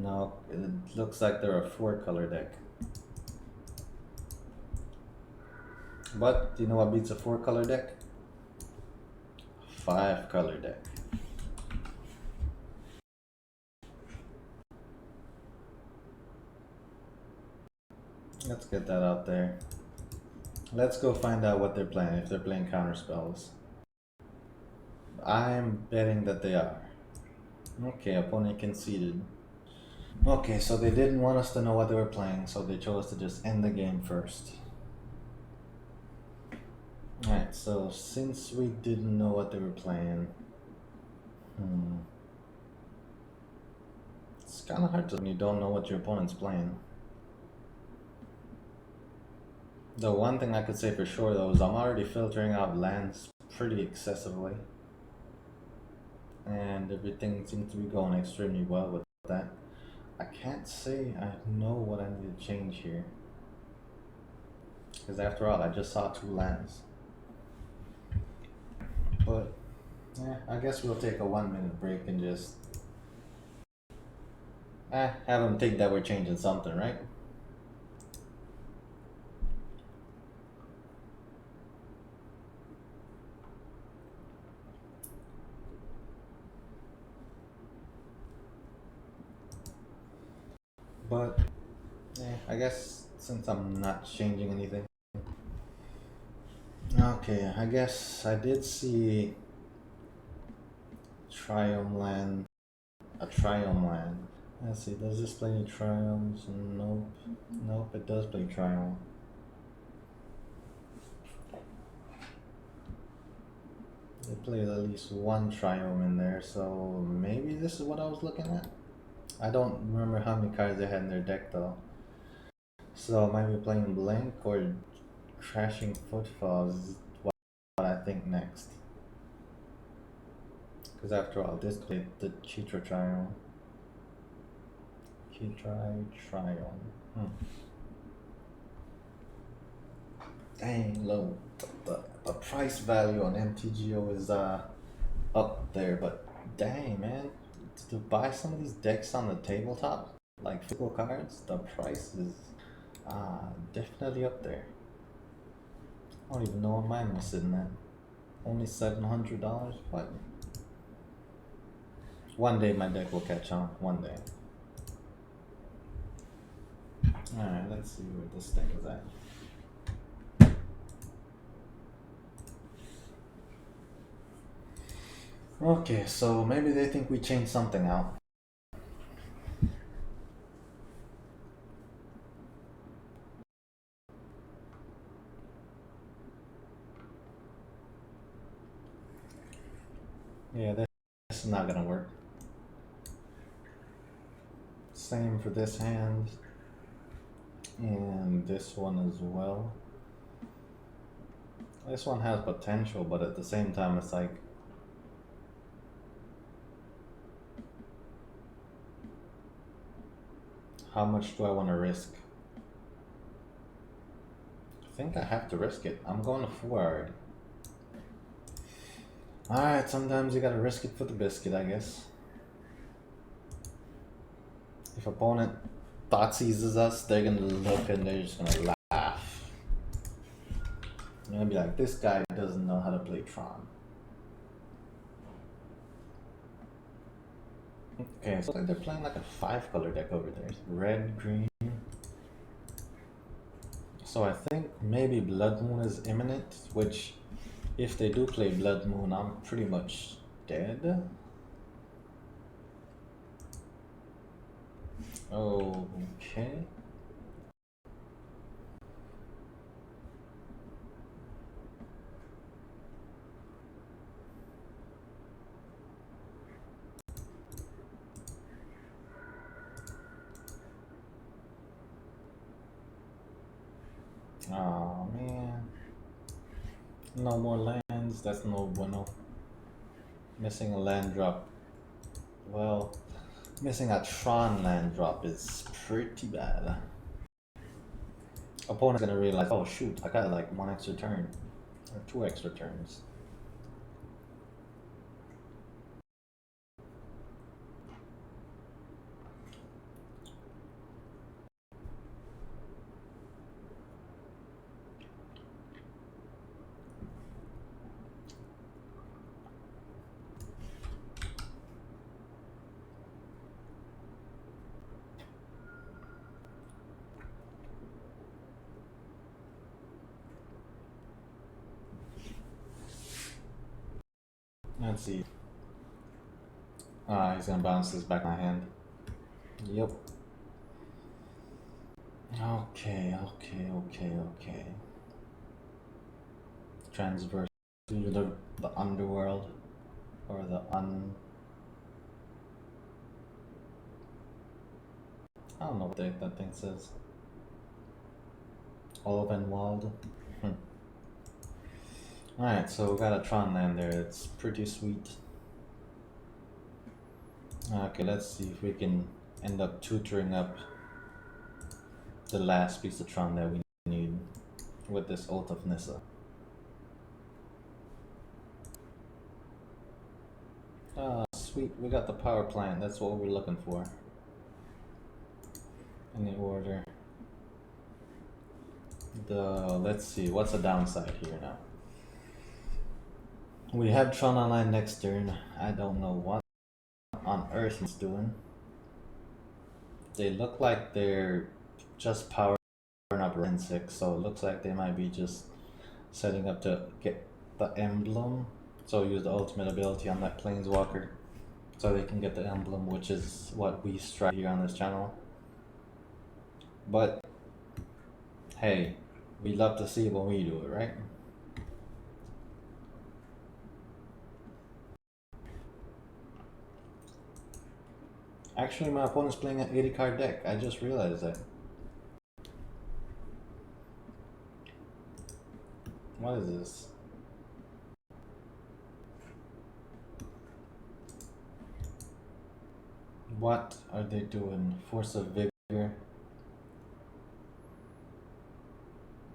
no, it looks like they're a 4-color deck. But do you know what beats a 4-color deck? 5-color deck. Let's get that out there. Let's go find out what they're playing, if they're playing counter spells. I'm betting that they are. Okay, opponent conceded. Okay, so they didn't want us to know what they were playing, so they chose to just end the game first. Alright, so since we didn't know what they were playing, it's kind of hard to when you don't know what your opponent's playing. The one thing I could say for sure though is I'm already filtering out lands pretty excessively. And everything seems to be going extremely well with that. I can't say I know what I need to change here. Because after all, I just saw 2 lands. But, yeah, I guess we'll take a 1-minute break and just have them think that we're changing something, right? But, yeah, I guess since I'm not changing anything. Okay, I guess I did see Triome Land. A Triome Land. Let's see, does this play any Triomes? Nope. Nope, it does play Triome. They played at least 1 Triome in there, so maybe this is what I was looking at. I don't remember how many cards they had in their deck though. So I might be playing Blink or Crashing Footfalls is what I think next. Because after all, this played the Chitra Trial. Chitra Trial. Dang low. The price value on MTGO is up there, but dang man, to buy some of these decks on the tabletop, like physical cards, the price is definitely up there. I don't even know what mine was sitting at. Only $700. What? One day my deck will catch on. One day. Alright, let's see where this thing is at. Okay, so maybe they think we changed something out. Yeah, this is not gonna work. Same for this hand. And this one as well. This one has potential, but at the same time it's like, how much do I want to risk? I think I have to risk it. I'm going to forward. Alright, sometimes you gotta risk it for the biscuit, I guess. If opponent thought seizes us, they're gonna look and they're just gonna laugh. They're gonna be like, this guy doesn't know how to play Tron. Okay, so like they're playing like a 5-color deck over there. Red, green. So I think maybe Blood Moon is imminent, which if they do play Blood Moon, I'm pretty much dead. Okay. Oh man. No more lands, that's no bueno. Missing a land drop. Well, missing a Tron land drop is pretty bad. Opponent's gonna realize, oh shoot, I got like 1 extra turn. Or 2 extra turns. Let's see. He's gonna bounce this back in my hand. Yep. Okay. Transverse to the underworld. Or the I don't know what that thing says. Olvenwald. Alright, so we got a Tron land there. It's pretty sweet. Okay, let's see if we can end up tutoring up the last piece of Tron that we need with this Oath of Nissa. Sweet, we got the power plant. That's what we're looking for. In the order. Let's see, what's the downside here now? We have Tron online next turn. I don't know what on earth it's doing. They look like they're just powering up Ren 6, so it looks like they might be just setting up to get the emblem. So use the ultimate ability on that Planeswalker so they can get the emblem, which is what we strive here on this channel. But hey, we love to see it when we do it, right? Actually, my opponent's playing an 80 card deck. I just realized that. What is this? What are they doing? Force of Vigor.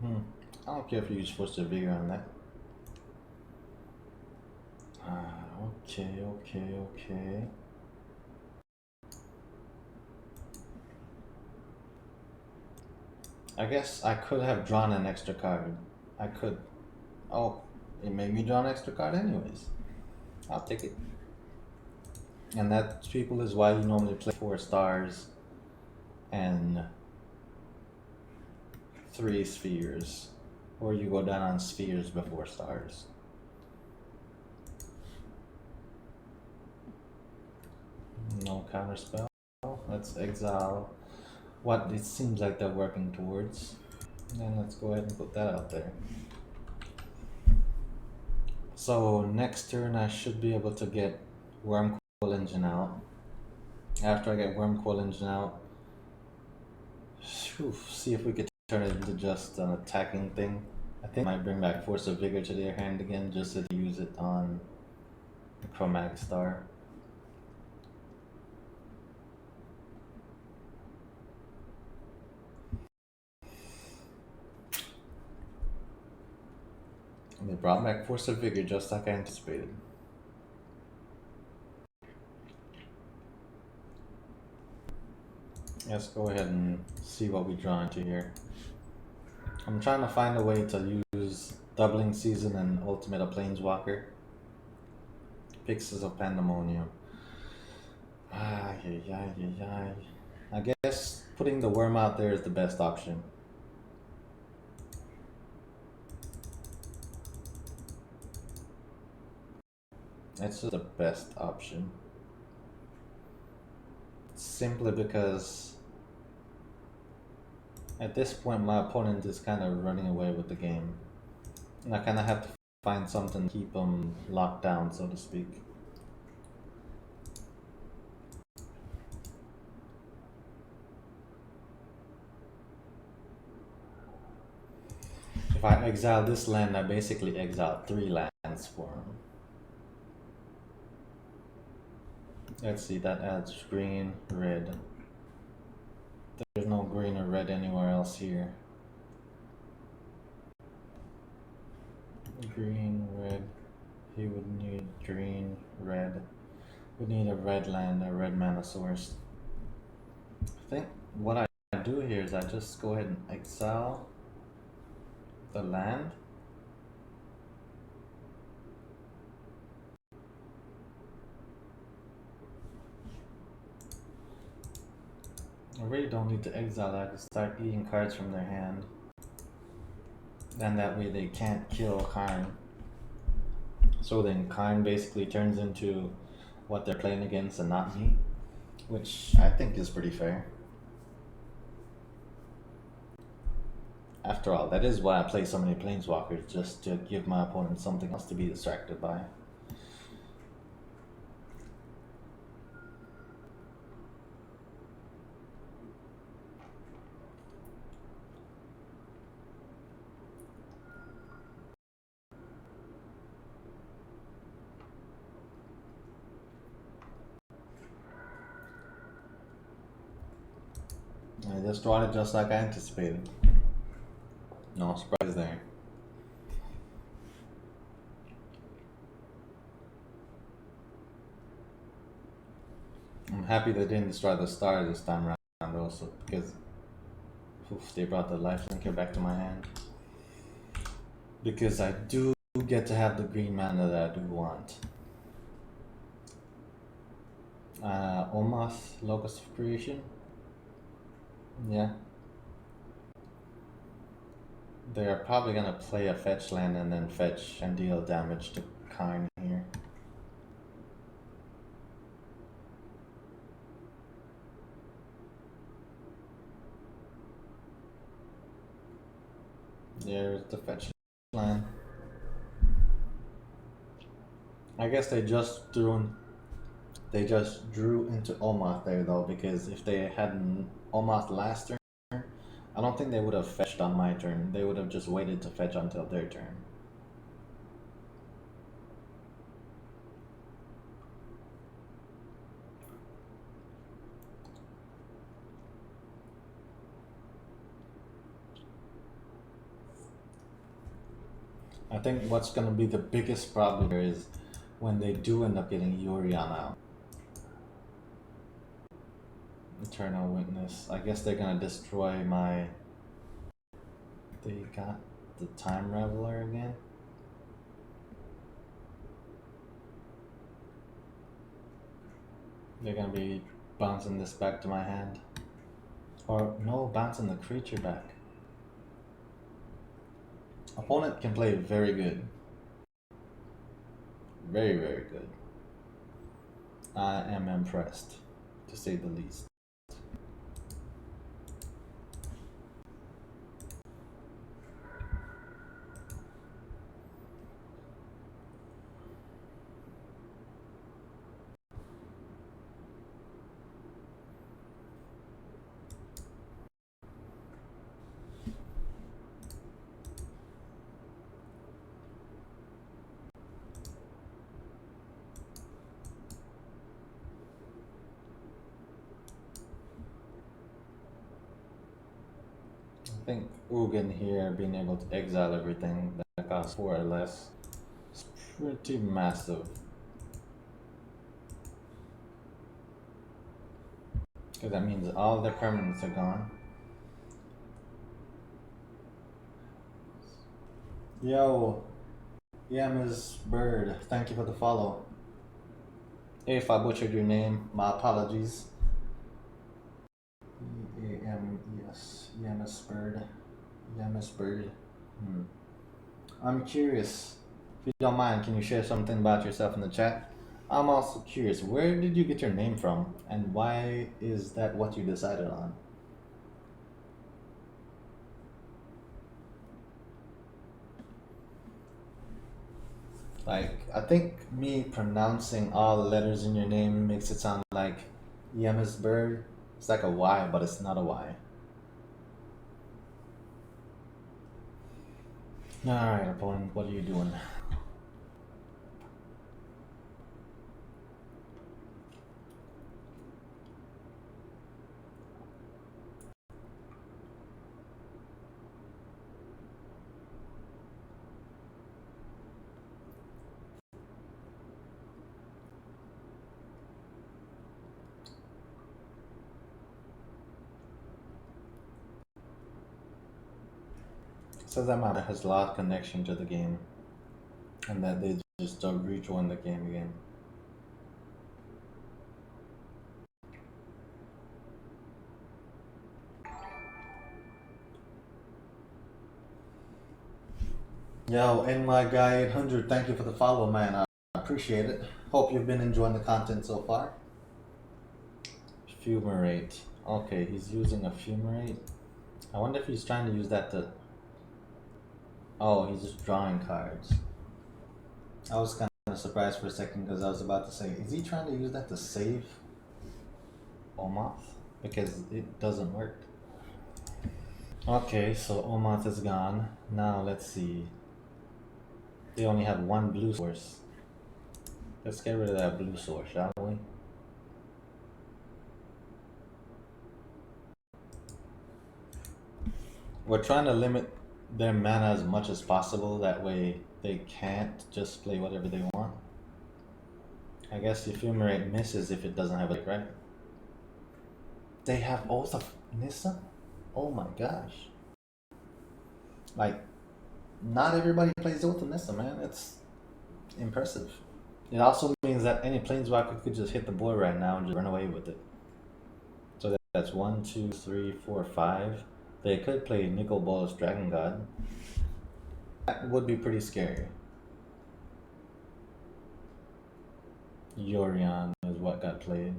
I don't care if you use Force of Vigor on that. Okay. I guess I could have drawn an extra card. I could. Oh, it made me draw an extra card anyways. I'll take it. And that, people, is why you normally play 4 stars and 3 spheres. Or you go down on spheres before stars. No counterspell. Let's exile what it seems like they're working towards. And let's go ahead and put that out there. So next turn I should be able to get Wurmcoil Engine out. After I get Wurmcoil Engine out, see if we could turn it into just an attacking thing. I think I might bring back Force of Vigor to their hand again just to use it on the Chromatic Star. And they brought back Force of Vigor just like I anticipated. Let's go ahead and see what we draw into here. I'm trying to find a way to use Doubling Season and Ultimate a Planeswalker. Pixels of Pandemonium. I guess putting the worm out there is the best option. It's the best option. Simply because at this point my opponent is kind of running away with the game. And I kind of have to find something to keep them locked down, so to speak. If I exile this land, I basically exile 3 lands for him. Let's see, that adds green, red. There's no green or red anywhere else here. Green, red. He would need green, red. We need a red land, a red mana source. I think what I do here is I just go ahead and exile the land. I really don't need to exile, I can start eating cards from their hand. And that way they can't kill Karn. So then Karn basically turns into what they're playing against and not me. Which I think is pretty fair. After all, that is why I play so many Planeswalkers, just to give my opponent something else to be distracted by. I just drawn it just like I anticipated. No surprise there. I'm happy they didn't destroy the star this time around also, because they brought the lifelinker back to my hand. Because I do get to have the green mana that I do want. Omoth, Locus of Creation. Yeah. They're probably gonna play a fetch land and then fetch and deal damage to Karn here. There's the fetch land. I guess they just threw in They just drew into Omoth there though, because if they hadn't Omoth last turn, I don't think they would have fetched on my turn. They would have just waited to fetch until their turn. I think what's going to be the biggest problem here is when they do end up getting Yorion out. Eternal Witness. I guess they're going to destroy my... They got the Time Reveler again. They're going to be bouncing this back to my hand. Or no, bouncing the creature back. Opponent can play very good. Very, very good. I am impressed, to say the least. I think Ugin here being able to exile everything that costs 4 or less is pretty massive. Because that means all their permanents are gone. Yo, Ms. Bird, thank you for the follow. If I butchered your name, my apologies. E-A-M-E-S, Ms. Bird. Ms. Bird. I'm curious, if you don't mind, can you share something about yourself in the chat? I'm also curious, where did you get your name from, and why is that what you decided on? Like, I think me pronouncing all the letters in your name makes it sound like Ms. Bird. It's like a Y, but it's not a Y. Alright, opponent, what are you doing? Says that Mata has lost connection to the game, and that they just rejoin the game again. Yo, and my guy 800, thank you for the follow, man. I appreciate it. Hope you've been enjoying the content so far. Fumarate. Okay, he's using a Fumarate. I wonder if he's trying to use that to... Oh, he's just drawing cards. I was kind of surprised for a second because I was about to say, is he trying to use that to save Omoth? Because it doesn't work. Okay, so Omoth is gone. Now let's see. They only have one blue source. Let's get rid of that blue source, shall we? We're trying to limit their mana as much as possible. That way they can't just play whatever they want. I guess the Fumarate misses if it doesn't have it, right? They have Oath of Nissa? Oh my gosh. Like, not everybody plays Oath of Nissa, man. It's impressive. It also means that any Planeswalker could just hit the board right now and just run away with it. So that's 1, 2, 3, 4, 5. They could play Nicol Bolas Dragon God. That would be pretty scary. Yorion is what got played.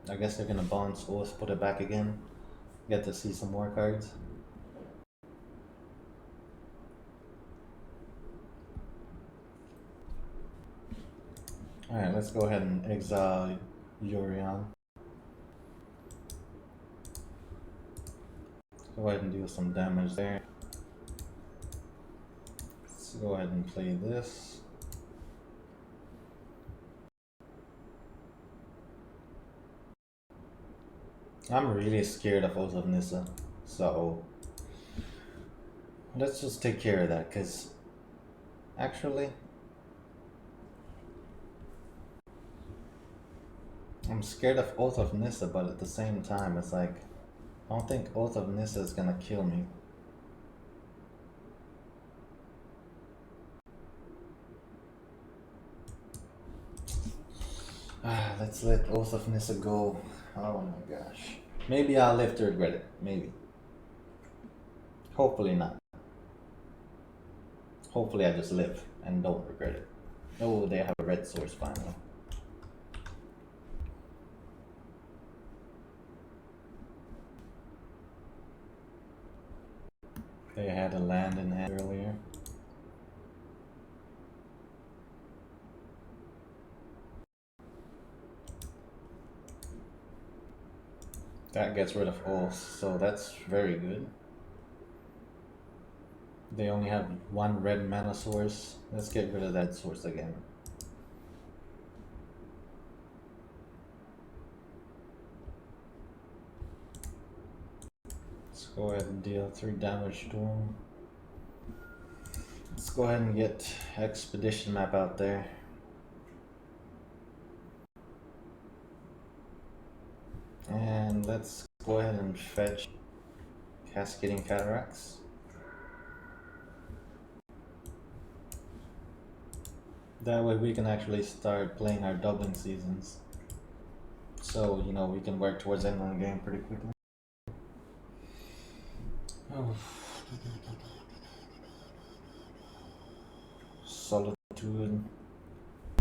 I guess they're gonna bounce Oath, put it back again. Get to see some more cards. Alright, let's go ahead and exile Yorion. Go ahead and deal some damage there. Let's go ahead and play this. I'm really scared of Oath of Nissa, so let's just take care of that, because actually I'm scared of Oath of Nissa, but at the same time it's like I don't think Oath of Nissa is gonna kill me. Let's let Oath of Nissa go. Oh my gosh. Maybe I'll live to regret it. Maybe. Hopefully not. Hopefully I just live and don't regret it. Oh, they have a red source finally. They had a land in hand earlier. That gets rid of Oath, so that's very good. They only have one red mana source. Let's get rid of that source again. Let's go ahead and deal 3 damage to him. Let's go ahead and get Expedition Map out there. And let's go ahead and fetch Cascading Cataracts. That way we can actually start playing our doubling seasons. So, you know, we can work towards the end of the game pretty quickly. Oh. Solitude.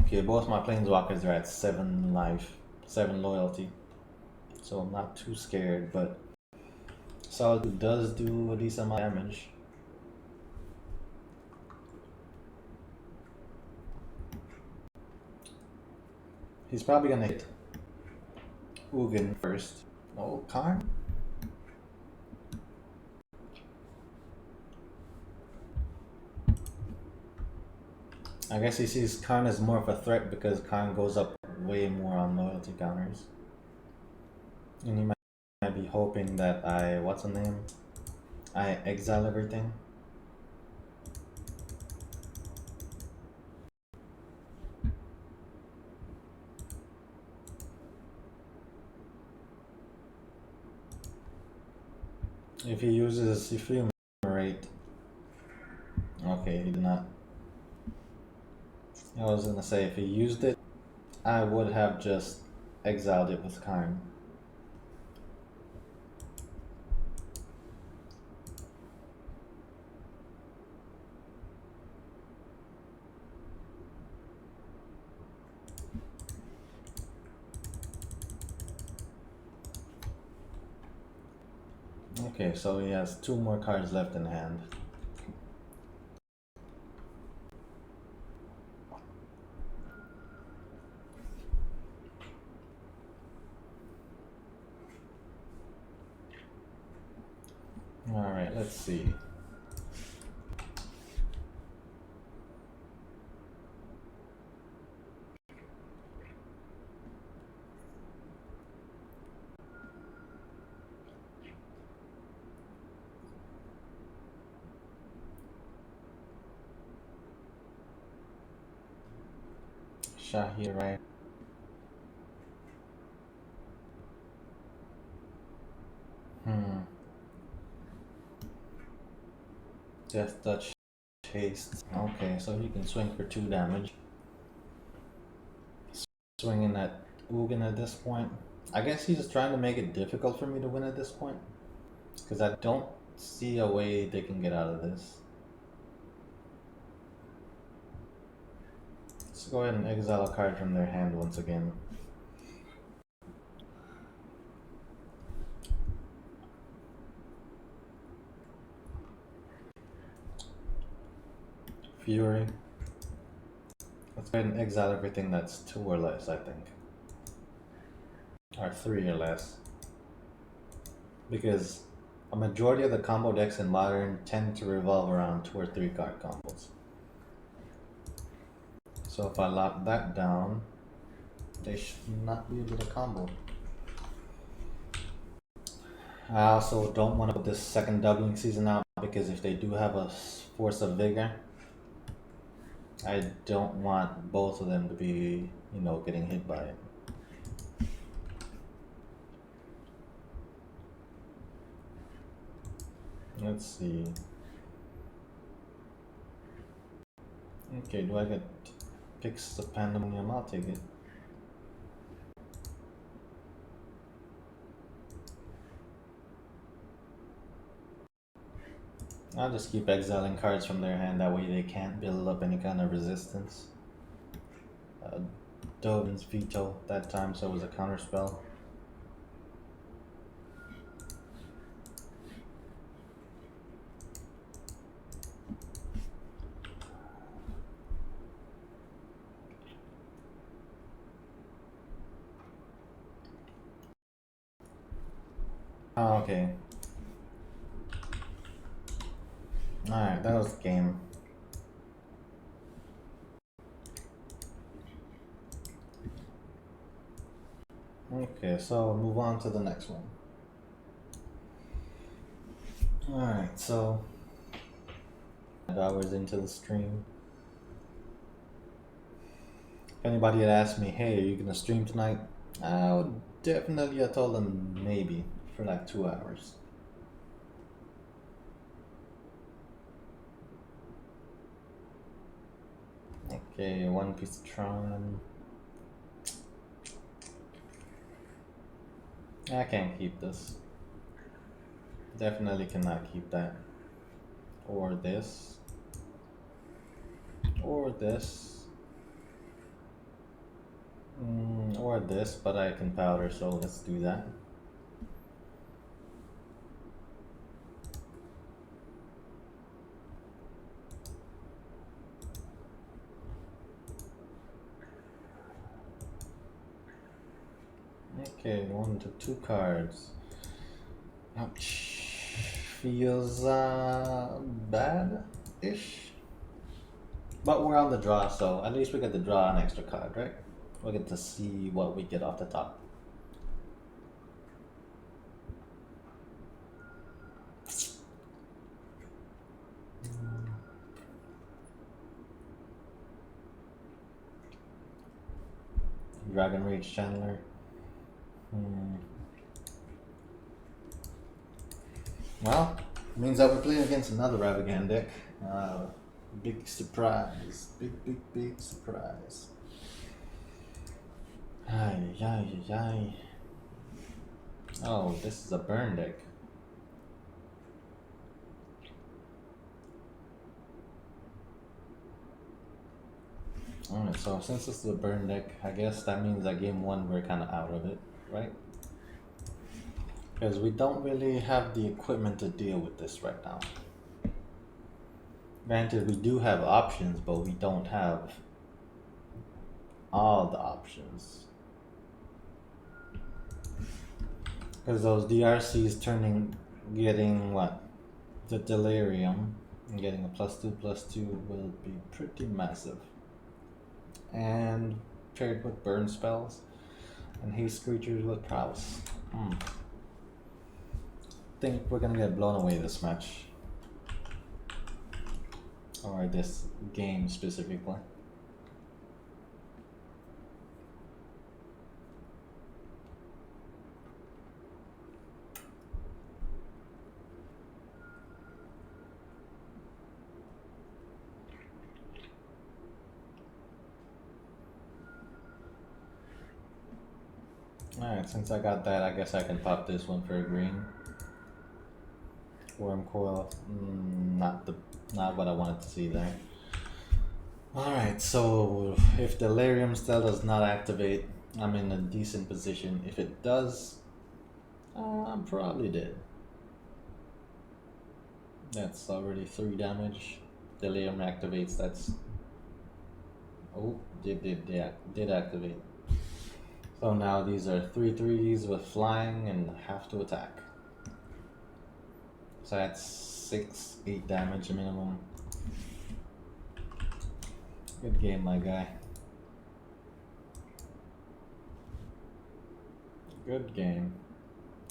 Okay, both my planeswalkers are at 7 life, 7 loyalty. So I'm not too scared, but Solitude does do a decent amount of damage. He's probably gonna hit Ugin first. Oh, Karn? I guess he sees Karn as more of a threat because Karn goes up way more on loyalty counters. And he might be hoping that what's the name? I exile everything. If he uses Ephemerate. Okay, he did not. I was gonna say, if he used it, I would have just exiled it with Karn. Okay, so he has 2 more cards left in hand. Alright, let's see. Shahir, right? Death Touch Haste. Okay, so he can swing for 2 damage. Swinging at Ugin at this point. I guess he's just trying to make it difficult for me to win at this point. Because I don't see a way they can get out of this. Let's go ahead and exile a card from their hand once again. Fury. Let's go ahead and exile everything that's 2 or less, I think. or 3 or less. Because a majority of the combo decks in Modern tend to revolve around 2 or 3 card combos. So if I lock that down, they should not be able to combo. I also don't want to put this second doubling season out because if they do have a Force of Vigor, I don't want both of them to be, you know, getting hit by it. Let's see. Okay, do I get Pix the Pandemonium? I'll take it. I'll just keep exiling cards from their hand, that way they can't build up any kind of resistance. Dovin's Veto that time, so it was a counter spell. Oh, okay. Alright, that was the game. Okay, so move on to the next one. Alright, so 5 hours into the stream. If anybody had asked me, hey, are you gonna stream tonight? I would definitely have told them maybe for like 2 hours. Okay, one piece of Tron. I can't keep this. Definitely cannot keep that. Or this. Or this. Or this, but I can powder, so let's do that. Okay, 1 to 2 cards. Ouch. Feels bad-ish. But we're on the draw, so at least we get to draw an extra card, right? We'll get to see what we get off the top. Dragon Rage Chandler. Well, it means that we're playing against another Ravagan deck. Big surprise. Big surprise. Ay. Oh, this is a burn deck. Alright, so since this is a burn deck, I guess that means that game 1 we're kind of out of it, right? Because we don't really have the equipment to deal with this right now. Granted, we do have options, but we don't have all the options. Because those DRCs getting what? The Delirium, and getting a +2/+2 will be pretty massive. And paired with burn spells and haste creatures with prowess. Think we're gonna get blown away this match. Or this game specifically. Alright, since I got that, I guess I can pop this one for a green. Worm Coil, not what I wanted to see there. Alright, so if Delirium still does not activate, I'm in a decent position. If it does, I'm probably dead. That's already 3 damage. Delirium activates, that's... Oh, did activate. Oh, now these are 3/3s with flying and have to attack. So that's 6-8 damage minimum. Good game, my guy. Good game.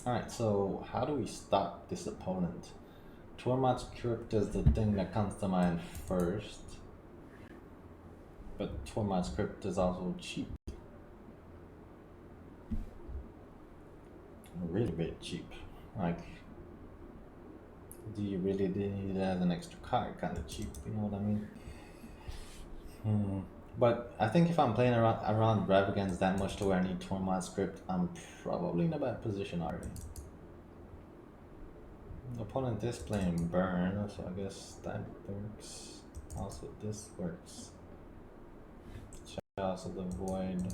Alright, so how do we stop this opponent? Tormod's Crypt is the thing that comes to mind first. But Tormod's Crypt is also cheap. Really, really cheap. Like, do you really need it as an extra card? Kind of cheap, you know what I mean? But I think if I'm playing around Ravagans that much to where I need Tormod's Crypt, I'm probably in a bad position already. The opponent is playing Burn, so I guess that works. Also, this works. Also, the Void.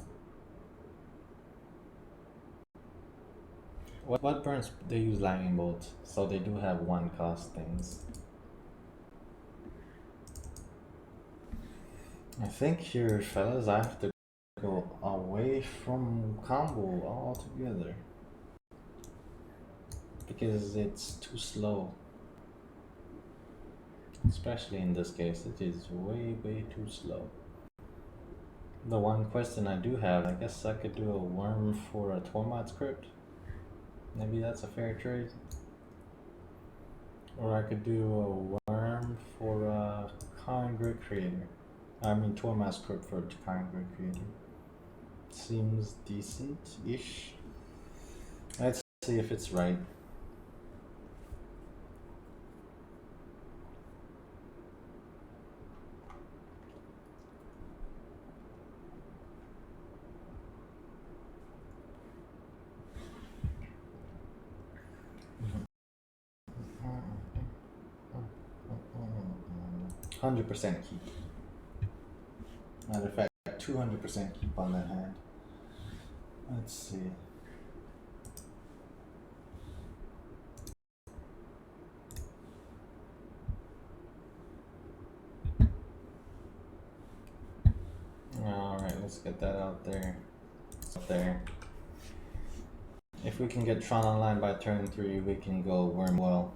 What burns? They use Lightning Bolt, so they do have one cost things. I think here, fellas, I have to go away from combo altogether because it's too slow. Especially in this case, it is way too slow. The one question I do have, I guess I could do a worm for a Tormod's Crypt. Maybe that's a fair trade. Or I could do a worm for a Karn Grid Creator. I mean Tormod's Crypt for a Karn Grid Creator. Seems decent-ish. Let's see if it's right. %100% keep. Matter of fact, 200% keep on that hand. Let's see. Alright, let's get that out there. If we can get Tron online by turn 3, we can go worm well.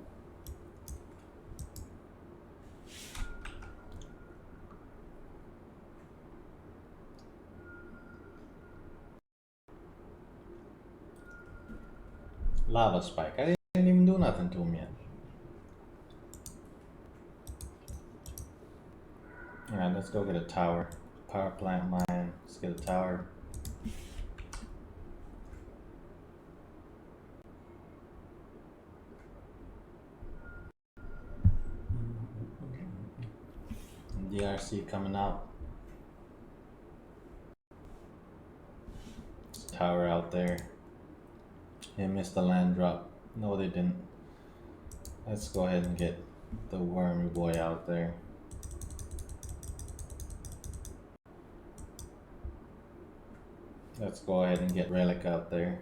Lava Spike. I didn't even do nothing to him yet. Alright, let's go get a tower. Power plant mine. Let's get a tower. DRC coming out. There's a tower out there. They missed the land drop. No, they didn't. Let's go ahead and get the wormy boy out there. Let's go ahead and get Relic out there.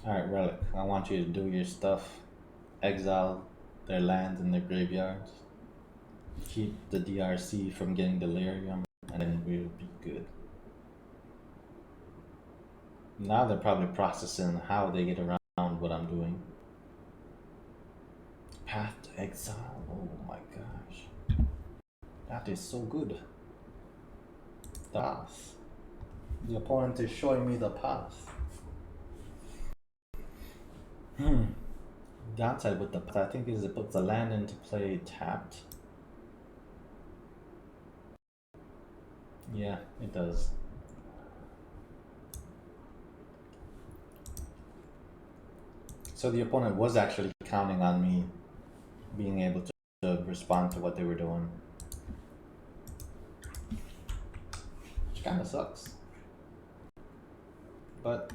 Alright, Relic, I want you to do your stuff. Exile their lands in their graveyards. Keep the DRC from getting Delirium, and then we'll be good. Now they're probably processing how they get around what I'm doing. Path to Exile, oh my gosh. That is so good. The path. The opponent is showing me the path. Downside with the path, I think, is it puts the land into play tapped. Yeah, it does. So the opponent was actually counting on me being able to respond to what they were doing. Which kind of sucks. But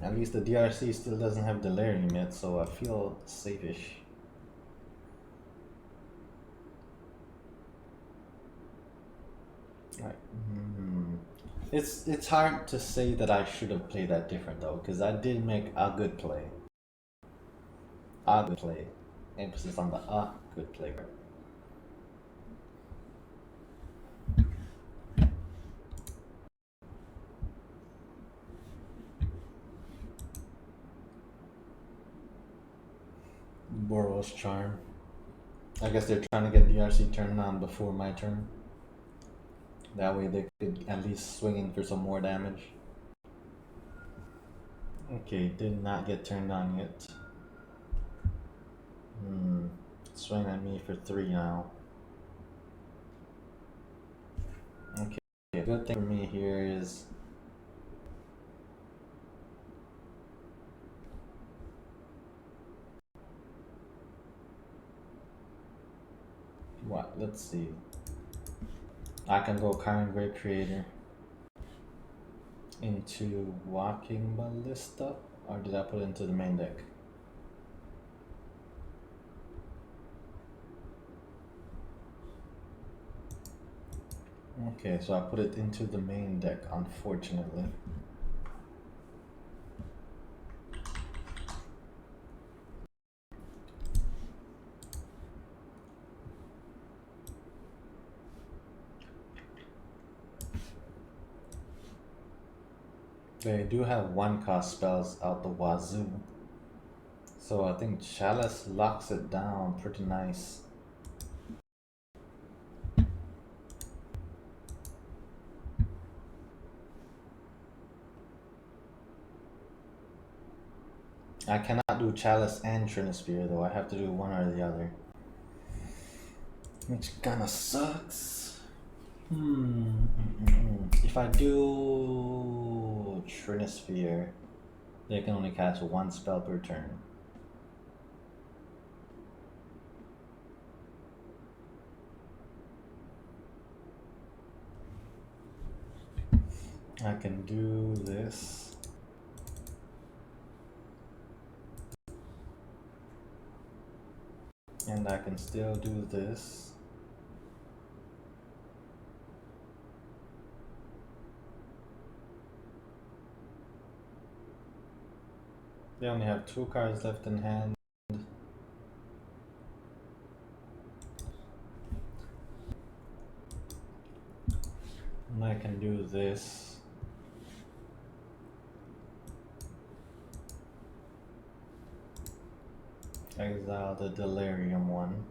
at least the DRC still doesn't have Delirium yet, so I feel safe-ish. Right. It's hard to say that I should have played that different though, because I did make a good play. A good play. Emphasis on the good play. Boros Charm. I guess they're trying to get DRC turned on before my turn. That way they could at least swing in for some more damage. Okay, did not get turned on yet. Swing at me for 3 now. Okay, good thing for me here is what? Let's see. I can go Current Great Creator into Walking Ballista, or did I put it into the main deck? Okay, so I put it into the main deck, unfortunately. They do have 1-cost spells out the wazoo. So I think Chalice locks it down pretty nice. I cannot do Chalice and Trinisphere though, I have to do one or the other. Which kinda sucks. If I do Trinisphere, they can only cast 1 spell per turn. I can do this. And I can still do this. They only have 2 cards left in hand. And I can do this. Exile the Delirium one.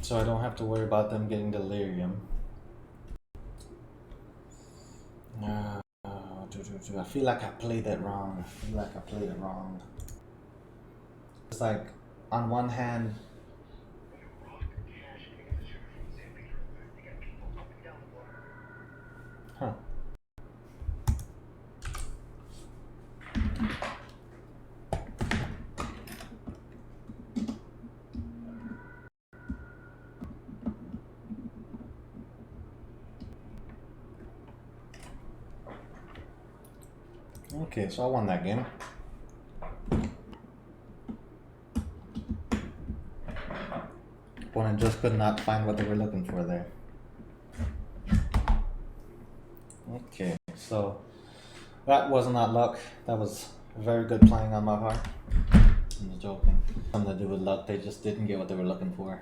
So I don't have to worry about them getting Delirium. I feel like I played it wrong. It's like, on one hand, huh. Okay, so I won that game. Opponent just could not find what they were looking for there. Okay, so that was not luck. That was very good playing on my part. I'm just joking. Something to do with luck. They just didn't get what they were looking for.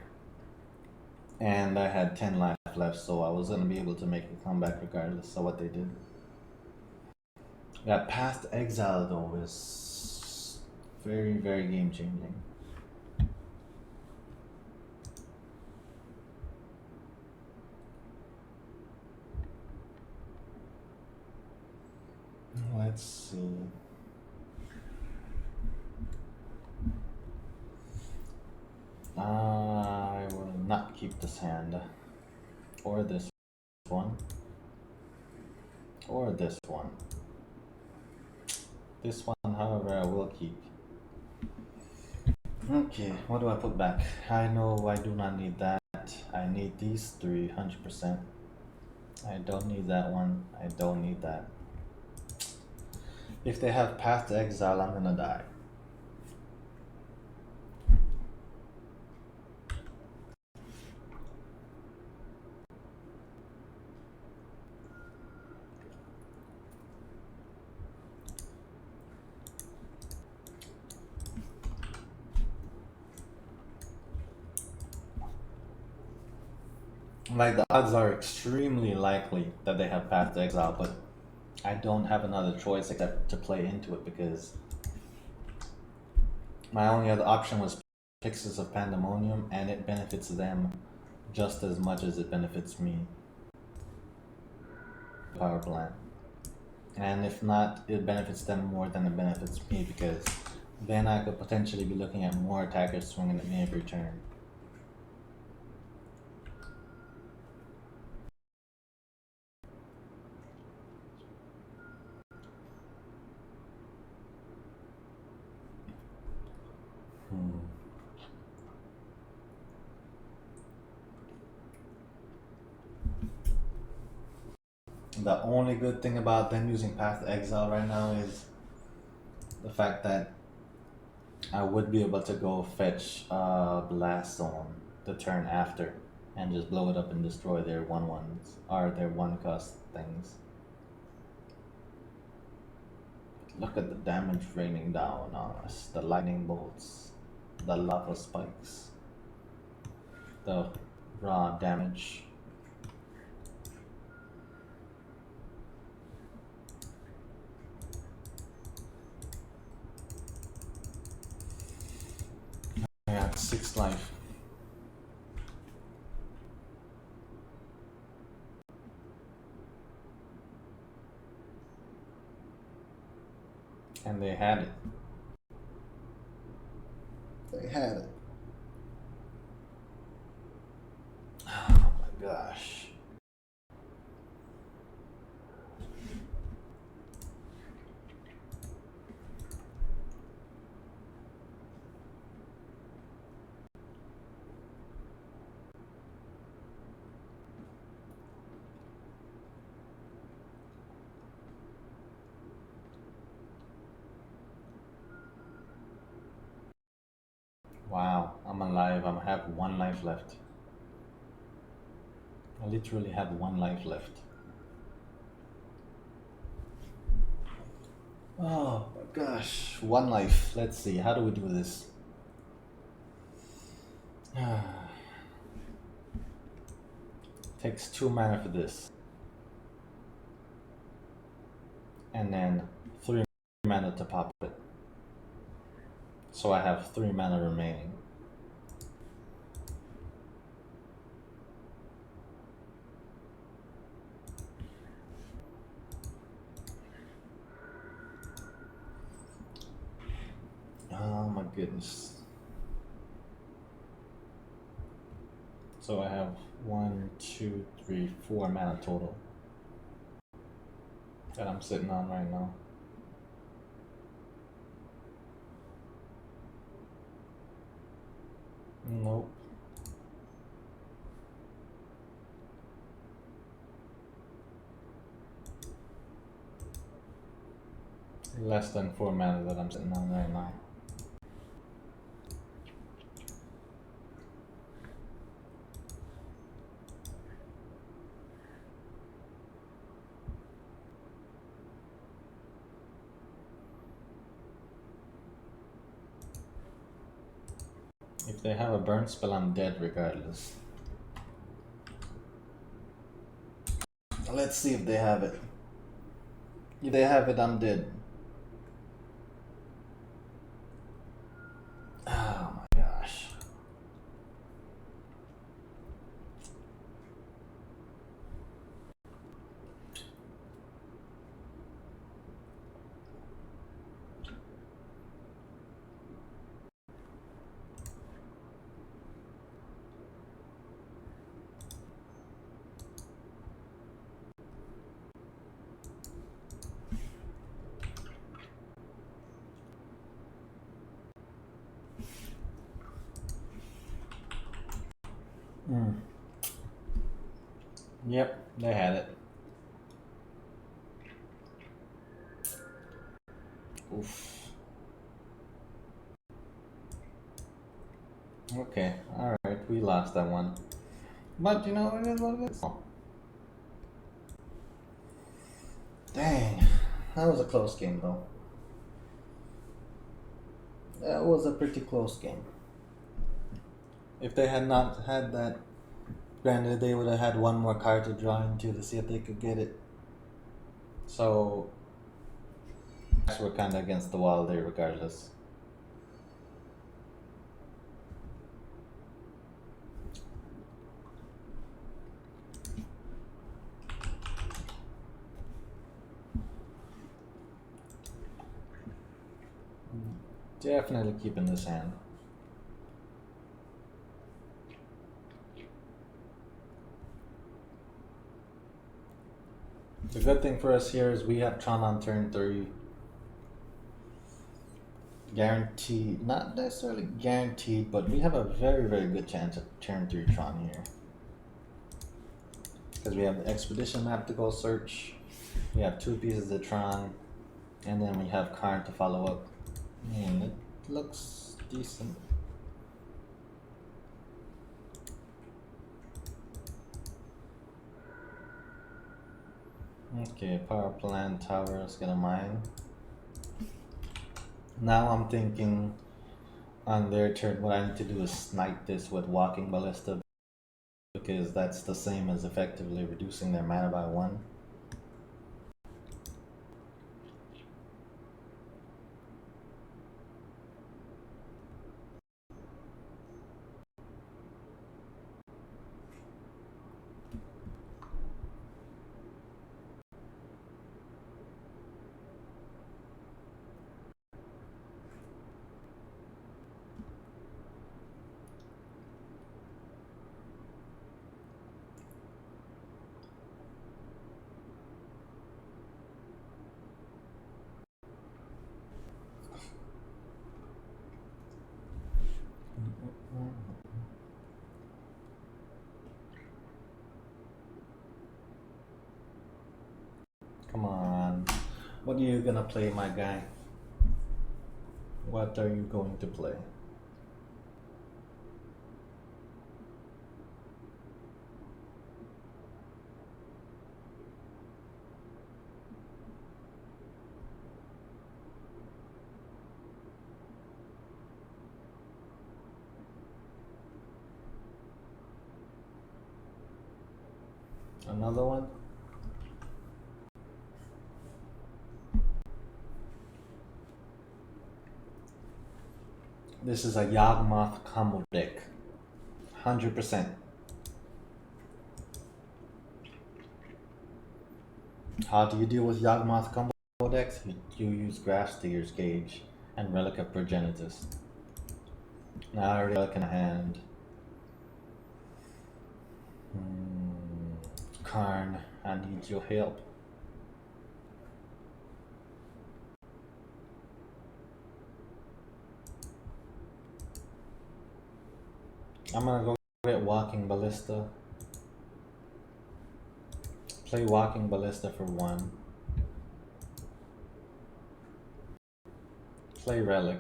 And I had 10 life left, so I was going to be able to make a comeback regardless of what they did. That Path to Exile, though, is very, very game changing. Let's see. I will not keep this hand. Or this one. Or this one. This one, however, I will keep. Okay, what do I put back? I know I do not need that. I need these 3, 100%. I don't need that one. I don't need that. If they have Path to Exile, I'm gonna die. Like the odds are extremely likely that they have Path to Exile, but I don't have another choice except to play into it because my only other option was Pyxis of Pandemonium, and it benefits them just as much as it benefits me. Power plant. And if not, it benefits them more than it benefits me because then I could potentially be looking at more attackers swinging at me every turn. The only good thing about them using Path to Exile right now is the fact that I would be able to go fetch Blast Zone the turn after and just blow it up and destroy their 1/1s or their 1-cost things. Look at the damage raining down on us. The lightning bolts, the lava spikes, the raw damage. I got 6 life. And they had it. They had it. Oh my gosh. Wow, I'm alive. I have 1 life left. I literally have 1 life left. Oh my gosh, 1 life. Let's see, how do we do this? Takes 2 mana for this. And then 3 mana to pop it. So I have 3 mana remaining. Oh my goodness. So I have 1, 2, 3, 4 mana total that I'm sitting on right now. Nope. Less than 4 mana that I'm sitting on right now. If they have a burn spell, I'm dead regardless. Let's see if they have it. If they have it, I'm dead. Oh my gosh. Yep, they had it. Oof. Okay, alright, we lost that one. But you know, it is what it is. Dang, that was a close game though. That was a pretty close game. If they had not had that Granted, they would have had one more card to draw into to see if they could get it. So we're kind of against the wall there regardless. Definitely keeping this hand. The good thing for us here is we have Tron on turn 3. Guaranteed, not necessarily guaranteed, but we have a very, very good chance at turn 3 Tron here. Because we have the Expedition map to go search, we have 2 pieces of Tron, and then we have Karn to follow up. Man, it looks decent. Okay, power plant tower is gonna mine. Now I'm thinking on their turn what I need to do is snipe this with Walking Ballista, because that's the same as effectively reducing their mana by 1. Come on. What are you gonna play, my guy? What are you going to play? Another one? This is a Yawgmoth combo deck. 100%. How do you deal with Yawgmoth combo decks? You use Grafdigger's Cage and Relic of Progenitus. Now I already look in hand. Karn, I need your help. I'm gonna go get Walking Ballista. Play Walking Ballista for 1. Play Relic.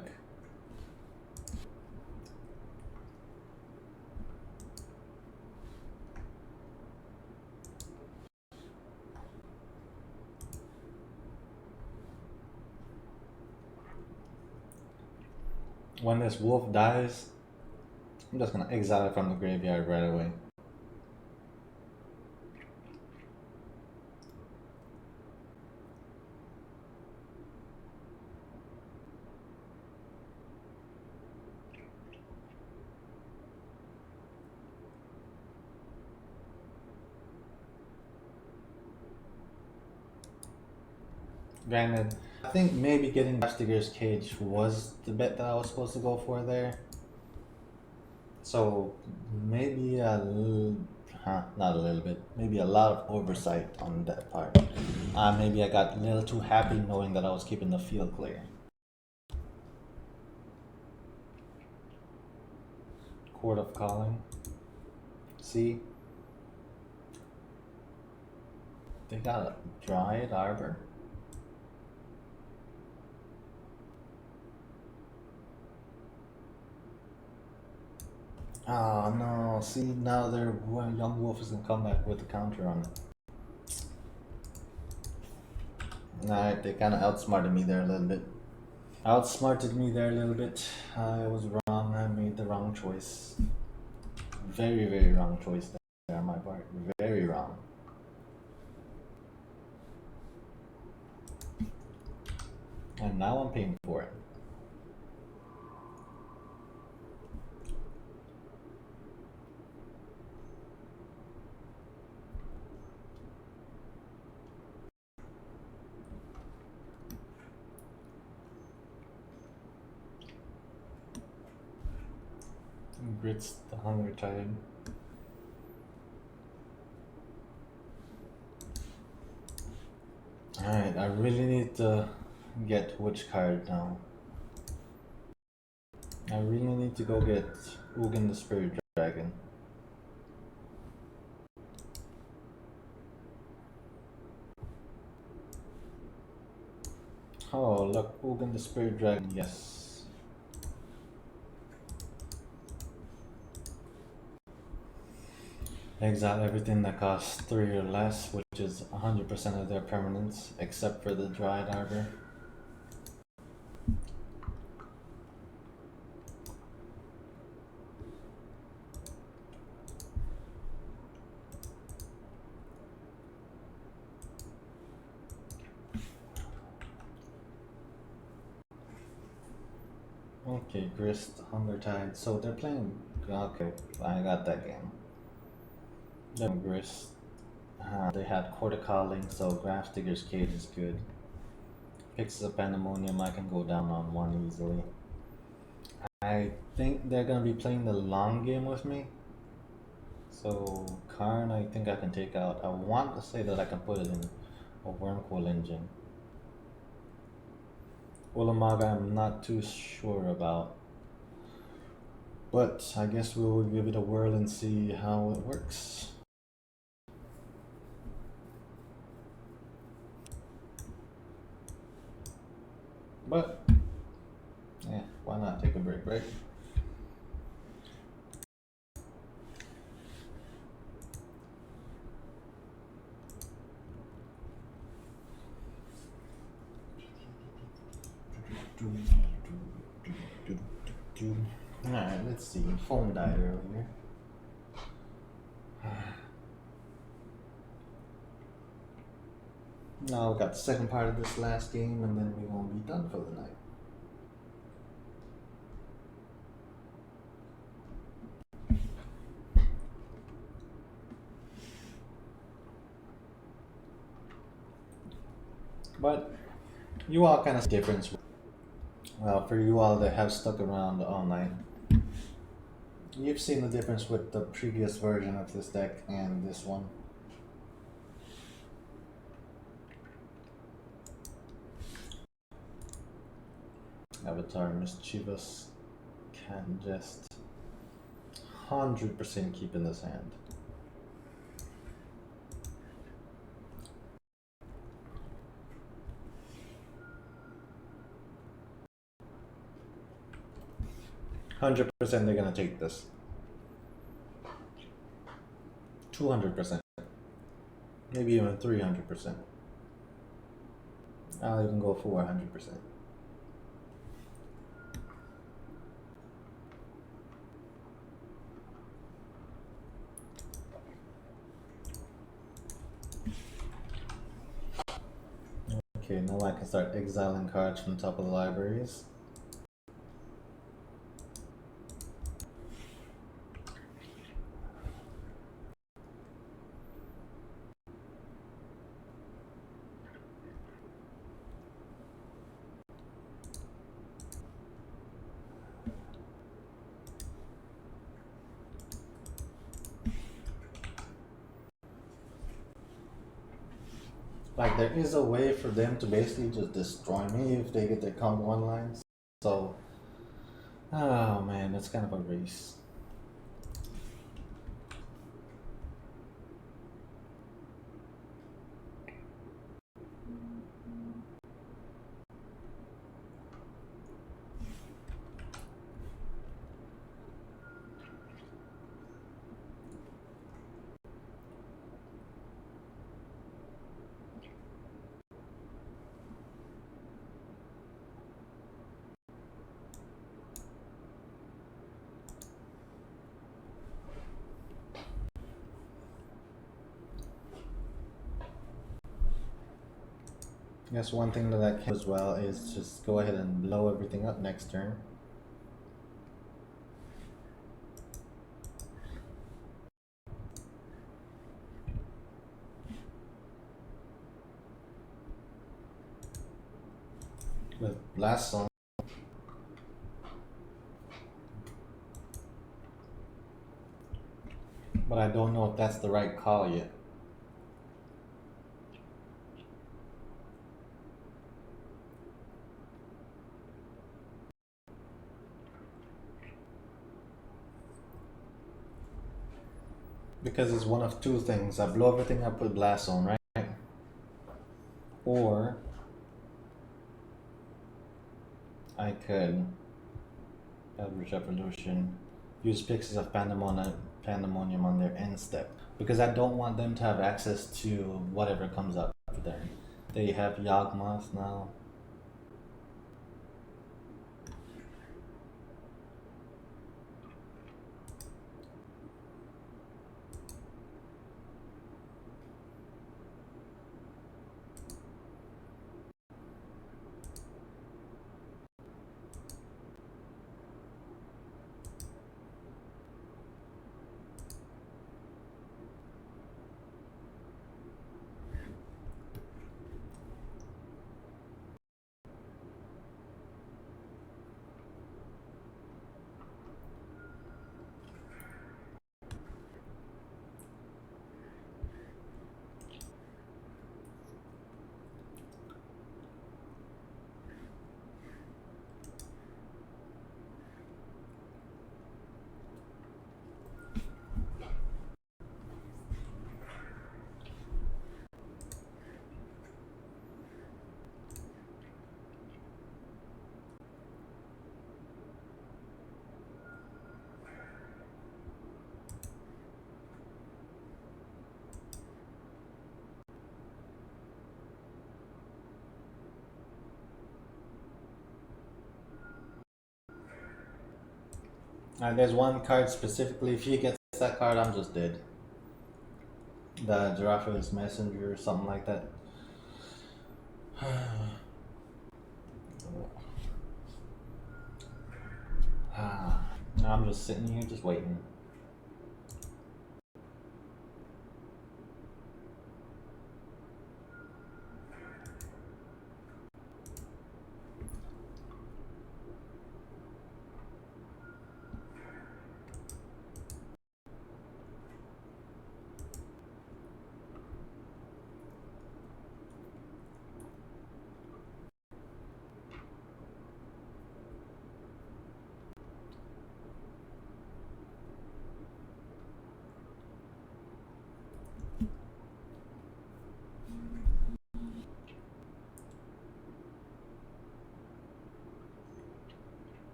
When this wolf dies, I'm just gonna exile it from the graveyard right away. Granted, I think maybe getting Grafdigger's Cage was the bet that I was supposed to go for there. So maybe not a little bit, maybe a lot of oversight on that part. Maybe I got a little too happy knowing that I was keeping the field clear. Court of Calling. See? They got a Dryad Arbor. Oh no, see now their young wolf is gonna come back with a counter on it. Alright, they kinda outsmarted me there a little bit. Outsmarted me there a little bit. I was wrong, I made the wrong choice. Very, very wrong choice there. on my part. Very wrong. And now I'm paying for it. Grits the Hunger Tide. Alright, I really need to get which card now. I really need to go get Ugin the Spirit Dragon. Oh, look, Ugin the Spirit Dragon, yes. Exile everything that costs 3 or less, which is 100% of their permanents, except for the Dryad Arbor. Okay, Grist, Hunger Tide. So they're playing. Okay, I got that game. They're Grist. They had Quarter Calling, so Grafdigger's Cage is good. Fixes a Pandemonium, I can go down on one easily. I think they're gonna be playing the long game with me. So Karn, I think I can take out. I want to say that I can put it in a Wormcoil Engine. Ulamog, I'm not too sure about. But I guess we will give it a whirl and see how it works. But, yeah, why not take a break, right? Alright, let's see. Phone died earlier. Now we got the second part of this last game, and then we're gonna be done for the night. But you all kind of difference. Well, for you all that have stuck around all night, you've seen the difference with the previous version of this deck and this one. Avatar Mischievous can just 100% keep in this hand. $100% they're gonna take this. 200%. Maybe even 300%. I'll even go 400%. Okay, now I can start exiling cards from the top of the libraries. Like, there is a way for them to basically just destroy me if they get their combo one lines. So, oh man, it's kind of a race. I guess one thing that I can do as well is just go ahead and blow everything up next turn. With Blast Zone. But I don't know if that's the right call yet. Because it's one of two things. I blow everything up with Blast Zone, right? Or I could Average Evolution, use Pixies of Pandemonium on their end step. Because I don't want them to have access to whatever comes up there. They have Yawgmoth now. There's one card specifically. If he gets that card, I'm just dead. The Giraffe's Messenger or something like that. I'm just sitting here, just waiting.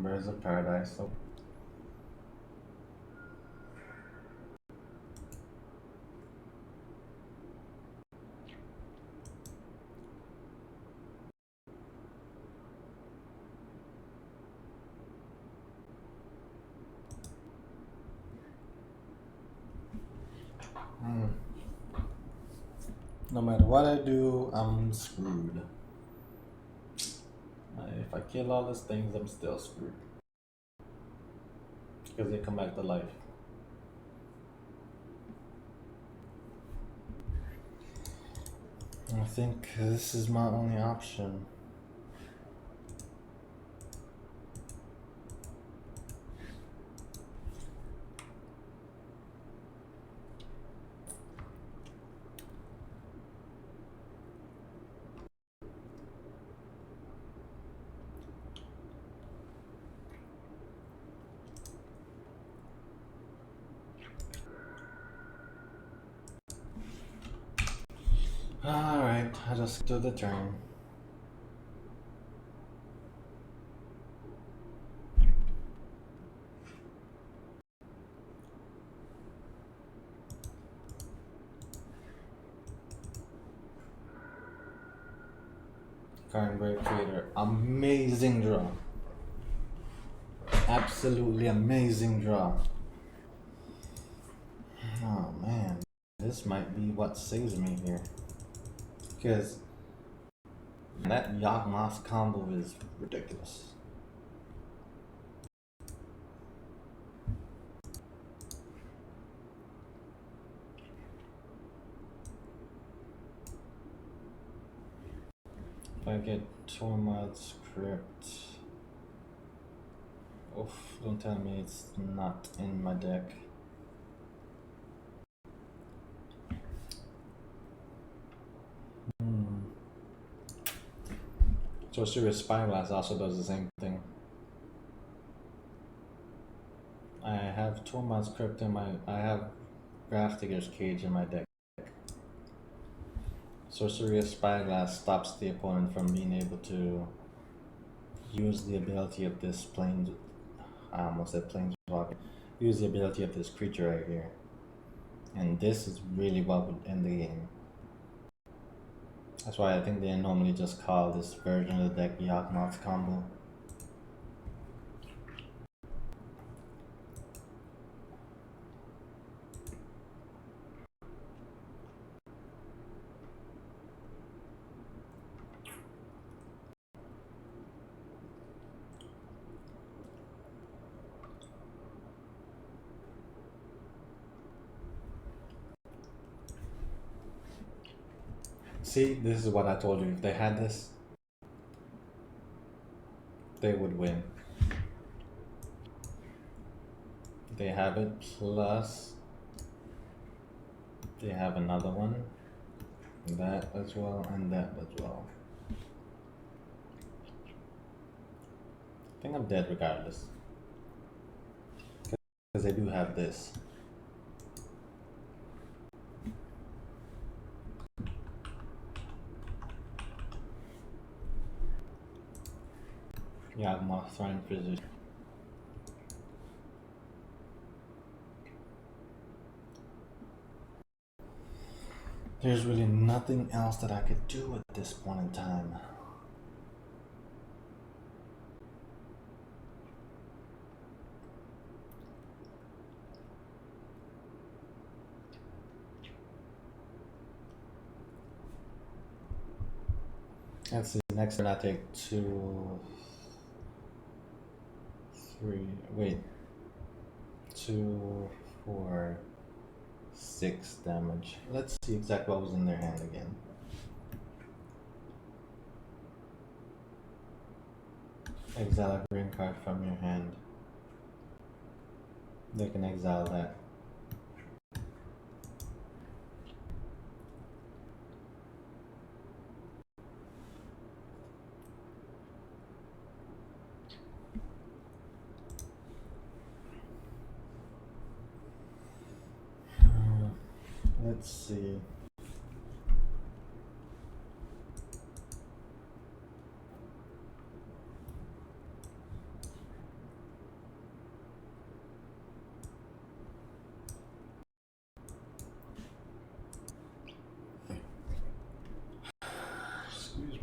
Birds of Paradise. So. No matter what I do, I'm screwed. If I kill all these things, I'm still screwed. Because they come back to life. I think this is my only option. Alright, I just do the turn. Current Break Creator. Amazing draw. Absolutely amazing draw. Oh man. This might be what saves me here. Because that Yawgmoth combo is ridiculous. If I get Tormod's Crypt. Oof, don't tell me it's not in my deck. Sorcerous Spyglass also does the same thing. I have Tormod's Crypt in my. I have Grafdigger's Cage in my deck. Sorcerous Spyglass stops the opponent from being able to use the ability of this planes. I almost said planeswalker. Use the ability of this creature right here. And this is really what would end the game. That's why I think they normally just call this version of the deck Yawgmoth combo. See, this is what I told you. If they had this, they would win. They have it, plus they have another one, that as well, and that as well. I think I'm dead regardless, because they do have this. Yawgmoth Thrine Inquisition. There's really nothing else that I could do at this point in time. Let's see, next turn I take 2, 3, wait, 2, 4, 6 damage. Let's see exactly what was in their hand again. Exile a green card from your hand. They can exile that. Let's see. Excuse me.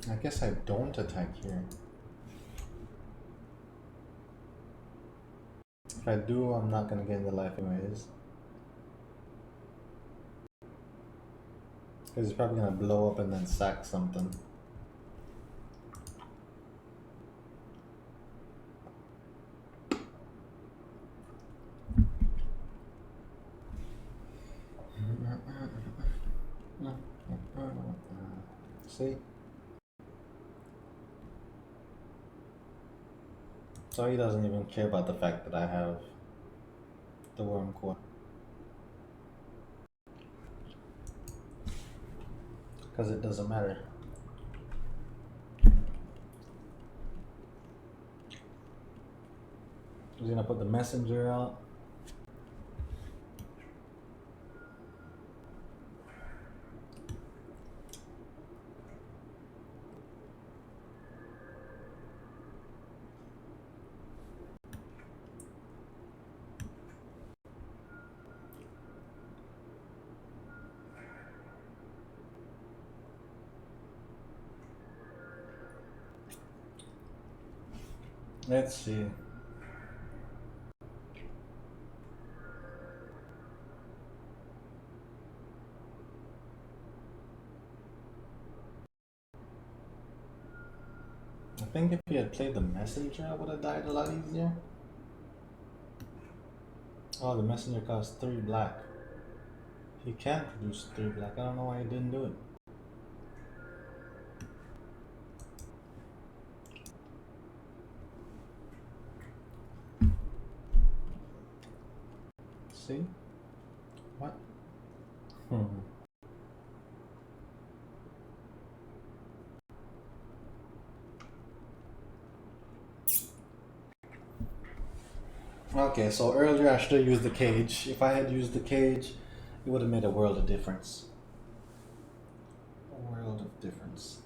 I guess I don't attack here. If I do, I'm not gonna get in the life anyways. Because he's probably gonna blow up and then sack something. See? So he doesn't even care about the fact that I have the Wurmcoil. Because it doesn't matter. He's gonna put the messenger out. Let's see. I think if he had played the messenger, I would have died a lot easier. Oh, the messenger costs 3 black. He can produce 3 black. I don't know why he didn't do it. See? What? Okay, so earlier I should have used the cage. If I had used the cage, it would have made a world of difference. A world of difference.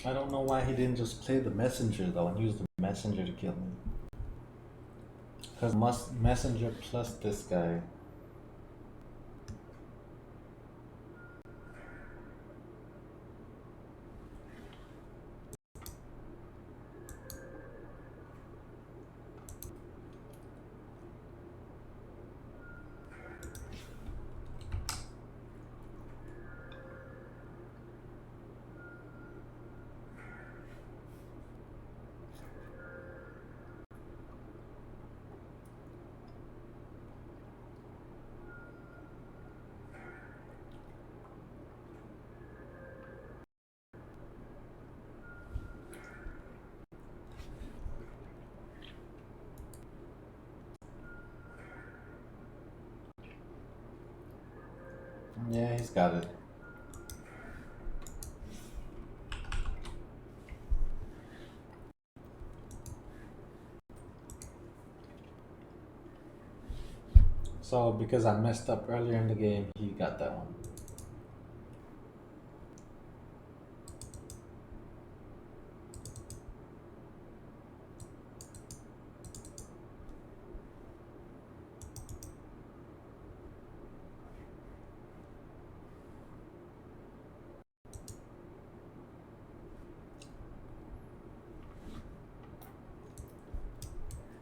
I don't know why he didn't just play the messenger though and use the messenger to kill me. Because messenger plus this guy. Yeah, he's got it. So because I messed up earlier in the game, he got that one.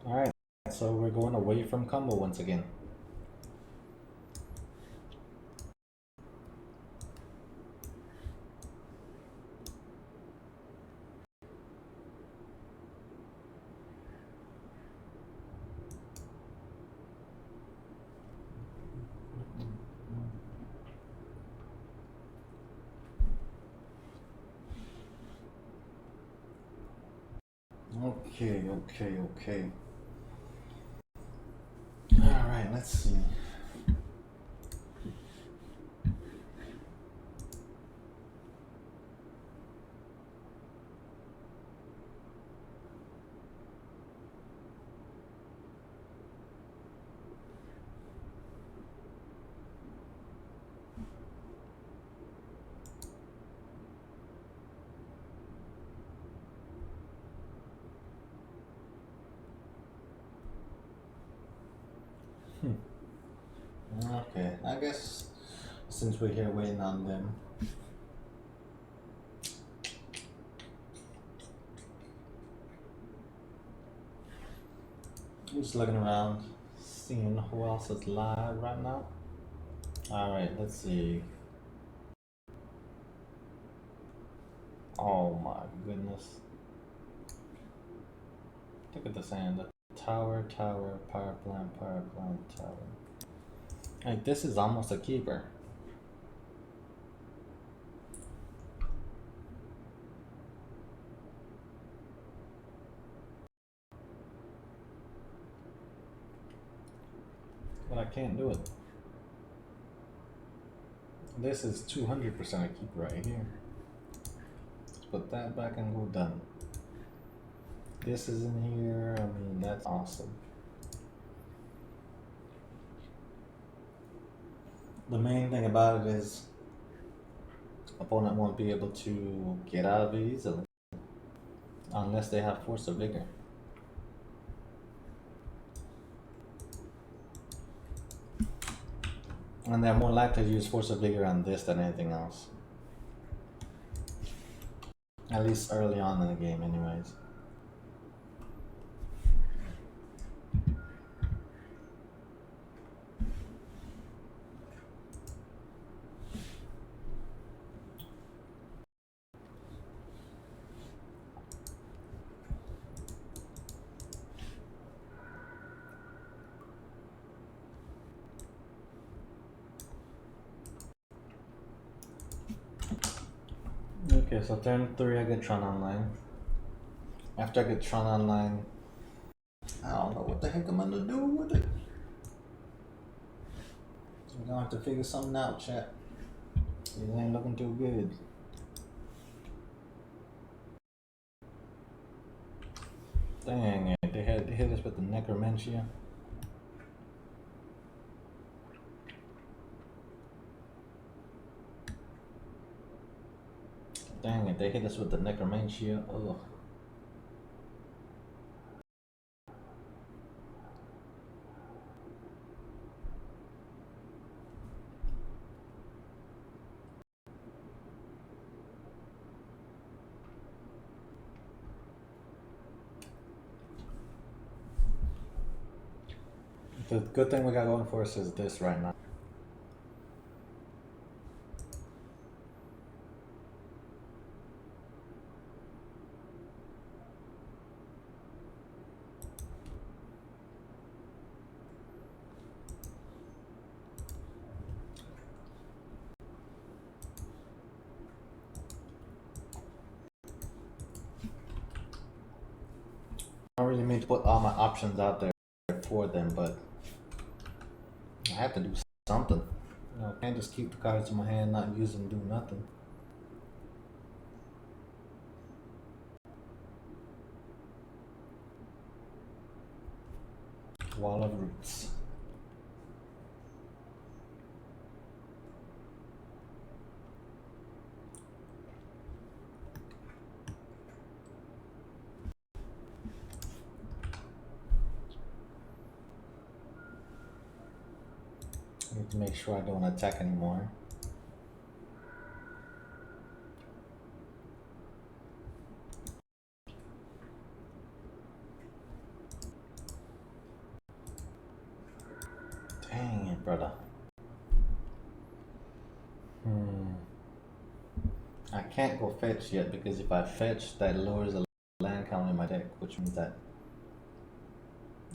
Alright, so we're going away from combo once again. Okay. Alright, let's see. Okay, I guess since we're here waiting on them. I'm just looking around, seeing who else is live right now. Alright, let's see. Oh my goodness. Look at this hand. Tower, power plant, tower. Like, this is almost a keeper. But I can't do it. This is 200% a keep right here. Let's put that back and go done. This is in here. I mean, that's awesome. The main thing about it is opponent won't be able to get out of it easily unless they have force of vigor. And they're more likely to use force of vigor on this than anything else. At least early on in the game anyways. Okay, so turn 3 I get Tron Online. After I get Tron Online, I don't know what the heck I'm gonna do with it. We're gonna have to figure something out, chat. It ain't looking too good. Dang it, they hit us with the Necromentia. Dang it, they hit us with the Necromentia. Ugh. The good thing we got going for us is this right now. I don't really mean to put all my options out there for them, but I have to do something. You know, I can't just keep the cards in my hand, not use them, do nothing. Wall of Roots. I need to make sure I don't attack anymore. Dang it, brother. I can't go fetch yet because if I fetch, that lowers the land count in my deck, which means that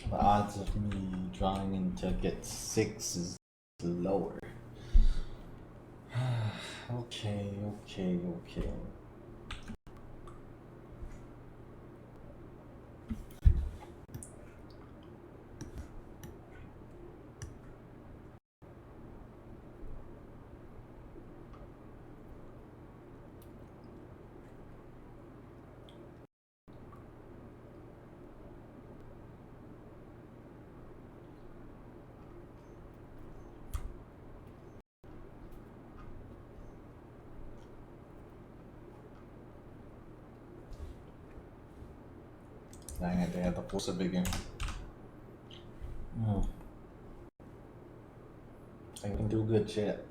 the odds of me drawing in to get 6 is lower. Okay. Dang it, they had the force of vigor. I can do good shit.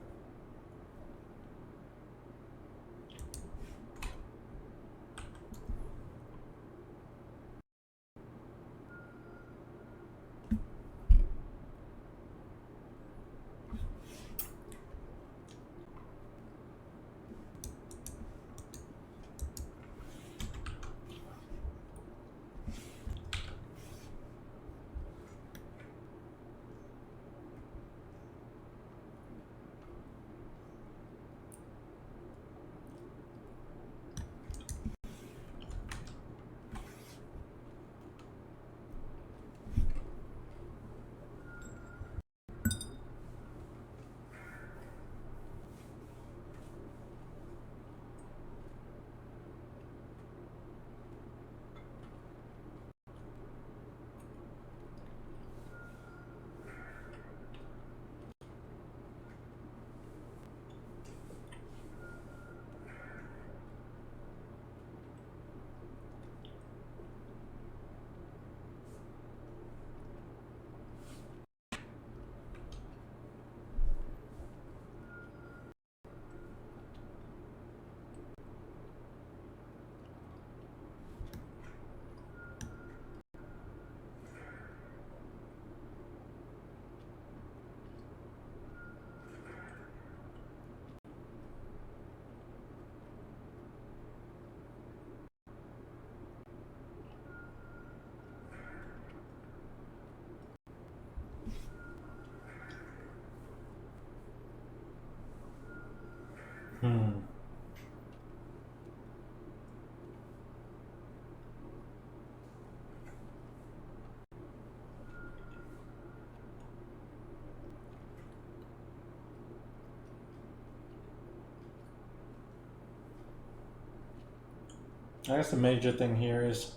I guess the major thing here is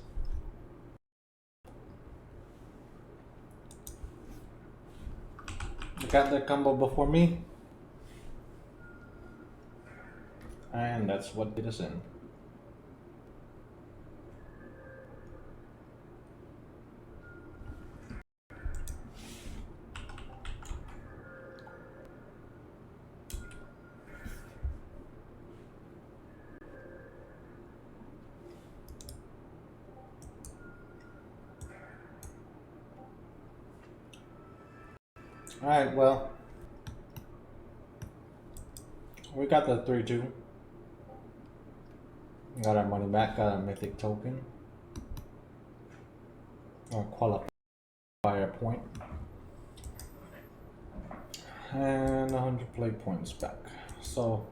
they got their combo before me, and that's what did us in. Alright, well, we got the 3-2. Got our money back, got a mythic token. Or qualifier point. And 100 play points back. So,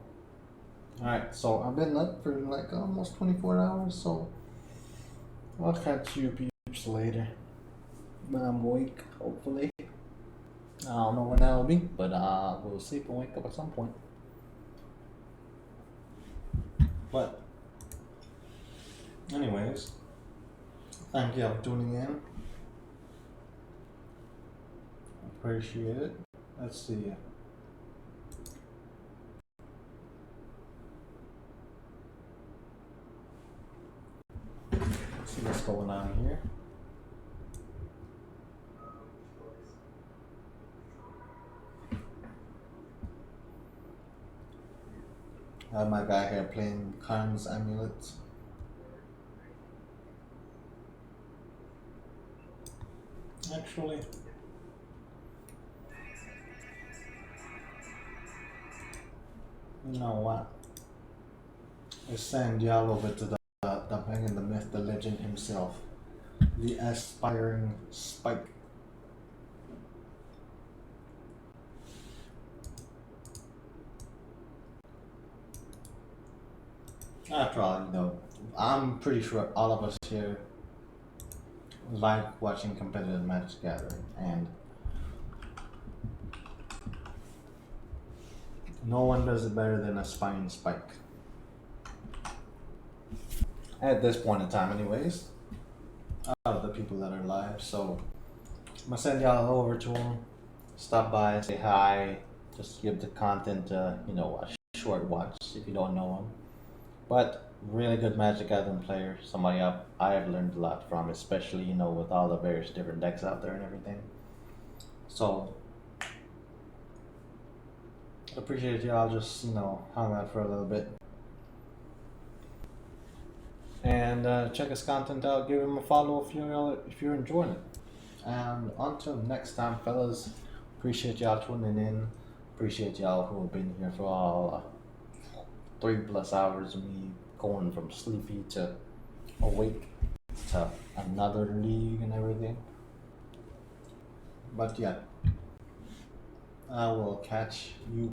alright, so I've been up for like almost 24 hours, so I'll catch you peeps later. When I'm awake, hopefully. I don't know when that'll be, but we'll sleep and wake up at some point. But, anyways, thank you for tuning in. Appreciate it. Let's see. Let's see what's going on here. I have my guy here playing Karn's Amulet. Actually, you know what? Let's send y'all over to the man, the myth, the legend himself, the aspiring Spike. After all, you know, I'm pretty sure all of us here like watching competitive Magic Gathering, and no one does it better than aspiring Spike. At this point in time, anyways, out of the people that are live, so I'm gonna send y'all over to him. Stop by, say hi, just give the content, you know, a short watch if you don't know him. But really good Magic Gathering player, somebody I have learned a lot from, especially, you know, with all the various different decks out there and everything. So appreciate y'all just, you know, hung out for a little bit. And check his content out, give him a follow if you're enjoying it. And until next time, fellas, appreciate y'all tuning in. Appreciate y'all who have been here for all 3+ hours of me going from sleepy to awake to another league and everything. But yeah, I will catch you